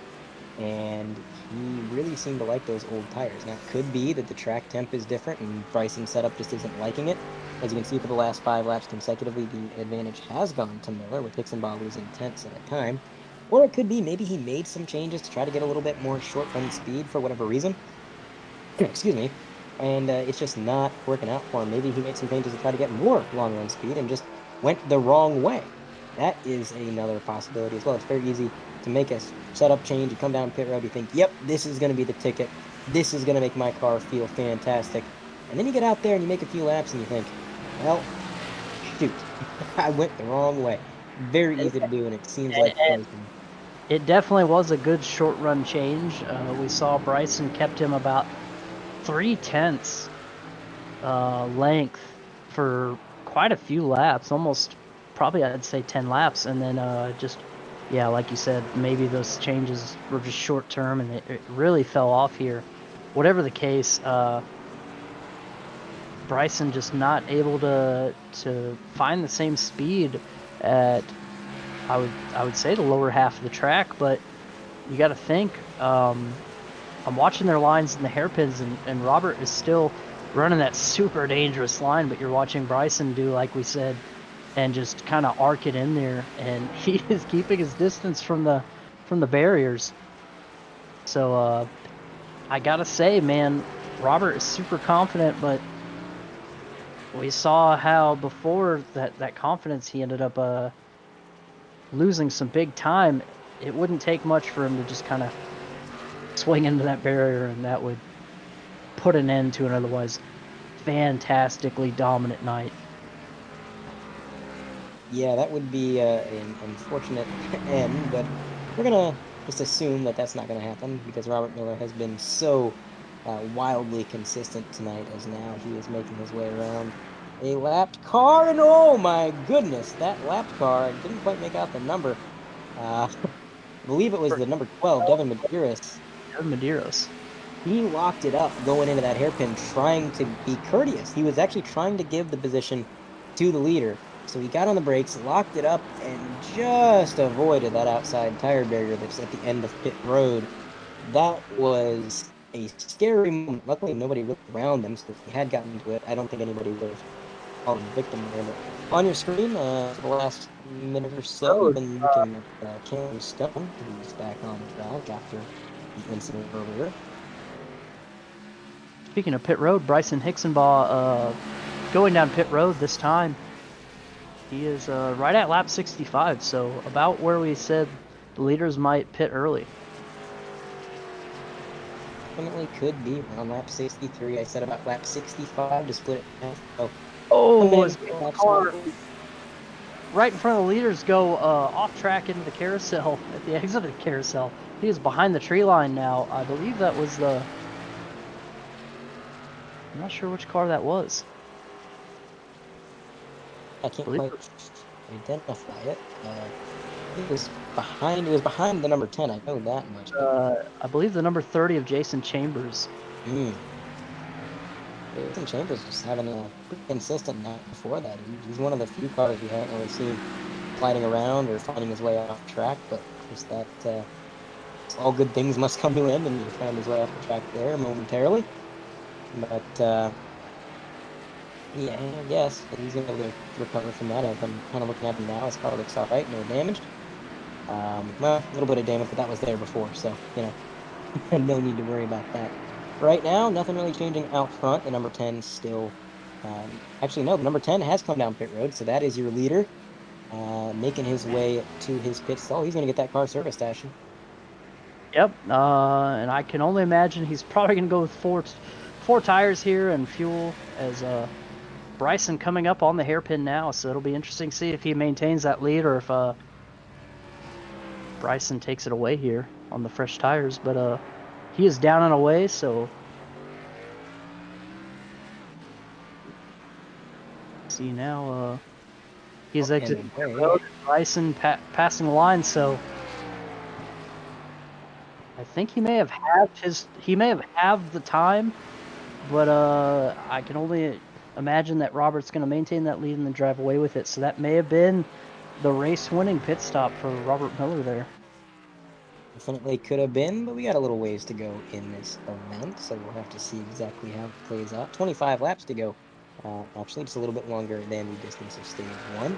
Speaker 1: and he really seemed to like those old tires. Now, it could be that the track temp is different and Bryson's setup just isn't liking it. As you can see, for the last 5 laps consecutively, the advantage has gone to Miller, with Hixenbaugh losing tenths at a time. Or it could be maybe he made some changes to try to get a little bit more short run speed for whatever reason. Excuse me. And it's just not working out for him. Maybe he made some changes to try to get more long run speed and just went the wrong way. That is another possibility as well. It's very easy to make a setup change. You come down pit road, you think, yep, this is going to be the ticket. This is going to make my car feel fantastic. And then you get out there and you make a few laps and you think, well, shoot, I went the wrong way. Very easy to do, and it seems like Bryson.
Speaker 2: It definitely was a good short run change. We saw Bryson kept him about 3/10 length for quite a few laps, almost probably I'd say 10 laps, and then just, yeah, like you said, maybe those changes were just short term and it really fell off here. Whatever the case, Bryson just not able to find the same speed at, I would say, the lower half of the track, but you got to think, I'm watching their lines in the hairpins, and Robert is still running that super dangerous line, but you're watching Bryson do, like we said, and just kind of arc it in there, and he is keeping his distance from the barriers. So I gotta say, man, Robert is super confident, but we saw how before that confidence he ended up losing some big time. It wouldn't take much for him to just kind of swing into that barrier, and that would put an end to an otherwise fantastically dominant night.
Speaker 1: Yeah, that would be an unfortunate end, but we're going to just assume that that's not going to happen because Robert Miller has been so wildly consistent tonight, as now he is making his way around a lapped car, and oh my goodness, that lapped car didn't quite make out the number. I believe it was the number 12, Devin Medeiros.
Speaker 2: Medeiros.
Speaker 1: He locked it up going into that hairpin, trying to be courteous. He was actually trying to give the position to the leader. So he got on the brakes, locked it up, and just avoided that outside tire barrier that's at the end of pit road. That was a scary moment. Luckily, nobody really around them, so if he had gotten into it, I don't think anybody would have fallen victim there. But on your screen, for the last minute or so, you've been looking at Cameron Stone, who's back on the track after the incident earlier.
Speaker 2: Speaking of pit road, Bryson Hixenbaugh going down pit road this time. He is right at lap 65, so about where we said the leaders might pit early.
Speaker 1: Definitely could be around lap 63. I said about lap 65 to split it down. So,
Speaker 2: car right in front of the leaders go off track into the carousel at the exit of the carousel. He is behind the tree line now. I believe that was the... I'm not sure which car that was.
Speaker 1: I can't quite identify it. It was behind. It was behind the number 10. I know that much.
Speaker 2: I believe the number 30 of Jason Chambers.
Speaker 1: Jason Chambers was having a pretty consistent night before that. He's one of the few cars we haven't really seen sliding around or finding his way off track. But just that, all good things must come to an end, and he found his way off the track there momentarily. But yeah, I guess he's going to be able to recover from that. I'm kind of looking at him now. His car looks all right, no damage. Well, a little bit of damage, but that was there before, so, you know, no need to worry about that. Right now, nothing really changing out front. The number 10 still... actually, no, the number 10 has come down pit road, so that is your leader, making his way to his pit stall. He's going to get that car serviced, Ashton.
Speaker 2: Yep, and I can only imagine he's probably going to go with four tires here and fuel, as Bryson coming up on the hairpin now, so it'll be interesting to see if he maintains that lead or if Bryson takes it away here on the fresh tires. But he is down and away, so see now he's exiting the road. Bryson passing the line, so I think he may have halved the time, but I can only imagine that Robert's going to maintain that lead and then drive away with it. So that may have been the race-winning pit stop for Robert Miller there.
Speaker 1: Definitely could have been, but we got a little ways to go in this event, so we'll have to see exactly how it plays out. 25 laps to go. Actually, just a little bit longer than the distance of stage one.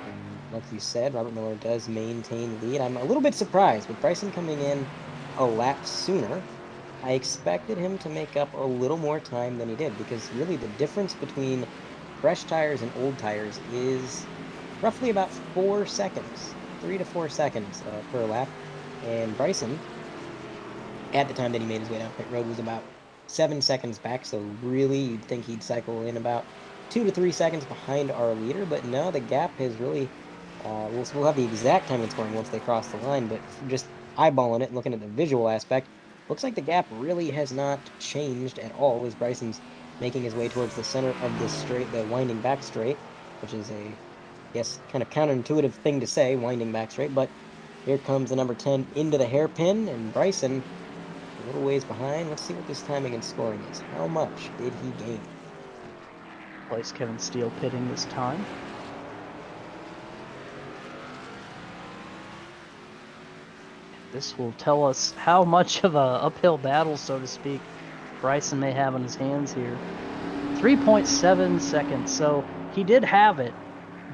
Speaker 1: And like you said, Robert Miller does maintain lead. I'm a little bit surprised with Bryson coming in a lap sooner. I expected him to make up a little more time than he did, because really the difference between fresh tires and old tires is roughly about 4 seconds, 3 to 4 seconds per lap. And Bryson, at the time that he made his way down pit road, was about 7 seconds back. So really, you'd think he'd cycle in about 2 to 3 seconds behind our leader. But no, the gap has really. We'll have the exact time in scoring once they cross the line. But just eyeballing it and looking at the visual aspect, looks like the gap really has not changed at all as Bryson's making his way towards the center of this straight, the winding back straight, which is a, yes, kind of counterintuitive thing to say, winding back straight. But here comes the number 10 into the hairpin, and Bryson a little ways behind. Let's see what this timing and scoring is. How much did he gain?
Speaker 2: Place Kevin Steele pitting this time. This will tell us how much of a uphill battle, so to speak, Bryson may have on his hands here. 3.7 seconds, so he did have it,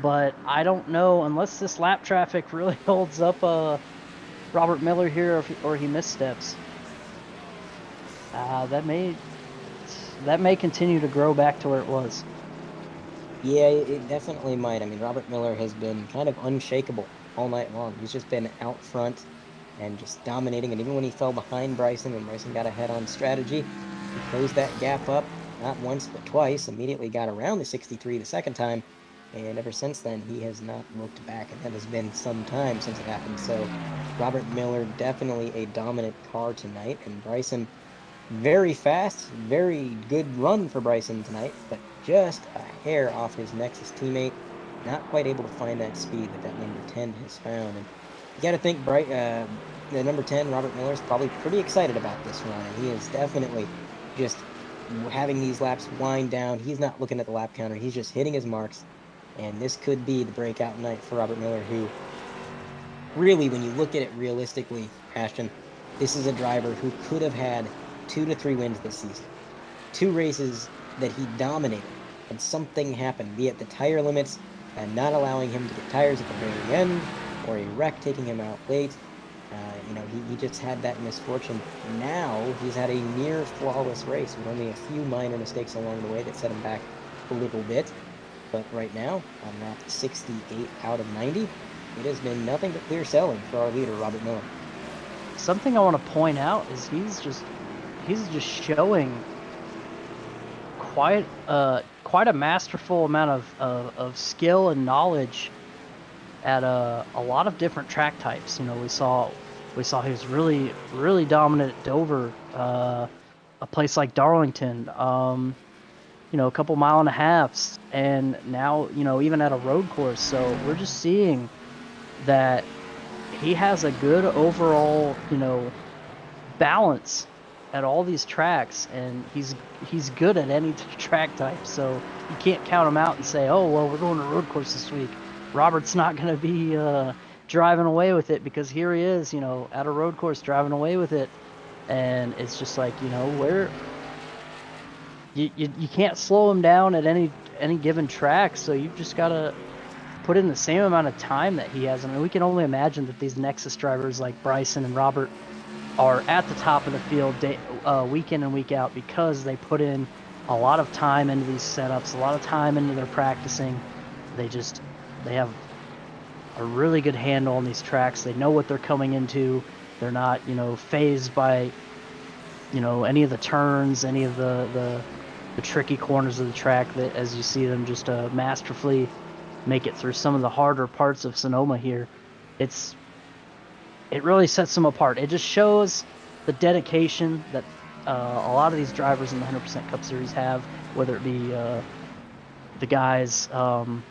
Speaker 2: but I don't know, unless this lap traffic really holds up Robert Miller here, or he missteps. That may continue to grow back to where it was.
Speaker 1: Yeah, it definitely might. I mean, Robert Miller has been kind of unshakable all night long. He's just been out front and just dominating. And even when he fell behind Bryson and Bryson got ahead on strategy, he closed that gap up not once but twice, immediately got around the 63 the second time. And ever since then, he has not looked back. And that has been some time since it happened. So Robert Miller, definitely a dominant car tonight. And Bryson, very fast, very good run for Bryson tonight, but just a hair off his Nexus teammate. Not quite able to find that speed that number 10 has found. And you got to think the number 10, Robert Miller, is probably pretty excited about this run. And he is definitely just having these laps wind down. He's not looking at the lap counter. He's just hitting his marks. And this could be the breakout night for Robert Miller, who really, when you look at it realistically, Ashton, this is a driver who could have had 2 to 3 wins this season. 2 races that he dominated, and something happened, be it the tire limits and not allowing him to get tires at the very end, or a wreck taking him out late. He just had that misfortune. Now he's had a near flawless race with only a few minor mistakes along the way that set him back a little bit. But right now, on lap 68 out of 90, it has been nothing but clear sailing for our leader, Robert Miller.
Speaker 2: Something I want to point out is he's just showing quite a masterful amount of skill and knowledge at a lot of different track types. We saw he was really dominant at Dover, a place like Darlington, a couple mile and a halves, and now even at a road course. So we're just seeing that he has a good overall balance at all these tracks, and he's good at any track type. So you can't count him out and say, oh well, we're going to road course this week, Robert's not going to be driving away with it, because here he is at a road course driving away with it. And it's just like where you can't slow him down at any given track, so you've just got to put in the same amount of time that he has. I mean, we can only imagine that these Nexus drivers like Bryson and Robert are at the top of the field week in and week out, because they put in a lot of time into these setups, a lot of time into their practicing. They have a really good handle on these tracks. They know what they're coming into. They're not phased by any of the turns, any of the tricky corners of the track, that as you see them just masterfully make it through some of the harder parts of Sonoma here. It really sets them apart. It just shows the dedication that a lot of these drivers in the 100% Cup Series have, whether it be the guys on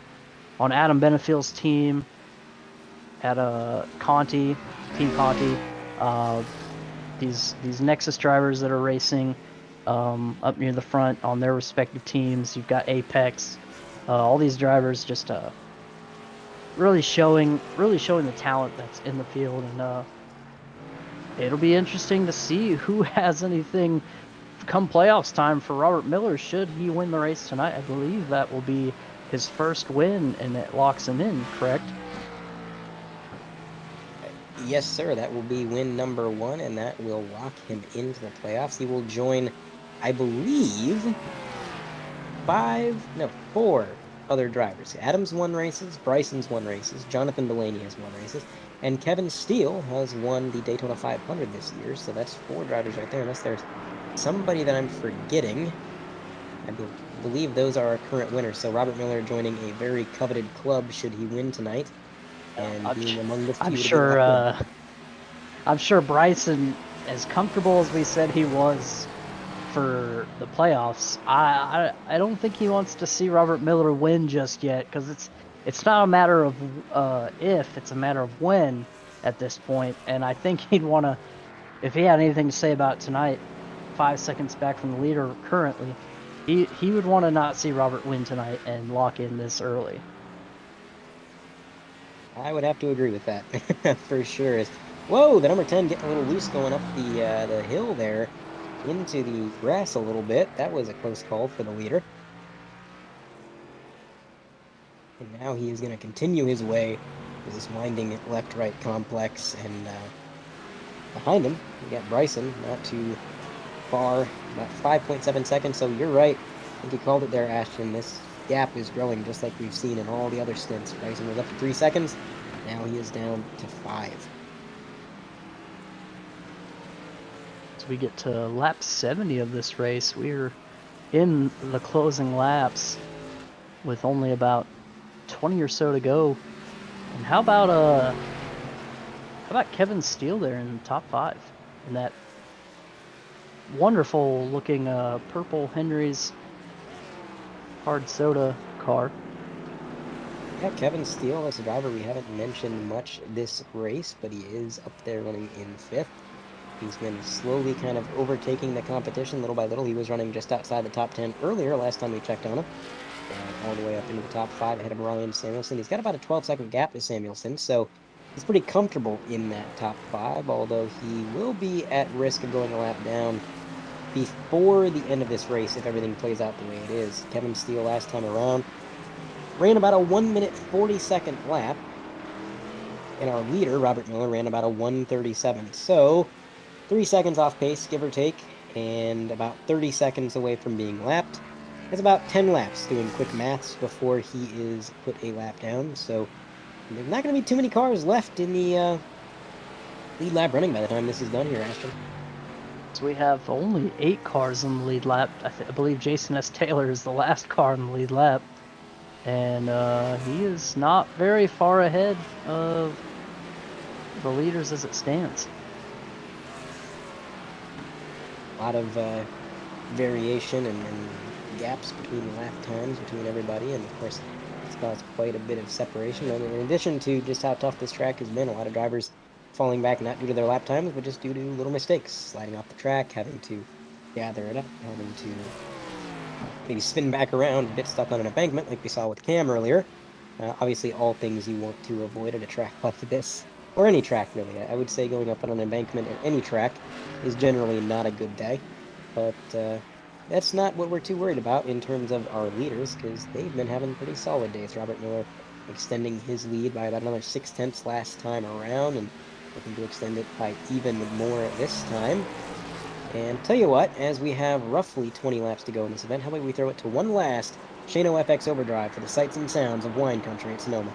Speaker 2: Adam Benefield's team, at Team Conti, these Nexus drivers that are racing up near the front on their respective teams. You've got Apex, all these drivers just really showing the talent that's in the field. And it'll be interesting to see who has anything come playoffs time for Robert Miller should he win the race tonight. I believe that will be his first win, and it locks him in, correct?
Speaker 1: Yes, sir. That will be win number 1, and that will lock him into the playoffs. He will join, I believe, 4 other drivers. Adams won races, Bryson's won races, Jonathan Delaney has won races, and Kevin Steele has won the Daytona 500 this year. So that's 4 drivers right there, unless there's somebody that I'm forgetting. I believe those are our current winners. So Robert Miller joining a very coveted club should he win tonight, and being among the few to be locked in.
Speaker 2: I'm sure Bryson, as comfortable as we said he was for the playoffs, I don't think he wants to see Robert Miller win just yet, because it's not a matter of if, it's a matter of when at this point. And I think he'd want to, if he had anything to say about tonight, 5 seconds back from the leader currently, he would want to not see Robert win tonight and lock in this early.
Speaker 1: I would have to agree with that for sure. Whoa, the number 10 getting a little loose going up the hill there into the grass a little bit. That was a close call for the leader. And now he is going to continue his way with this winding left-right complex. And behind him, we got Bryson, not too far, about 5.7 seconds. So you're right. I think you called it there, Ashton. This gap is growing just like we've seen in all the other stints. Bryson was up to 3 seconds. Now he is down to 5.
Speaker 2: As we get to lap 70 of this race, we're in the closing laps with only about 20 or so to go. And how about Kevin Steele there in the top 5 in that wonderful looking purple Henry's hard soda car.
Speaker 1: Yeah, Kevin Steele is a driver we haven't mentioned much this race, but he is up there running in 5th. He's been slowly kind of overtaking the competition little by little. He was running just outside the top 10 earlier, last time we checked on him. All the way up into the top 5 ahead of Ryan Samuelson. He's got about a 12-second gap to Samuelson, so he's pretty comfortable in that top 5, although he will be at risk of going a lap down before the end of this race if everything plays out the way it is. Kevin Steele last time around ran about a 1-minute 40-second lap, and our leader, Robert Miller, ran about a 1:37. So 3 seconds off pace, give or take, and about 30 seconds away from being lapped. It's about 10 laps doing quick maths before he is put a lap down. So there's not going to be too many cars left in the lead lap running by the time this is done here, Ashton.
Speaker 2: So we have only 8 cars in the lead lap. I believe Jason S. Taylor is the last car in the lead lap. And he is not very far ahead of the leaders as it stands.
Speaker 1: A lot of variation and gaps between the lap times between everybody, and of course it's caused quite a bit of separation. And in addition to just how tough this track has been, a lot of drivers falling back not due to their lap times, but just due to little mistakes, sliding off the track, having to gather it up, having to maybe spin back around and get stuck on an embankment like we saw with Cam earlier. Obviously all things you want to avoid at a track like this, or any track really. I would say going up on an embankment at any track is generally not a good day, but that's not what we're too worried about in terms of our leaders, because they've been having pretty solid days. Robert Miller extending his lead by about another 6/10 last time around, and looking to extend it by even more this time. And tell you what, as we have roughly 20 laps to go in this event, how about we throw it to one last Shano FX Overdrive for the sights and sounds of wine country at Sonoma.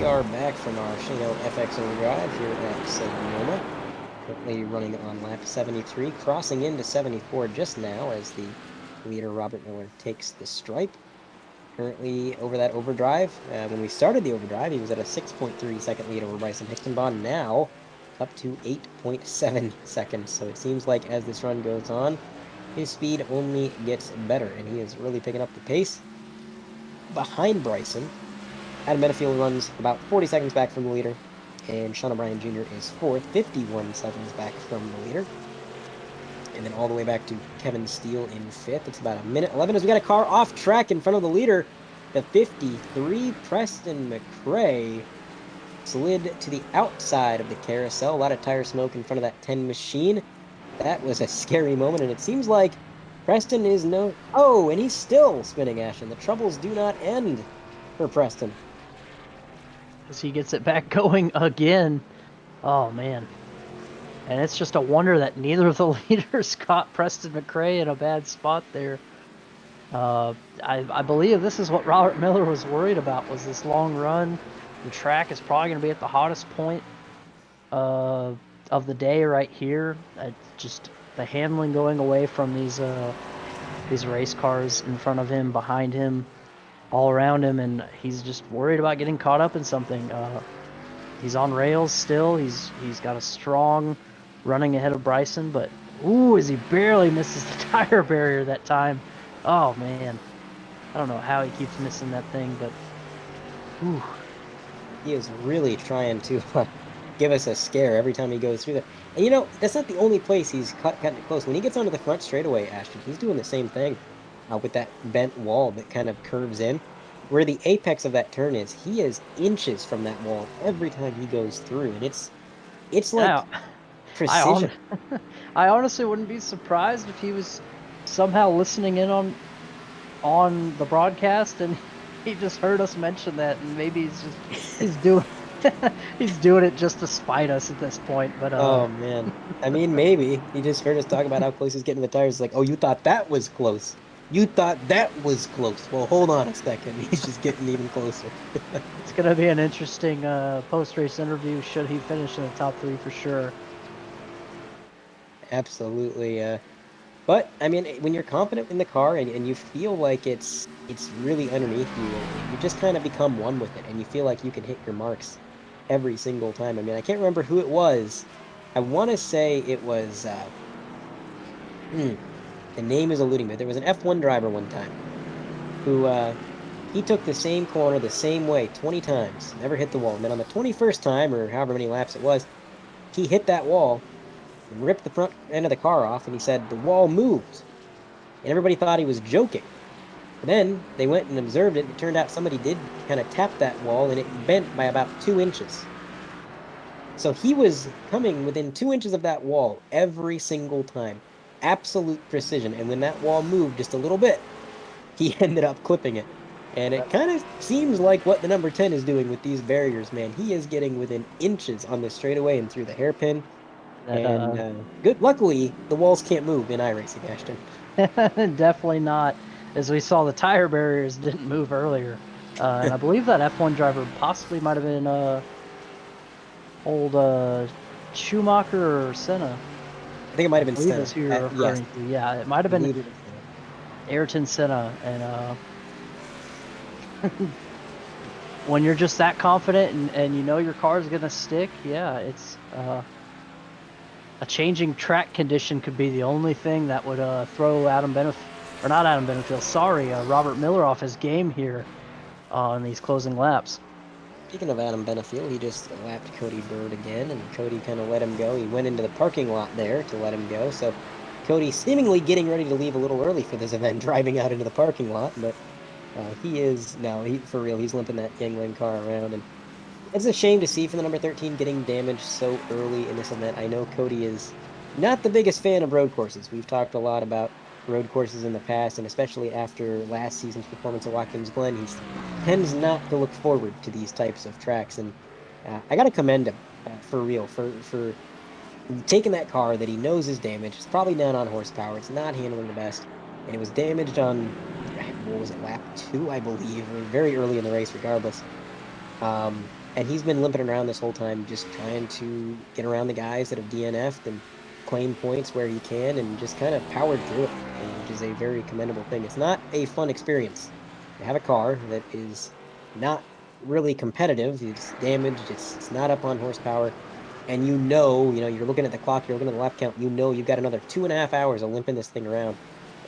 Speaker 1: are back from our Shino FX Overdrive here at Sonoma. Currently running on lap 73, crossing into 74 just now as the leader Robert Miller takes the stripe. Currently over that overdrive. When we started the overdrive, he was at a 6.3 second lead over Bryson Hixenbaugh. Now up to 8.7 seconds. So it seems like as this run goes on, his speed only gets better, and he is really picking up the pace. Behind Bryson, Adam Benefield runs about 40 seconds back from the leader, and Sean O'Brien Jr. is fourth, 51 seconds back from the leader. And then all the way back to Kevin Steele in fifth. It's about a minute 11 as we got a car off track in front of the leader. The 53, Preston McRae, slid to the outside of the carousel. A lot of tire smoke in front of that 10 machine. That was a scary moment, and it seems like Preston is no... Oh, and he's still spinning, Ashton. The troubles do not end for Preston.
Speaker 2: As he gets it back going again. Oh, man. And it's just a wonder that neither of the leaders caught Preston McRae in a bad spot there. I believe this is what Robert Miller was worried about, was this long run. The track is probably going to be at the hottest point of the day right here. Just the handling going away from these race cars in front of him, behind him, all around him, and he's just worried about getting caught up in something. He's on rails still. He's got a strong running ahead of Bryson, but ooh, as he barely misses the tire barrier that time. Oh man, I don't know how he keeps missing that thing, but ooh.
Speaker 1: He is really trying to give us a scare every time he goes through that. And you know, that's not the only place he's cutting it close. When he gets onto the front straightaway, Ashton, he's doing the same thing with that bent wall that kind of curves in. Where the apex of that turn is, he is inches from that wall every time he goes through, and it's like
Speaker 2: Now,
Speaker 1: precision.
Speaker 2: I honestly wouldn't be surprised if he was somehow listening in on the broadcast and he just heard us mention that, and maybe he's doing he's doing it just to spite us at this point. But
Speaker 1: oh man, I mean, maybe he just heard us talk about how close he's getting to the tires. Like, oh, you thought that was close? You thought that was close? Well, hold on a second. He's just getting even closer.
Speaker 2: It's gonna be an interesting post-race interview. Should he finish in the top 3 for sure?
Speaker 1: Absolutely. But I mean, when you're confident in the car and you feel like it's really underneath you, you just kind of become one with it, and you feel like you can hit your marks every single time. I mean, I can't remember who it was. I want to say it was. The name is eluding me. There was an F1 driver one time who he took the same corner the same way 20 times, never hit the wall. And then on the 21st time, or however many laps it was, he hit that wall and ripped the front end of the car off, and he said the wall moved. And everybody thought he was joking. But then they went and observed it, and it turned out somebody did kind of tap that wall, and it bent by about 2 inches. So he was coming within 2 inches of that wall every single time. Absolute precision. And when that wall moved just a little bit, he ended up clipping it. And it kind of seems like what the number 10 is doing with these barriers, man. He is getting within inches on the straightaway and through the hairpin. And good. Luckily, the walls can't move in iRacing, Ashton.
Speaker 2: Definitely not. As we saw, the tire barriers didn't move earlier. And I believe that F1 driver possibly might have been old Schumacher or Senna.
Speaker 1: I think it might have been Senna.
Speaker 2: That's who you're referring to. Yeah, it might have been Ayrton Senna. And when you're just that confident and you know your car is going to stick, yeah, it's a changing track condition could be the only thing that would throw Robert Miller off his game here in these closing laps.
Speaker 1: Speaking of Adam Benefield, he just lapped Cody Bird again, and Cody kind of let him go. He went into the parking lot there to let him go, so Cody seemingly getting ready to leave a little early for this event, driving out into the parking lot, but for real, he's limping that Yangling car around, and it's a shame to see for the number 13 getting damaged so early in this event. I know Cody is not the biggest fan of road courses. We've talked a lot about road courses in the past, and especially after last season's performance at Watkins Glen, he tends not to look forward to these types of tracks. And I got to commend him for real for taking that car that he knows is damaged. It's probably down on horsepower. It's not handling the best, and it was damaged on what was it, lap 2, I believe, or very early in the race, regardless. And he's been limping around this whole time, just trying to get around the guys that have DNF'd and claim points where he can, and just kind of powered through it, which is a very commendable thing. It's not a fun experience to have a car that is not really competitive. It's damaged. It's not up on horsepower. And you know, you're looking at the clock, you're looking at the lap count, you've got another 2.5 hours of limping this thing around.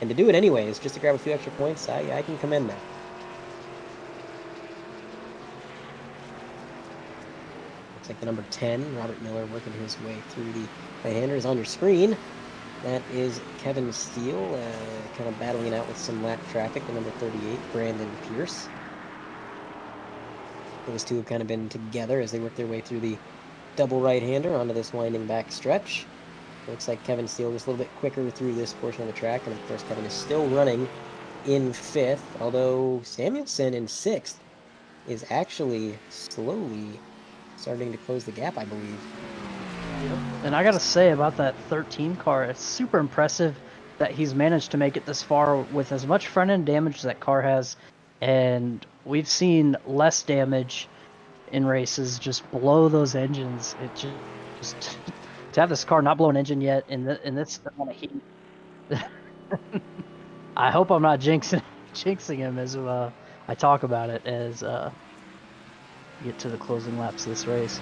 Speaker 1: And to do it anyways, just to grab a few extra points, I can commend that. Looks like the number 10, Robert Miller, working his way through the right-hander is on your screen. That is Kevin Steele, kind of battling it out with some lap traffic. The number 38, Brandon Pierce. Those two have kind of been together as they work their way through the double right-hander onto this winding back stretch. Looks like Kevin Steele just a little bit quicker through this portion of the track, and of course Kevin is still running in 5th, although Samuelson in 6th is actually slowly starting to close the gap, I believe.
Speaker 2: And I gotta say about that 13 car, it's super impressive that he's managed to make it this far with as much front-end damage as that car has, and we've seen less damage in races just below those engines. It just to have this car not blow an engine yet in this amount of heat. I hope I'm not jinxing him as I talk about it as get to the closing laps of this race.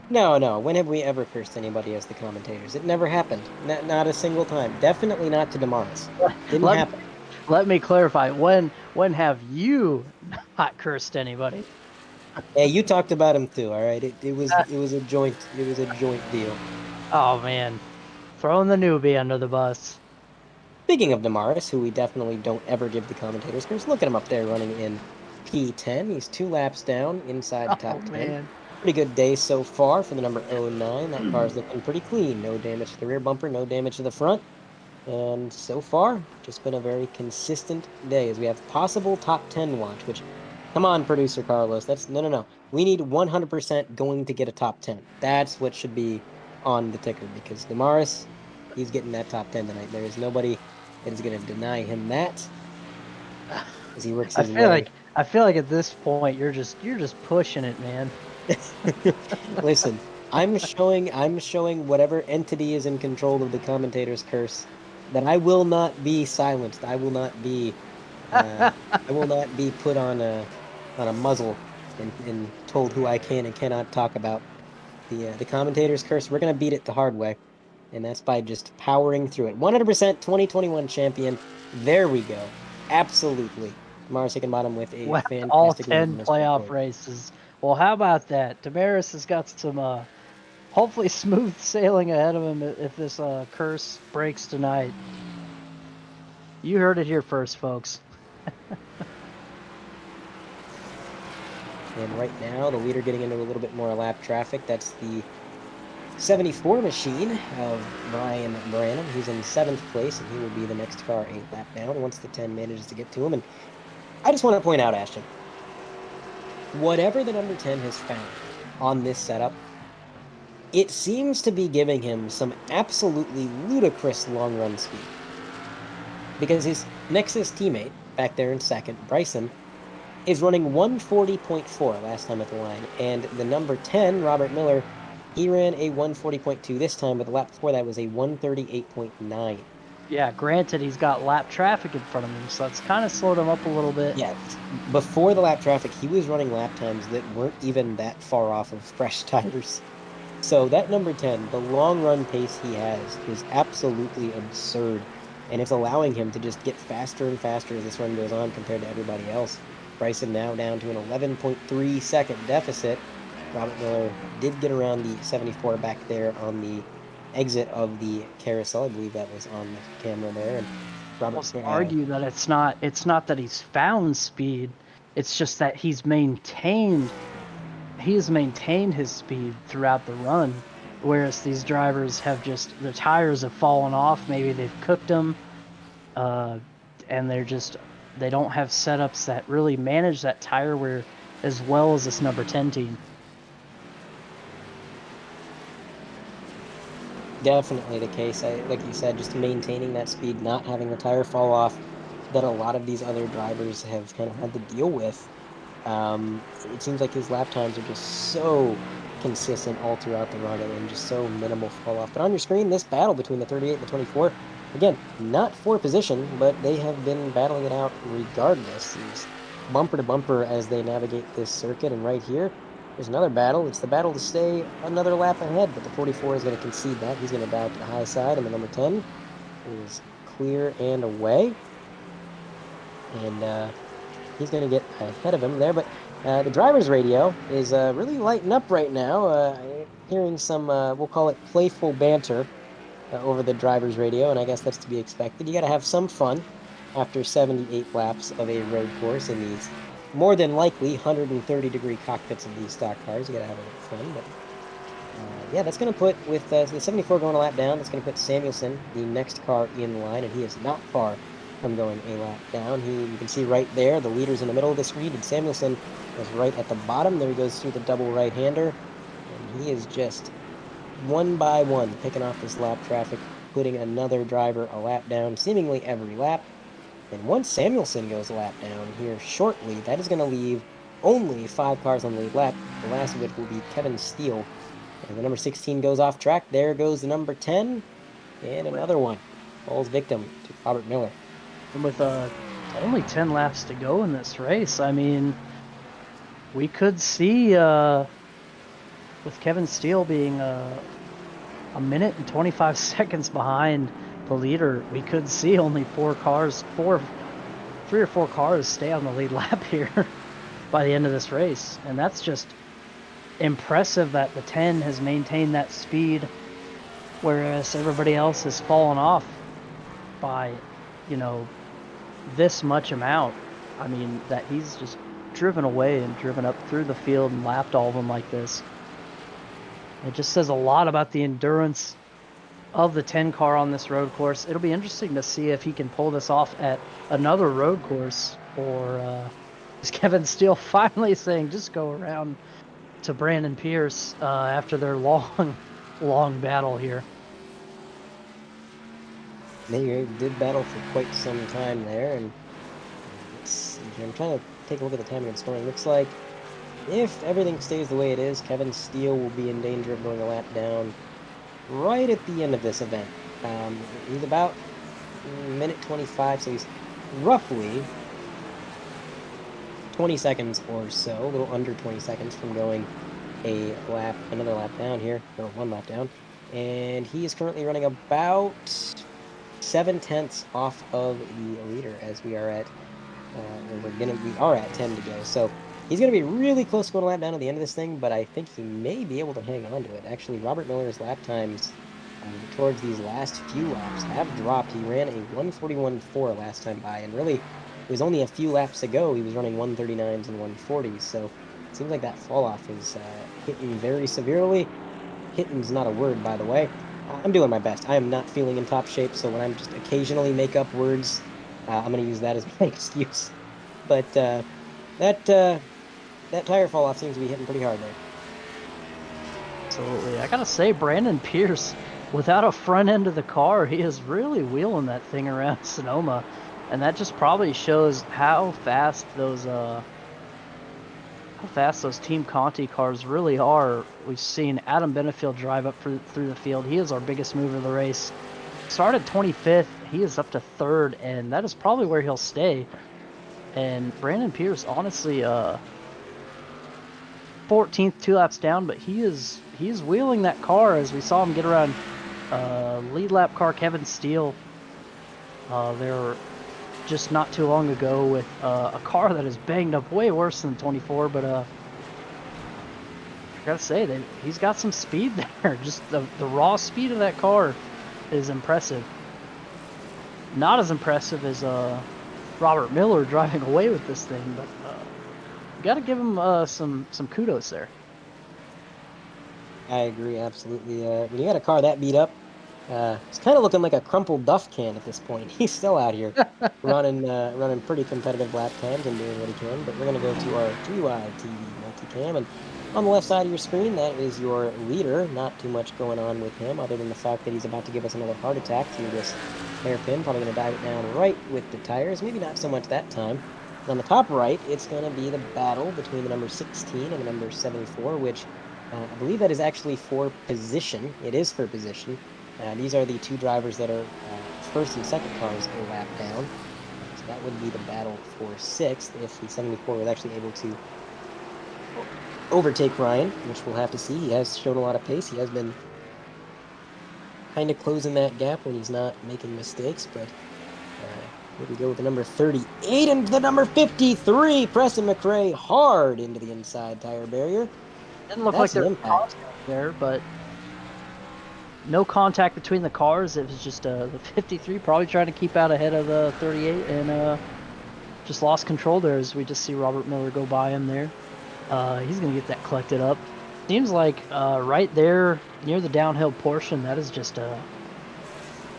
Speaker 1: No. When have we ever cursed anybody as the commentators? It never happened. Not a single time. Definitely not to Damaris. Didn't happen.
Speaker 2: Let me clarify. When have you not cursed anybody?
Speaker 1: Hey, you talked about him too. All right. It was a joint deal.
Speaker 2: Oh man, throwing the newbie under the bus.
Speaker 1: Speaking of Damaris, who we definitely don't ever give the commentators curse, look at him up there running in P10. He's 2 laps down inside the top 10.
Speaker 2: Man.
Speaker 1: Pretty good day so far for the number 09. That car's looking pretty clean. No damage to the rear bumper, no damage to the front. And so far, just been a very consistent day as we have possible top 10 watch, which, come on, producer Carlos. That's no. We need 100% going to get a top 10. That's what should be on the ticker, because Damaris, he's getting that top 10 tonight. There is nobody that is going to deny him that as he works his way.
Speaker 2: I feel like at this point you're just pushing it, man.
Speaker 1: Listen, I'm showing whatever entity is in control of the commentator's curse that I will not be silenced. I will not be put on a muzzle and told who I can and cannot talk about. The commentator's curse, we're gonna beat it the hard way, and that's by just powering through it. 100% 2021 champion. There we go. Absolutely. Damaris Hickenbottom with a fantastic
Speaker 2: all 10 playoff races. Well, how about that? Damaris has got some hopefully smooth sailing ahead of him if this curse breaks tonight. You heard it here first, folks.
Speaker 1: And right now, the leader getting into a little bit more lap traffic. That's the 74 machine of Brian Branham. He's in 7th place, and he will be the next car a lap down once the 10 manages to get to him. And I just want to point out, Ashton, whatever the number 10 has found on this setup, it seems to be giving him some absolutely ludicrous long run speed. Because his Nexus teammate back there in 2nd, Bryson, is running 140.4 last time at the line. And the number 10, Robert Miller, he ran a 140.2 this time, but the lap before that was a 138.9.
Speaker 2: Yeah, granted, he's got lap traffic in front of him, so it's kind of slowed him up a little bit.
Speaker 1: Yeah, before the lap traffic, he was running lap times that weren't even that far off of fresh tires. So that number 10, the long run pace he has is absolutely absurd. And it's allowing him to just get faster and faster as this run goes on compared to everybody else. Bryson now down to an 11.3 second deficit. Robert Miller did get around the 74 back there on the exit of the carousel. I believe that was on the camera there. And Robert
Speaker 2: argue that it's not that he's found speed. It's just that he's maintained his speed throughout the run, whereas these drivers have just, their tires have fallen off. Maybe they've cooked them, and they don't have setups that really manage that tire wear as well as this number 10 team.
Speaker 1: Definitely the case. Like you said, just maintaining that speed, not having the tire fall off that a lot of these other drivers have kind of had to deal with. It seems like his lap times are just so consistent all throughout the run and just so minimal fall off. But on your screen, this battle between the 38 and the 24, again, not for position, but they have been battling it out regardless. It's bumper to bumper as they navigate this circuit. And right here, there's another battle. It's the battle to stay another lap ahead, but the 44 is going to concede that. He's going to dive to the high side, and the number 10 is clear and away. And he's going to get ahead of him there. But the driver's radio is really lighting up right now. Hearing some, we'll call it playful banter over the driver's radio, and I guess that's to be expected. You got to have some fun after 78 laps of a road course in these more than likely 130-degree cockpits of these stock cars. You got to have a little fun, but yeah, that's going to put, with the 74 going a lap down, that's going to put Samuelson, the next car, in line, and he is not far from going a lap down. You can see right there, the leader's in the middle of the screen, and Samuelson is right at the bottom. There he goes through the double right-hander, and he is just one by one picking off this lap traffic, putting another driver a lap down, seemingly every lap. And once Samuelson goes a lap down here shortly, that is going to leave only 5 cars on the lead lap, the last of which will be Kevin Steele. And the number 16 goes off track. There goes the number 10, and another one falls victim to Robert Miller.
Speaker 2: And with only 10 laps to go in this race, I mean, we could see, with Kevin Steele being a minute and 25 seconds behind the leader, we could see only 3 or 4 cars stay on the lead lap here by the end of this race. And that's just impressive that the 10 has maintained that speed, whereas everybody else has fallen off by, you know, this much amount. I mean, that he's just driven away and driven up through the field and lapped all of them like this. It just says a lot about the endurance of the 10 car on this road course. It'll be interesting to see if he can pull this off at another road course, or is Kevin Steele finally saying just go around to Brandon Pierce after their long battle here.
Speaker 1: They did battle for quite some time there, and I'm trying to take a look at the timing of the scoring. Looks like if everything stays the way it is, Kevin Steele will be in danger of going a lap down right at the end of this event. He's about minute 25, so he's roughly 20 seconds or so, a little under 20 seconds from going another lap down here, or 1 lap down. And he is currently running about 7/10 off of the leader, as we are at, we are at 10 to go. So he's going to be really close to going a lap down at the end of this thing, but I think he may be able to hang on to it. Actually, Robert Miller's lap times towards these last few laps have dropped. He ran a 141.4 last time by, and really, it was only a few laps ago he was running 139s and 140s, so it seems like that fall-off is hitting very severely. Hitting's not a word, by the way. I'm doing my best. I am not feeling in top shape, so when I'm just occasionally make up words, I'm going to use that as my excuse. But that tire fall-off seems to be hitting pretty hard there.
Speaker 2: Absolutely. I gotta say, Brandon Pierce, without a front end of the car, he is really wheeling that thing around Sonoma. And that just probably shows how fast those Team Conti cars really are. We've seen Adam Benefield drive up through the field. He is our biggest mover of the race. Started 25th, he is up to 3rd, and that is probably where he'll stay. And Brandon Pierce, honestly, 14th, 2 laps down, but he is wheeling that car, as we saw him get around lead lap car Kevin Steele there just not too long ago with a car that is banged up way worse than 24, but I gotta say that he's got some speed there. Just the raw speed of that car is impressive. Not as impressive as Robert Miller driving away with this thing, but got to give him some kudos there.
Speaker 1: I agree, absolutely. When you got a car that beat up, it's kind of looking like a crumpled Duff can at this point. He's still out here running pretty competitive lap times and doing what he can. But we're going to go to our 3-wide TV multicam, and on the left side of your screen, that is your leader. Not too much going on with him, other than the fact that he's about to give us another heart attack through this hairpin. Probably going to dive it down right with the tires. Maybe not so much that time. On the top right, it's going to be the battle between the number 16 and the number 74, which I believe that is actually for position. It is for position. These are the two drivers that are first and second cars a lap down. So that would be the battle for sixth if the 74 was actually able to overtake Ryan, which we'll have to see. He has shown a lot of pace. He has been kind of closing that gap when he's not making mistakes, but here we go with the number 38 and the number 53, Preston McRae, hard into the inside tire barrier.
Speaker 2: Didn't look like
Speaker 1: That's
Speaker 2: there
Speaker 1: an
Speaker 2: was
Speaker 1: impact.
Speaker 2: contact there, but no contact between the cars. It was just the 53 probably trying to keep out ahead of the 38 and just lost control there as we just see Robert Miller go by him there. He's going to get that collected up. Seems like right there near the downhill portion, that is just a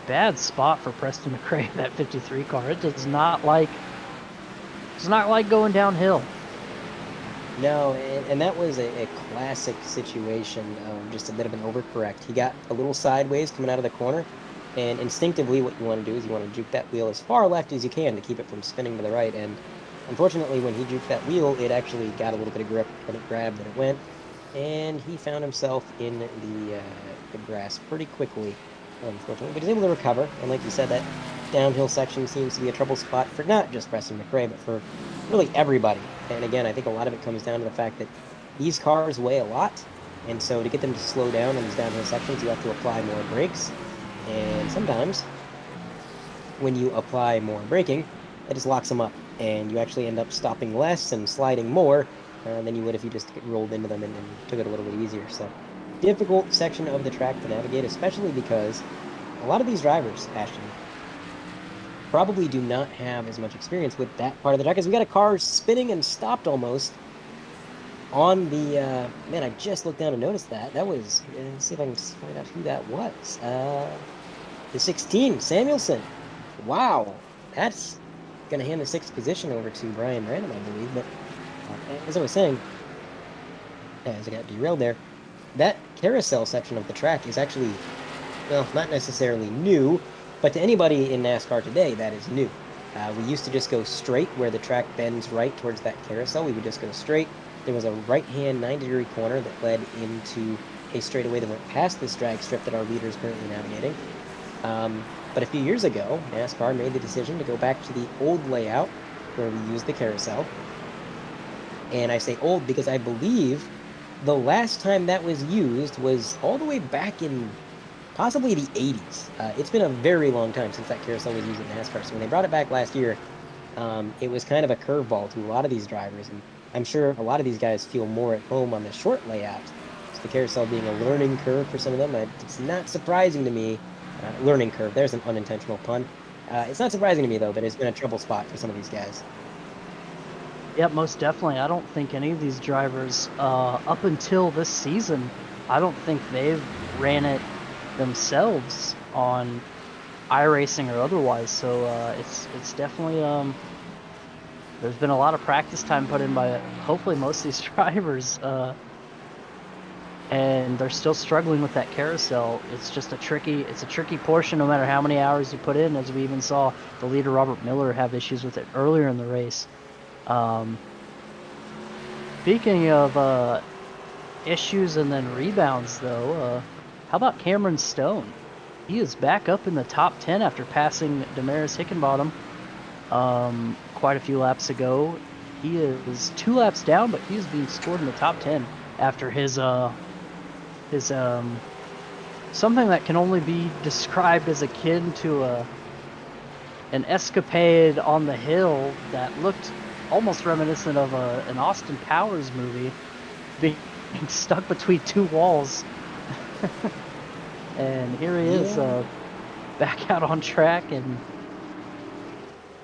Speaker 2: bad spot for Preston McRae, that 53 car. It does not like going downhill.
Speaker 1: No, and that was a classic situation of just a bit of an overcorrect. He got a little sideways coming out of the corner, and instinctively what you want to do is you want to juke that wheel as far left as you can to keep it from spinning to the right. And unfortunately, when he juked that wheel, it actually got a little bit of grip, and it grabbed and it went. And he found himself in the grass pretty quickly, unfortunately. But he's able to recover, and like you said, that downhill section seems to be a trouble spot for not just Preston McRae, but for really everybody. And again, I think a lot of it comes down to the fact that these cars weigh a lot, and so to get them to slow down in these downhill sections, you have to apply more brakes. And sometimes, when you apply more braking, it just locks them up, and you actually end up stopping less and sliding more than you would if you just rolled into them and took it a little bit easier. So, difficult section of the track to navigate, especially because a lot of these drivers, Ashton, probably do not have as much experience with that part of the track, because we got a car spinning and stopped almost on the, man, I just looked down and noticed that. That was, let's see if I can find out who that was. The 16, Samuelson. Wow, that's going to hand the 6th position over to Brian Random, I believe. But as I was saying, as I got derailed there, that carousel section of the track is actually, well, not necessarily new, but to anybody in NASCAR today, that is new. We used to just go straight where the track bends right towards that carousel. We would just go straight. There was a right-hand 90-degree corner that led into a straightaway that went past this drag strip that our leader is currently navigating. But a few years ago, NASCAR made the decision to go back to the old layout where we used the carousel. And I say old because I believe the last time that was used was all the way back in possibly the 80s. It's been a very long time since that carousel was used in NASCAR. So when they brought it back last year, it was kind of a curveball to a lot of these drivers. And I'm sure a lot of these guys feel more at home on the short layout. So the carousel being a learning curve for some of them, it's not surprising to me. Learning curve, there's an unintentional pun. It's not surprising to me, though, that it's been a trouble spot for some of these guys.
Speaker 2: Yep, most definitely. I don't think any of these drivers, up until this season, I don't think they've ran it themselves on iRacing or otherwise. So it's definitely there's been a lot of practice time put in by hopefully most of these drivers, and they're still struggling with that carousel. It's just a tricky portion no matter how many hours you put in, as we even saw the leader Robert Miller have issues with it earlier in the race. Speaking of issues and then rebounds, though, how about Cameron Stone? He is back up in the top 10 after passing Damaris Hickenbottom quite a few laps ago. He is 2 laps down, but he is being scored in the top 10 after his something that can only be described as akin to an escapade on the hill that looked almost reminiscent of an Austin Powers movie, being stuck between 2 walls. And here he is, back out on track and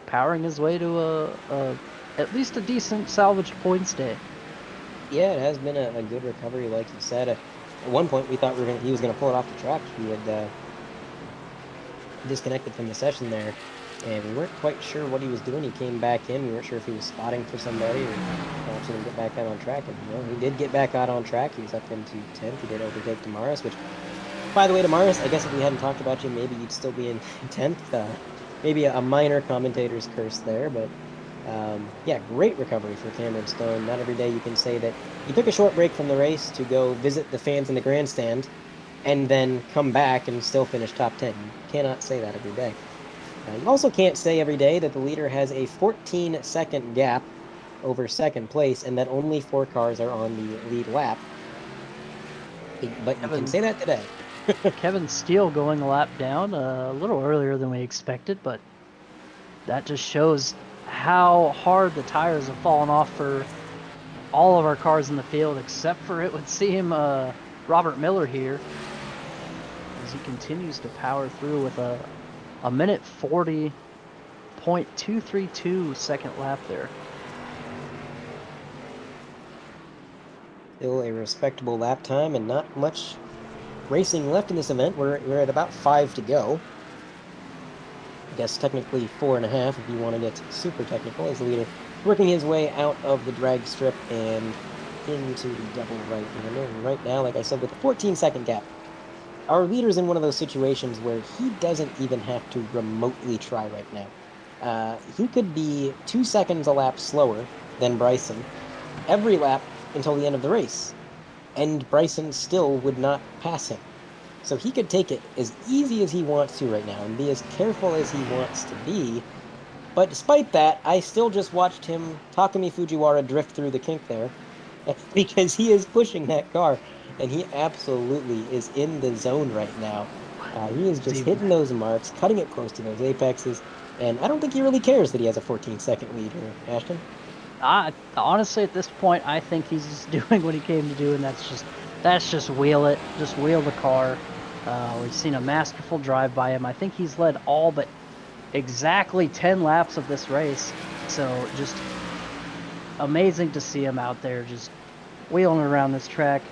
Speaker 2: powering his way to at least a decent salvage points day.
Speaker 1: Yeah, it has been a good recovery, like you said. At one point, we thought he was going to pull it off the track. He had disconnected from the session there, and we weren't quite sure what he was doing. He came back in. We weren't sure if he was spotting for somebody or watching him get back out on track. And he did get back out on track. He was up into 10th. He did overtake Damaris, which, by the way, Damaris, I guess if we hadn't talked about you, maybe you'd still be in 10th. Maybe a minor commentator's curse there, but Yeah, great recovery for Cameron Stone. Not every day you can say that he took a short break from the race to go visit the fans in the grandstand and then come back and still finish top 10. You cannot say that every day. You also can't say every day that the leader has a 14-second gap over second place and that only 4 cars are on the lead lap. But you can say that today.
Speaker 2: Kevin Steele going a lap down a little earlier than we expected, but that just shows how hard the tires have fallen off for all of our cars in the field, except for, it would seem, Robert Miller here, as he continues to power through with a minute 40.232 second lap there.
Speaker 1: Still a respectable lap time and not much racing left in this event. We're at about 5 to go. I guess technically 4.5 if you want to get super technical, as the leader working his way out of the drag strip and into the double right-hander. And right now, like I said, with a 14-second gap, our leader's in one of those situations where he doesn't even have to remotely try right now. He could be 2 seconds a lap slower than Bryson every lap until the end of the race, and Bryson still would not pass him. So he could take it as easy as he wants to right now and be as careful as he wants to be. But despite that, I still just watched him, Takumi Fujiwara, drift through the kink there because he is pushing that car, and he absolutely is in the zone right now. He is just hitting those marks, cutting it close to those apexes, and I don't think he really cares that he has a 14-second lead here, Ashton.
Speaker 2: Honestly, at this point, I think he's just doing what he came to do, and that's just wheel it, just wheel the car. We've seen a masterful drive by him. I think he's led all but exactly 10 laps of this race, so just amazing to see him out there just wheeling around this track,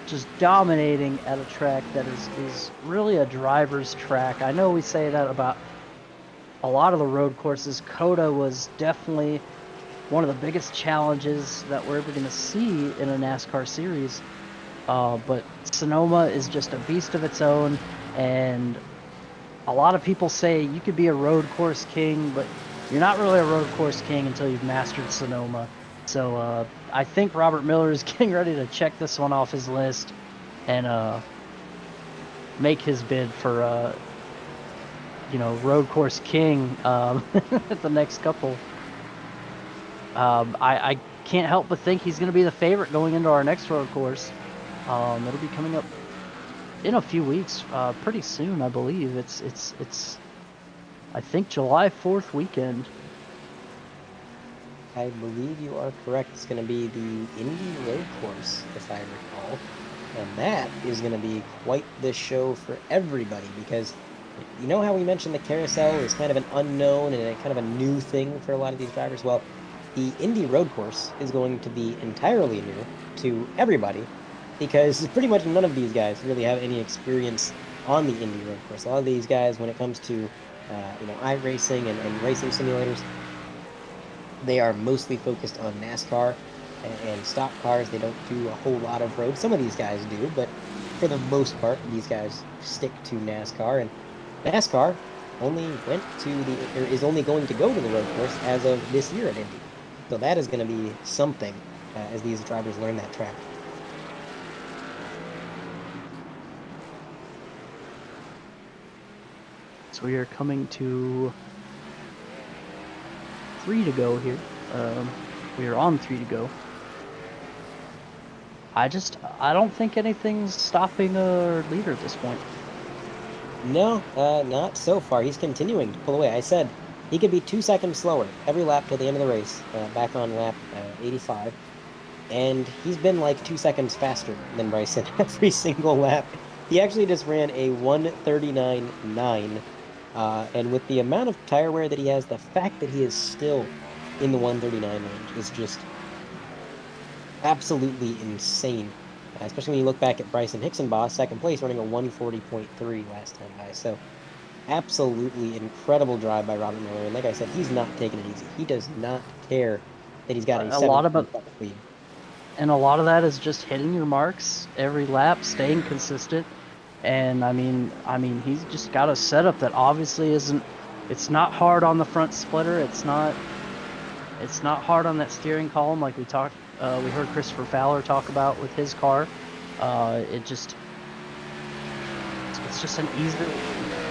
Speaker 2: just dominating at a track that is really a driver's track. I know we say that about a lot of the road courses. COTA was definitely one of the biggest challenges that we're ever going to see in a NASCAR series. But Sonoma is just a beast of its own, and a lot of people say you could be a road course king, but you're not really a road course king until you've mastered Sonoma. So I think Robert Miller is getting ready to check this one off his list and make his bid for road course king at the next couple. I can't help but think he's going to be the favorite going into our next road course. It'll be coming up in a few weeks, pretty soon, I believe. It's I think July 4th weekend.
Speaker 1: I believe you are correct. It's going to be the Indy Road Course, if I recall. And that is going to be quite the show for everybody, because you know how we mentioned the carousel is kind of an unknown and a kind of a new thing for a lot of these drivers? Well, the Indy Road Course is going to be entirely new to everybody, because pretty much none of these guys really have any experience on the Indy Road Course. A lot of these guys, when it comes to iRacing and racing simulators, they are mostly focused on NASCAR and stock cars. They don't do a whole lot of road. Some of these guys do, but for the most part, these guys stick to NASCAR. And NASCAR only is only going to go to the road course as of this year at Indy. So that is going to be something as these drivers learn that track.
Speaker 2: So we are coming to 3 to go here. We are on 3 to go. I don't think anything's stopping our leader at this point.
Speaker 1: No, not so far. He's continuing to pull away. I said he could be 2 seconds slower every lap till the end of the race, back on lap 85. And he's been like 2 seconds faster than Bryson every single lap. He actually just ran a 1:39.9. And with the amount of tire wear that he has, the fact that he is still in the 1:39 range is just absolutely insane. Especially when you look back at Bryson Hixenbaugh, second place, running a 1:40.3 last time by. So absolutely incredible drive by Robert Miller. And like I said, he's not taking it easy. He does not care that he's got a lot of lead.
Speaker 2: And a lot of that is just hitting your marks every lap, staying consistent. And I mean, he's just got a setup that obviously isn't. It's not hard on the front splitter. It's not It's not hard on that steering column like we heard Christopher Fowler talk about with his car. It's just an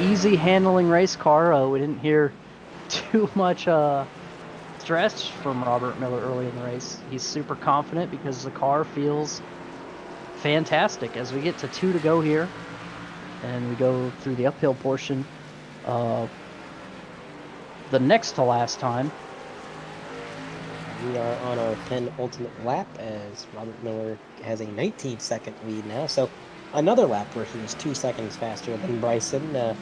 Speaker 2: easy handling race car. We didn't hear too much stress from Robert Miller early in the race. He's super confident because the car feels fantastic. As we get to 2 to go here, and we go through the uphill portion, the next to last time.
Speaker 1: We are on our penultimate lap as Robert Miller has a 19-second lead now. So another lap where he was 2 seconds faster than Bryson.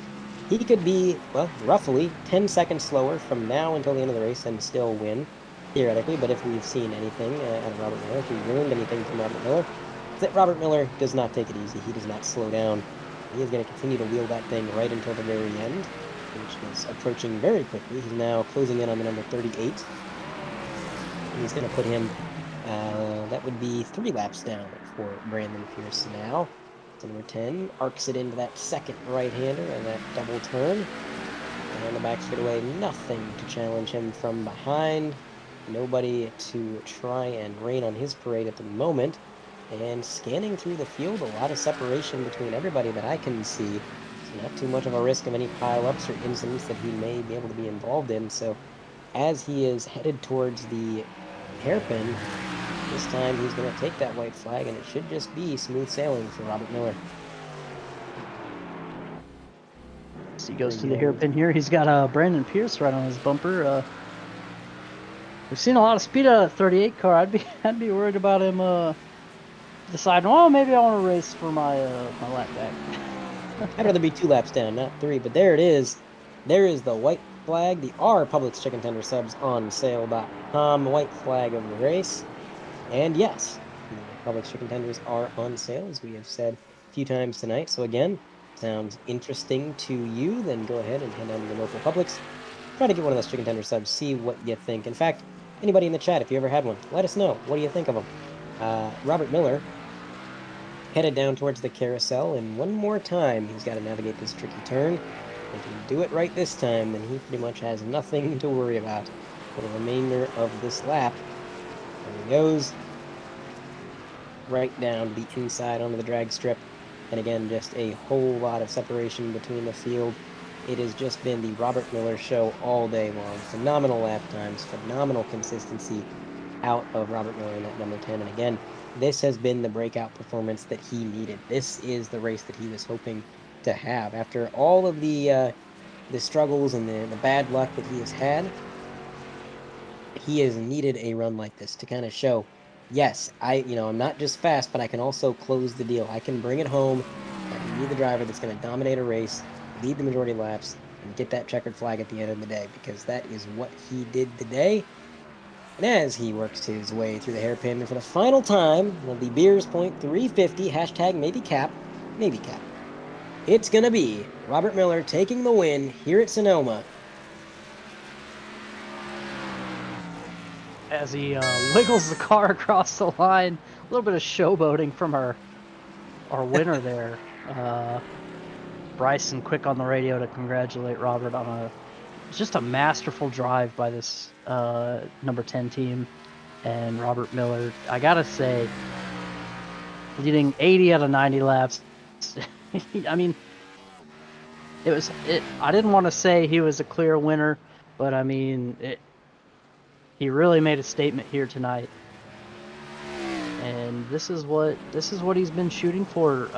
Speaker 1: He could be, well, roughly 10 seconds slower from now until the end of the race and still win, theoretically. But if we've seen anything out of Robert Miller, if we've learned anything from Robert Miller, it's that Robert Miller does not take it easy. He does not slow down. He is going to continue to wheel that thing right until the very end, which is approaching very quickly. He's now closing in on the number 38. He's going to put him, that would be 3 laps down for Brandon Pierce now. So number 10 arcs it into that second right-hander and that double turn. And on the back straightaway, nothing to challenge him from behind. Nobody to try and rain on his parade at the moment. And scanning through the field, a lot of separation between everybody that I can see. So not too much of a risk of any pile-ups or incidents that he may be able to be involved in. So as he is headed towards the hairpin, this time he's going to take that white flag, and it should just be smooth sailing for Robert Miller.
Speaker 2: So he goes to the hairpin here. He's got Brandon Pierce right on his bumper. We've seen a lot of speed out of the 38 car. I'd be worried about him deciding, oh, maybe I want to race for my lap back.
Speaker 1: I'd rather be 2 laps down, not 3. But there it is. There is the white flag. The R Publix Chicken Tender subs on sale.com. White flag of the race. And yes, the Publix Chicken Tenders are on sale, as we have said a few times tonight. So again, sounds interesting to you, then go ahead and head down to your local Publix. Try to get one of those chicken tender subs, see what you think. In fact, anybody in the chat, if you ever had one, let us know. What do you think of them? Robert Miller headed down towards the carousel, and one more time he's got to navigate this tricky turn. If he can do it right this time, then he pretty much has nothing to worry about for the remainder of this lap. There he goes, right down the inside onto the drag strip. And again, just a whole lot of separation between the field. It has just been the Robert Miller show all day long. Phenomenal lap times, phenomenal consistency out of Robert Miller in that number 10. And again, this has been the breakout performance that he needed. This is the race that he was hoping to have. After all of the struggles and the bad luck that he has had, he has needed a run like this to kind of show, yes, I'm not just fast, but I can also close the deal. I can bring it home. I can be the driver that's going to dominate a race, lead the majority of laps, and get that checkered flag at the end of the day, because that is what he did today. And as he works his way through the hairpin for the final time of the Sears Point 350, hashtag maybe cap, it's going to be Robert Miller taking the win here at Sonoma.
Speaker 2: As he wiggles the car across the line, a little bit of showboating from our winner there. Bryson quick on the radio to congratulate Robert on just a masterful drive by this number 10 team. And Robert Miller, I gotta say, leading 80 out of 90 laps. I mean, I didn't want to say he was a clear winner, but I mean, he really made a statement here tonight. And this is what he's been shooting for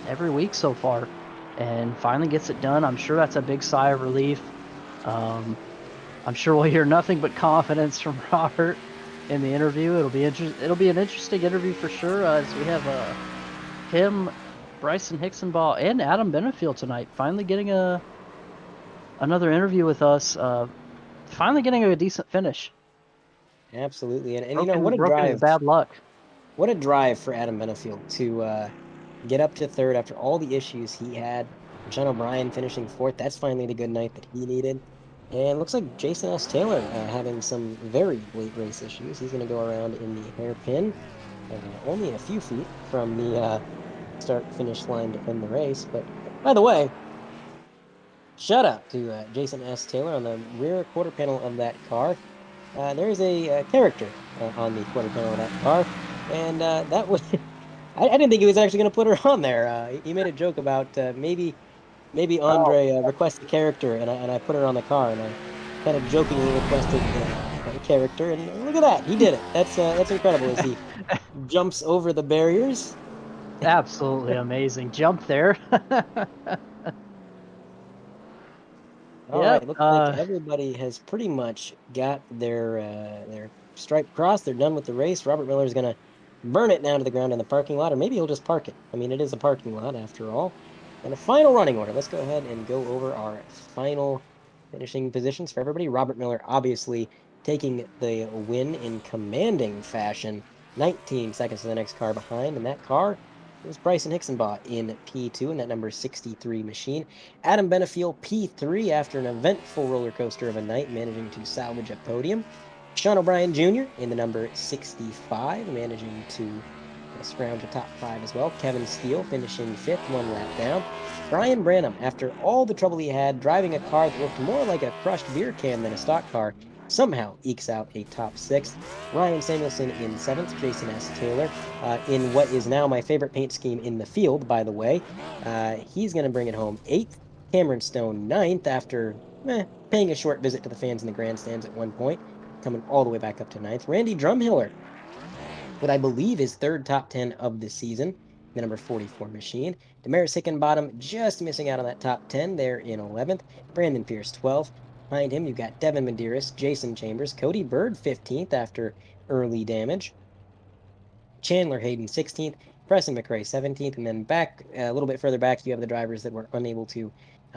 Speaker 2: every week so far, and finally gets it done. I'm sure that's a big sigh of relief. I'm sure we'll hear nothing but confidence from Robert in the interview. It'll be an interesting interview for sure, as we have him, Bryson Hicksonball, and Adam Benefield tonight. Finally getting another interview with us. Finally getting a decent finish.
Speaker 1: Absolutely, and what a drive!
Speaker 2: Bad luck.
Speaker 1: What a drive for Adam Benefield to get up to third after all the issues he had. John O'Brien finishing fourth. That's finally the good night that he needed. And looks like Jason S. Taylor having some very late race issues. He's going to go around in the hairpin, only a few feet from the start-finish line to end the race. But by the way, shout out to Jason S. Taylor on the rear quarter panel of that car. there is a character on the quarter panel of that car, and that was I didn't think he was actually going to put her on there. He made a joke about maybe
Speaker 2: Oh,
Speaker 1: Andre requests a character, and I put her on the car, and I kind of jokingly requested a character, and look at that, he did it. That's incredible as he jumps over the barriers.
Speaker 2: absolutely amazing jump there.
Speaker 1: All
Speaker 2: Yep.
Speaker 1: right, looks like everybody has pretty much got their stripe crossed. They're done with the race. Robert Miller's gonna burn it down to the ground in the parking lot, or maybe he'll just park it. I mean, it is a parking lot after all. And a final running order. Let's go ahead and go over our final finishing positions for everybody. Robert Miller obviously taking the win in commanding fashion. 19 seconds to the next car behind, and that car was Bryson Hicksonbaugh in P2 in that number 63 machine. Adam Benefiel P3 after an eventful roller coaster of a night, managing to salvage a podium. Sean O'Brien Jr. in the number 65, managing to scrounge a top 5 as well. Kevin Steele finishing 5th, 1 lap down. Brian Branham, after all the trouble he had driving a car that looked more like a crushed beer can than a stock car, somehow ekes out a top 6. Ryan Samuelson in 7th. Jason S. Taylor in what is now my favorite paint scheme in the field, by the way. He's going to bring it home 8th. Cameron Stone 9th after paying a short visit to the fans in the grandstands at one point, coming all the way back up to 9th. Randy Drumhiller, what I believe is third top 10 of the season, the number 44 machine. Damaris Hickenbottom just missing out on that top 10 there in 11th. Brandon Pierce 12th. Behind him, you've got Devin Medeiros, Jason Chambers, Cody Bird 15th after early damage. Chandler Hayden 16th, Preston McRae 17th, and then back a little bit further back, you have the drivers that were unable to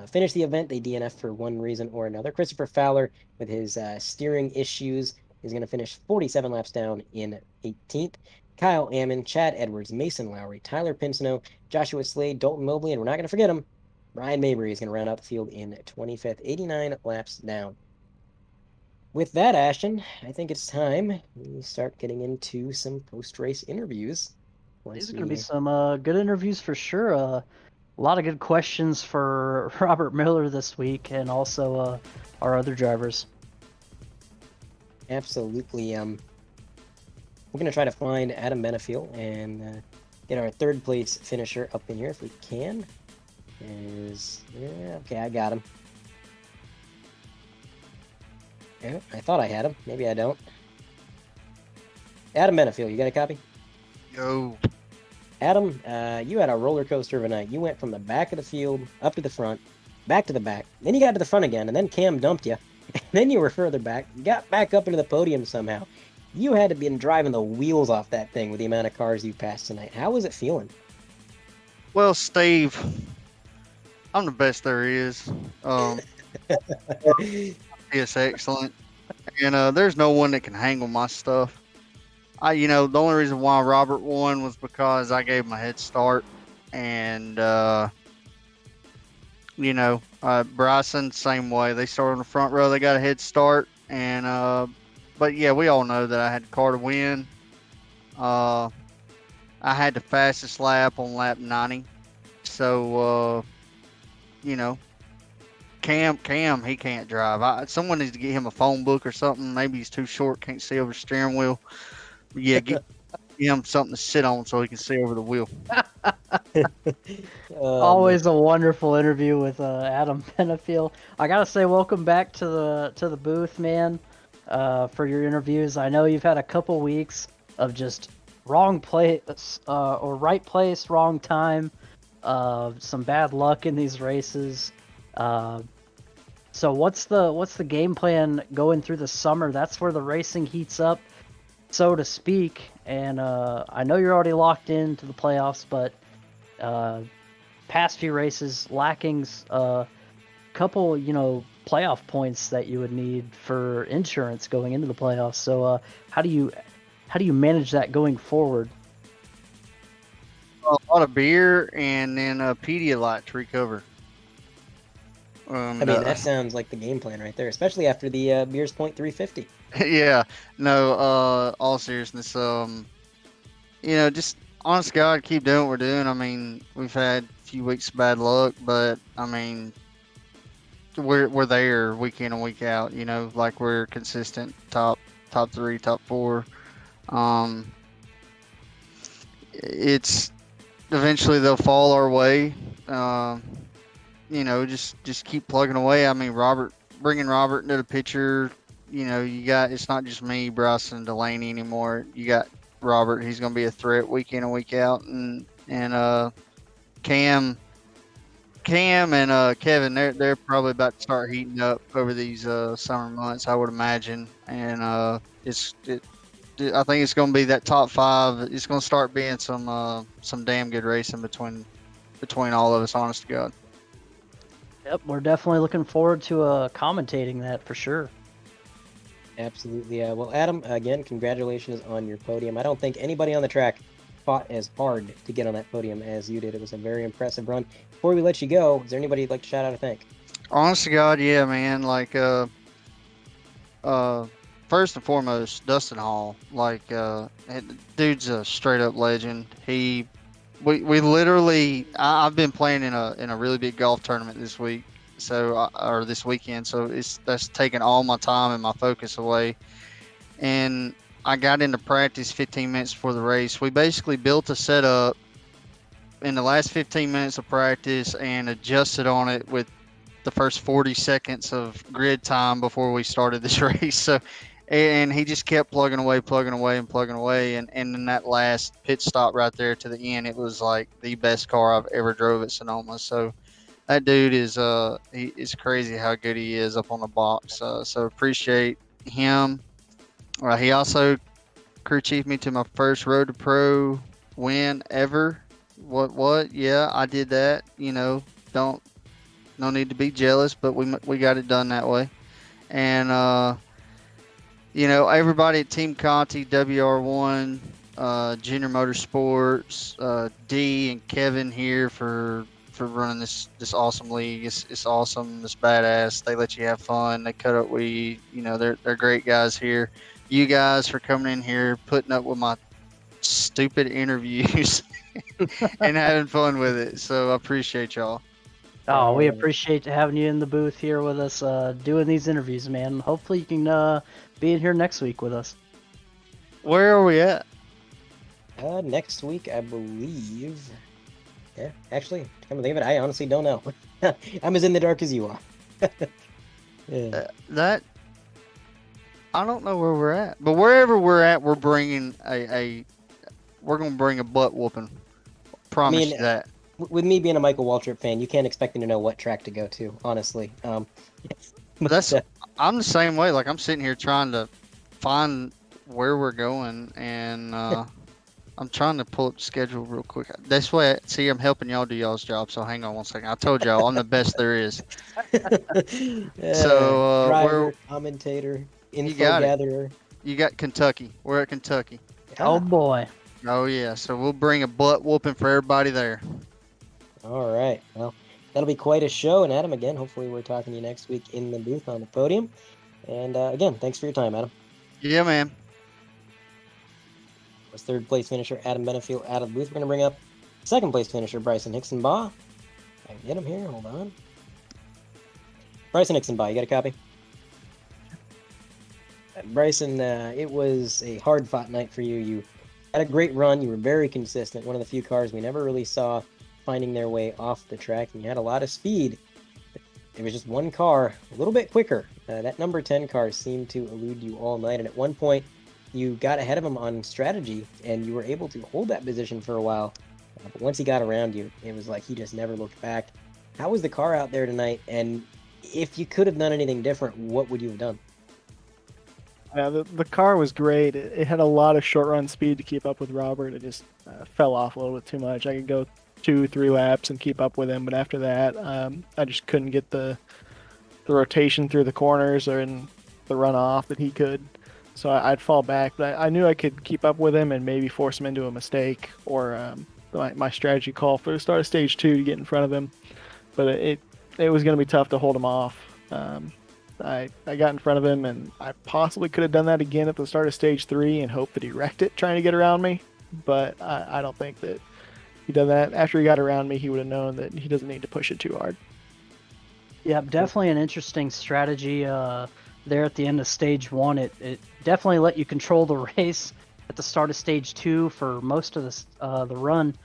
Speaker 1: finish the event. They DNF for one reason or another. Christopher Fowler, with his steering issues, is going to finish 47 laps down in 18th. Kyle Ammon, Chad Edwards, Mason Lowry, Tyler Pinsino, Joshua Slade, Dalton Mobley, and we're not going to forget him. Ryan Mabry is going to round out the field in 25th, 89 laps down. With that, Ashton, I think it's time we start getting into some post-race interviews.
Speaker 2: These are going to be some good interviews for sure. A lot of good questions for Robert Miller this week, and also our other drivers.
Speaker 1: Absolutely. We're going to try to find Adam Benefiel and get our third place finisher up in here if we can. Okay, I got him. Yeah, I thought I had him. Maybe I don't. Adam Benefiel, you got a copy?
Speaker 5: Yo.
Speaker 1: Adam, you had a roller coaster of a night. You went from the back of the field up to the front, back to the back. Then you got to the front again, and then Cam dumped you. And then you were further back, got back up into the podium somehow. You had to be driving the wheels off that thing with the amount of cars you passed tonight. How was it feeling?
Speaker 5: Well, Steve, I'm the best there is. It's excellent. And there's no one that can hang with my stuff. The only reason why Robert won was because I gave him a head start. And, Bryson, same way. They started in the front row. They got a head start. And, but yeah, we all know that I had the car to win. I had the fastest lap on lap 90. So, Cam, he can't drive. Someone needs to get him a phone book or something. Maybe he's too short, can't see over the steering wheel. Yeah, get him something to sit on so he can see over the wheel.
Speaker 2: Always a wonderful interview with Adam Benefiel. I gotta say, welcome back to the booth, man. For your interviews, I know you've had a couple weeks of just wrong place or right place, wrong time. Some bad luck in these races. So what's the game plan going through the summer? That's where the racing heats up, so to speak. And I know you're already locked into the playoffs, but past few races lacking a couple, playoff points that you would need for insurance going into the playoffs. So how do you manage that going forward?
Speaker 5: A lot of beer and then Pedialyte to recover.
Speaker 1: I mean, that sounds like the game plan right there, especially after the Sears Point 350.
Speaker 5: Yeah, no, all seriousness, just honest God, keep doing what we're doing. I mean, we've had a few weeks of bad luck, but I mean, we're there week in and week out, like we're consistent top top 3, top 4. It's eventually they'll fall our way. Just keep plugging away. I mean, bringing Robert into the picture. You got, it's not just me, Bryson, Delaney anymore. You got Robert. He's going to be a threat week in and week out, and Cam and Kevin, they're probably about to start heating up over these summer months, I would imagine. And I think it's going to be that top 5. It's going to start being some damn good racing between all of us, honest to God.
Speaker 2: Yep, we're definitely looking forward to commentating that for sure.
Speaker 1: Absolutely. Well, Adam, again, congratulations on your podium. I don't think anybody on the track fought as hard to get on that podium as you did. It was a very impressive run. Before we let you go, is there anybody you'd like to shout out or thank?
Speaker 5: Honest to God, yeah, man. Like, first and foremost, Dustin Hall. Like, dude's a straight up legend. We literally, I've been playing in a really big golf tournament this week, or this weekend. So that's taken all my time and my focus away. And I got into practice 15 minutes before the race. We basically built a setup in the last 15 minutes of practice and adjusted on it with the first 40 seconds of grid time before we started this race. So, and he just kept plugging away. And in that last pit stop right there to the end, it was like the best car I've ever drove at Sonoma. So that dude it's crazy how good he is up on the box. So appreciate him. He also crew chiefed me to my first Road to Pro win ever. What? Yeah, I did that. No need to be jealous, but we got it done that way. And everybody at Team Conti, WR1, Junior Motorsports, D and Kevin here for running this awesome league. It's awesome. It's badass. They let you have fun. They cut up weed. They're great guys here. You guys for coming in here, putting up with my stupid interviews and having fun with it. So I appreciate y'all.
Speaker 2: Oh, we appreciate having you in the booth here with us, doing these interviews, man. Hopefully you can be in here next week with us.
Speaker 5: Where are we at?
Speaker 1: Next week, I believe. Yeah, actually, come to think of it, I honestly don't know. I'm as in the dark as you are. Yeah.
Speaker 5: I don't know where we're at, but wherever we're at, we're bringing we're gonna bring a butt whooping. Promise you that.
Speaker 1: With me being a Michael Waltrip fan, you can't expect me to know what track to go to, honestly.
Speaker 5: I'm the same way. Like, I'm sitting here trying to find where we're going, and I'm trying to pull up the schedule real quick. This way, see, I'm helping y'all do y'all's job. So hang on one second. I told y'all I'm the best there is. So
Speaker 1: driver, commentator, info gatherer.
Speaker 5: You got Kentucky. We're at Kentucky.
Speaker 2: Oh boy.
Speaker 5: Oh yeah. So we'll bring a butt whooping for everybody there.
Speaker 1: All right. Well, that'll be quite a show. And Adam, again, hopefully we're talking to you next week in the booth on the podium. And again, thanks for your time, Adam.
Speaker 5: Yeah, man.
Speaker 1: Was third place finisher Adam Benefield out of the booth. We're going to bring up second place finisher Bryson Hickson-Baugh. I can get him here. Hold on. Bryson Hickson-Baugh, you got a copy? Bryson, it was a hard-fought night for you. You had a great run. You were very consistent. One of the few cars we never really saw finding their way off the track, and you had a lot of speed. There was just one car a little bit quicker. That number 10 car seemed to elude you all night, and at one point you got ahead of him on strategy, and you were able to hold that position for a while. But once he got around you, it was like he just never looked back. How was the car out there tonight? And if you could have done anything different, what would you have done?
Speaker 6: The car was great. It had a lot of short run speed to keep up with Robert. It just fell off a little bit too much. I could go 2-3 laps and keep up with him, but after that, I just couldn't get the rotation through the corners or in the runoff that he could. So I'd fall back, but I knew I could keep up with him and maybe force him into a mistake or my strategy call for the start of stage 2 to get in front of him. But it was going to be tough to hold him off. I got in front of him, and I possibly could have done that again at the start of stage 3 and hoped that he wrecked it trying to get around me. But I don't think that he done that. After he got around me, he would have known that he doesn't need to push it too hard.
Speaker 2: Yeah, definitely an interesting strategy there at the end of stage 1. It definitely let you control the race at the start of stage 2 for most of the run.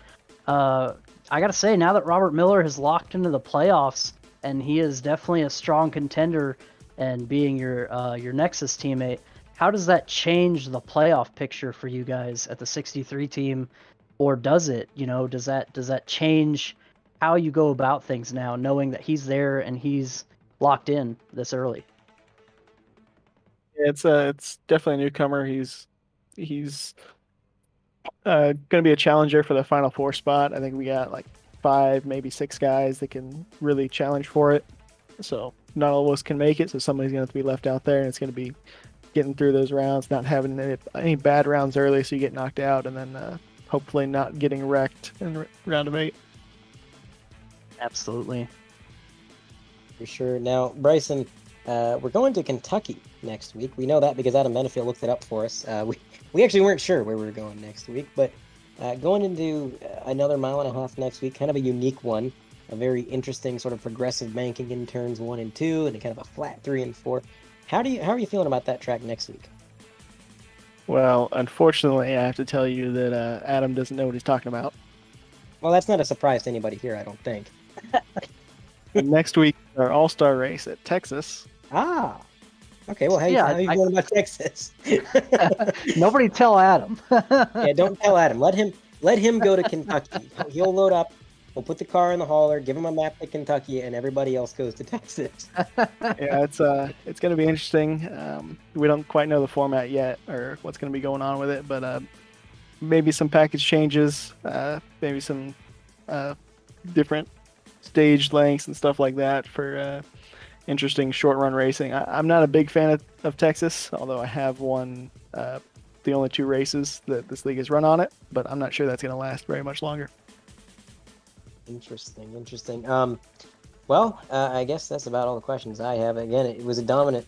Speaker 2: I gotta say, now that Robert Miller has locked into the playoffs, and he is definitely a strong contender and being your Nexus teammate, how does that change the playoff picture for you guys at the 63 team? Or does it, does that change how you go about things now, knowing that he's there and he's locked in this early?
Speaker 6: Yeah, it's definitely a newcomer. He's going to be a challenger for the final 4 spot. I think we got like 5, maybe 6 guys that can really challenge for it. So not all of us can make it. So somebody's going to have to be left out there, and it's going to be getting through those rounds, not having any bad rounds early, so you get knocked out, and then hopefully not getting wrecked in round of 8.
Speaker 2: Absolutely.
Speaker 1: For sure. Now, Bryson, we're going to Kentucky next week. We know that because Adam Benefield looked it up for us. We actually weren't sure where we were going next week, but going into another 1.5 miles next week, kind of a unique one, a very interesting sort of progressive banking in turns 1 and 2, and kind of a flat 3 and 4. How are you feeling about that track next week?
Speaker 6: Well, unfortunately, I have to tell you that Adam doesn't know what he's talking about.
Speaker 1: Well, that's not a surprise to anybody here, I don't think.
Speaker 6: Next week, our All-Star race at Texas.
Speaker 1: Ah, okay. Well, how you feeling about Texas?
Speaker 2: Nobody tell Adam.
Speaker 1: Yeah, don't tell Adam. Let him go to Kentucky. He'll load up. We'll put the car in the hauler, give him a map to Kentucky, and everybody else goes to Texas.
Speaker 6: Yeah, it's going to be interesting. We don't quite know the format yet or what's going to be going on with it, but maybe some package changes, maybe some different stage lengths and stuff like that for interesting short run racing. I'm not a big fan of Texas, although I have won the only 2 races that this league has run on it, but I'm not sure that's going to last very much longer.
Speaker 1: Interesting. Well, I guess that's about all the questions I have. Again, it was a dominant,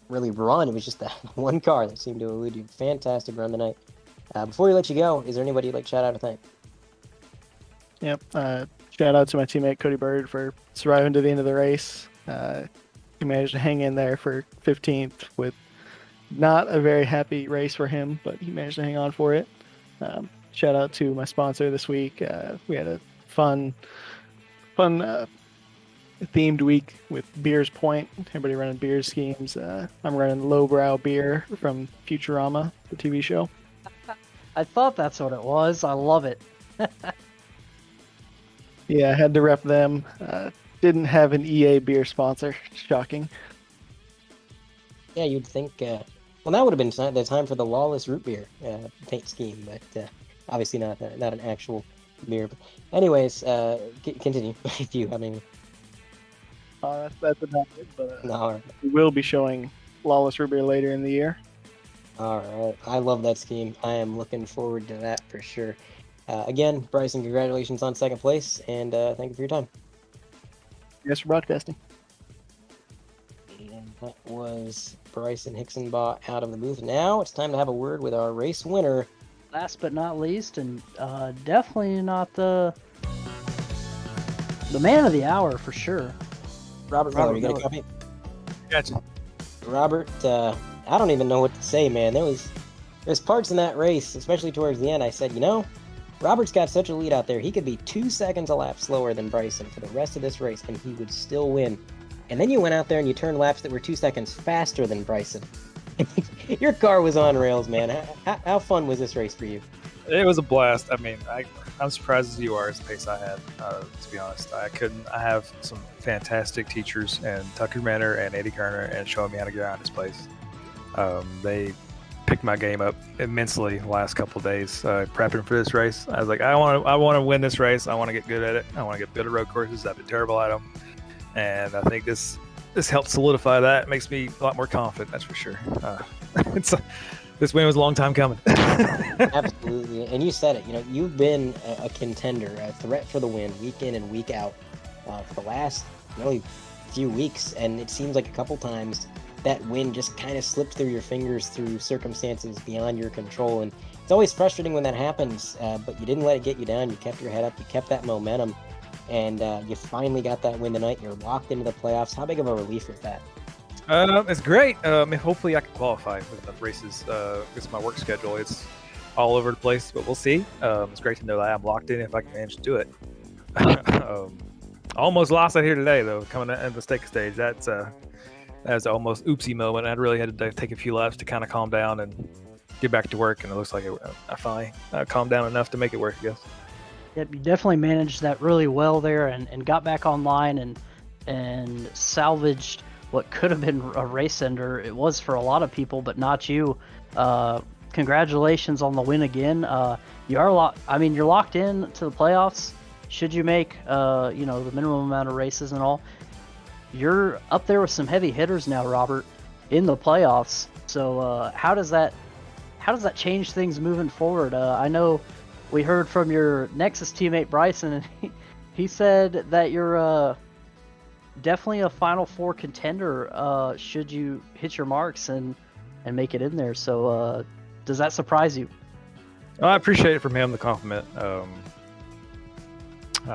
Speaker 1: really run. It was just that one car that seemed to elude you. Fantastic run tonight. Before we let you go, is there anybody you'd like to shout out or thank?
Speaker 6: Yep. Shout out to my teammate Cody Bird for surviving to the end of the race. He managed to hang in there for 15th with not a very happy race for him, but he managed to hang on for it. Shout out to my sponsor this week. We had a fun themed week with Sears Point. Everybody running beer schemes. I'm running Lowbrow Beer from Futurama, the TV show.
Speaker 2: I thought that's what it was. I love it.
Speaker 6: Yeah, I had to rep them. Didn't have an EA beer sponsor. Shocking.
Speaker 1: Yeah, you'd think. Well, that would have been the time for the Lawless Root Beer paint scheme, but obviously not an actual beer. But anyways, continue if you have any.
Speaker 6: That's about it. But
Speaker 1: No, all right.
Speaker 6: we will be showing Lawless Root Beer later in the year.
Speaker 1: All right. I love that scheme. I am looking forward to that for sure. Again, Bryson, congratulations on 2nd place, and thank you for your time.
Speaker 6: Yes, for broadcasting.
Speaker 1: And that was Bryson Hicksonbaugh out of the booth. Now it's time to have a word with our race winner.
Speaker 2: Last but not least, and definitely not the man of the hour for sure.
Speaker 1: Robert Miller, you got a copy?
Speaker 3: Gotcha.
Speaker 1: Robert, I don't even know what to say, man. There's parts in that race, especially towards the end, I said, Robert's got such a lead out there. He could be 2 seconds a lap slower than Bryson for the rest of this race, and he would still win. And then you went out there and you turned laps that were 2 seconds faster than Bryson. Your car was on rails, man. How fun was this race for you?
Speaker 3: It was a blast. I mean, I'm surprised as you are as the pace I had, to be honest. I have some fantastic teachers in Tucker Manor and Eddie Kerner and showing me how to get around this place. They picked my game up immensely the last couple of days prepping for this race. I was like, I want to win this race. I want to get good at it. I want to get good at road courses. I've been terrible at them, and I think this helps solidify that. It makes me a lot more confident. That's for sure. This win was a long time coming.
Speaker 1: Absolutely, and you said it. You've been a contender, a threat for the win, week in and week out, for the last really few weeks, and it seems like a couple times that win just kind of slipped through your fingers through circumstances beyond your control. And it's always frustrating when that happens, but you didn't let it get you down. You kept your head up. You kept that momentum, and you finally got that win tonight. You're locked into the playoffs. How big of a relief was that?
Speaker 3: It's great. Hopefully I can qualify with enough races. It's my work schedule. It's all over the place, but we'll see. It's great to know that I'm locked in if I can manage to do it. Almost lost it here today, though, coming at the stake stage. That's almost oopsie moment. I really had to take a few laps to kind of calm down and get back to work, and it looks like I finally calmed down enough to make it work, I guess.
Speaker 2: Yep, you definitely managed that really well there and got back online and salvaged what could have been a race ender. It was for a lot of people, but not you. Congratulations on the win again. You're locked in to the playoffs. Should you make the minimum amount of races and all, you're up there with some heavy hitters now, Robert, in the playoffs. So how does that change things moving forward? I know we heard from your Nexus teammate Bryson, and he said that you're definitely a Final Four contender should you hit your marks and make it in there. So does that surprise you?
Speaker 3: Well, I appreciate it from him, the compliment. I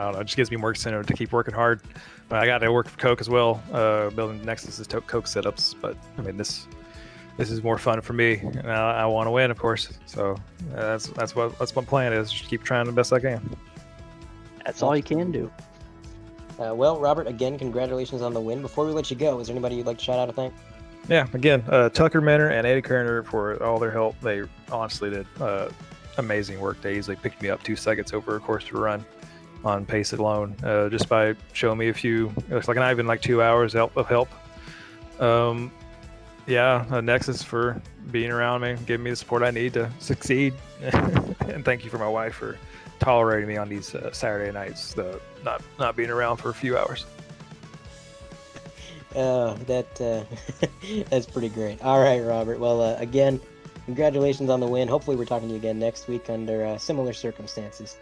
Speaker 3: don't know, it just gives me more incentive to keep working hard. But I got to work for Coke as well, building Nexus's Coke setups. But I mean, this is more fun for me, and I want to win, of course. So that's what my plan is. Just keep trying the best I can.
Speaker 2: That's all you can do.
Speaker 1: Well, Robert, again, congratulations on the win. Before we let you go, is there anybody you'd like to shout out or thank?
Speaker 3: Yeah, again, Tucker Menor and Eddie Kerner for all their help. They honestly did amazing work. They easily picked me up 2 seconds over a course to run on pace alone, just by showing me it looks like not even like 2 hours of help. Nexus for being around me, giving me the support I need to succeed. And thank you for my wife for tolerating me on these Saturday nights, not being around for a few hours.
Speaker 1: That's pretty great. All right, Robert. Well, again, congratulations on the win. Hopefully we're talking to you again next week under similar circumstances.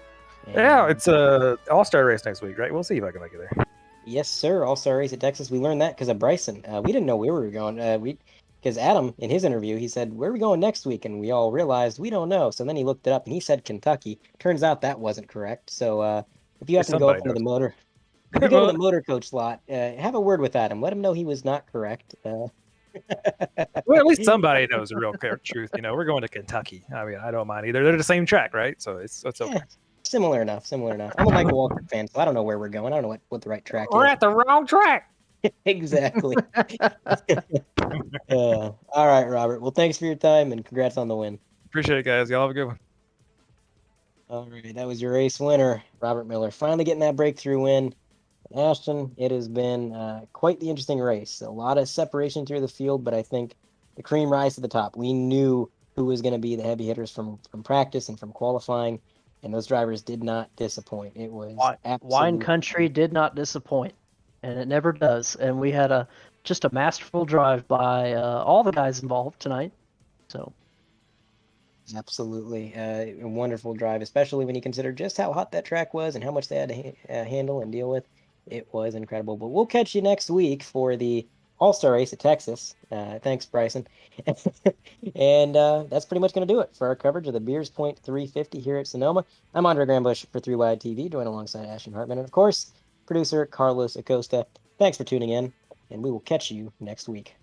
Speaker 1: And,
Speaker 3: yeah, it's a All-Star race next week, right? We'll see if I can make it there.
Speaker 1: Yes, sir. All-Star race at Texas. We learned that because of Bryson. We didn't know where we were going. Because Adam, in his interview, he said, "Where are we going next week?" And we all realized we don't know. So then he looked it up and he said Kentucky. Turns out that wasn't correct. So if you happen to go up into the motor, if you go to the motor coach lot, have a word with Adam. Let him know he was not correct.
Speaker 3: Well, at least somebody knows the real truth. We're going to Kentucky. I mean, I don't mind either. They're the same track, right? So it's okay.
Speaker 1: Yeah, similar enough. I'm a Michael Walker fan, so I don't know where we're going. I don't know what the right track is.
Speaker 4: We're at the wrong track.
Speaker 1: Exactly. All right, Robert. Well, thanks for your time and congrats on the win.
Speaker 3: Appreciate it, guys. Y'all have a good one.
Speaker 1: All right, that was your race winner, Robert Miller. Finally getting that breakthrough win. Ashton, it has been quite the interesting race. A lot of separation through the field, but I think the cream rise to the top. We knew who was going to be the heavy hitters from practice and from qualifying, and those drivers did not disappoint. It was
Speaker 2: Wine Country did not disappoint, and it never does. And we had just a masterful drive by all the guys involved tonight. So
Speaker 1: absolutely a wonderful drive, especially when you consider just how hot that track was and how much they had to handle and deal with. It was incredible. But we'll catch you next week for the All-Star race at Texas. Thanks, Bryson. And that's pretty much going to do it for our coverage of the Sears Point 350 here at Sonoma. I'm Andre Grambush for 3 Wide TV, joined alongside Ashton Hartman, and of course, producer Carlos Acosta. Thanks for tuning in, and we will catch you next week.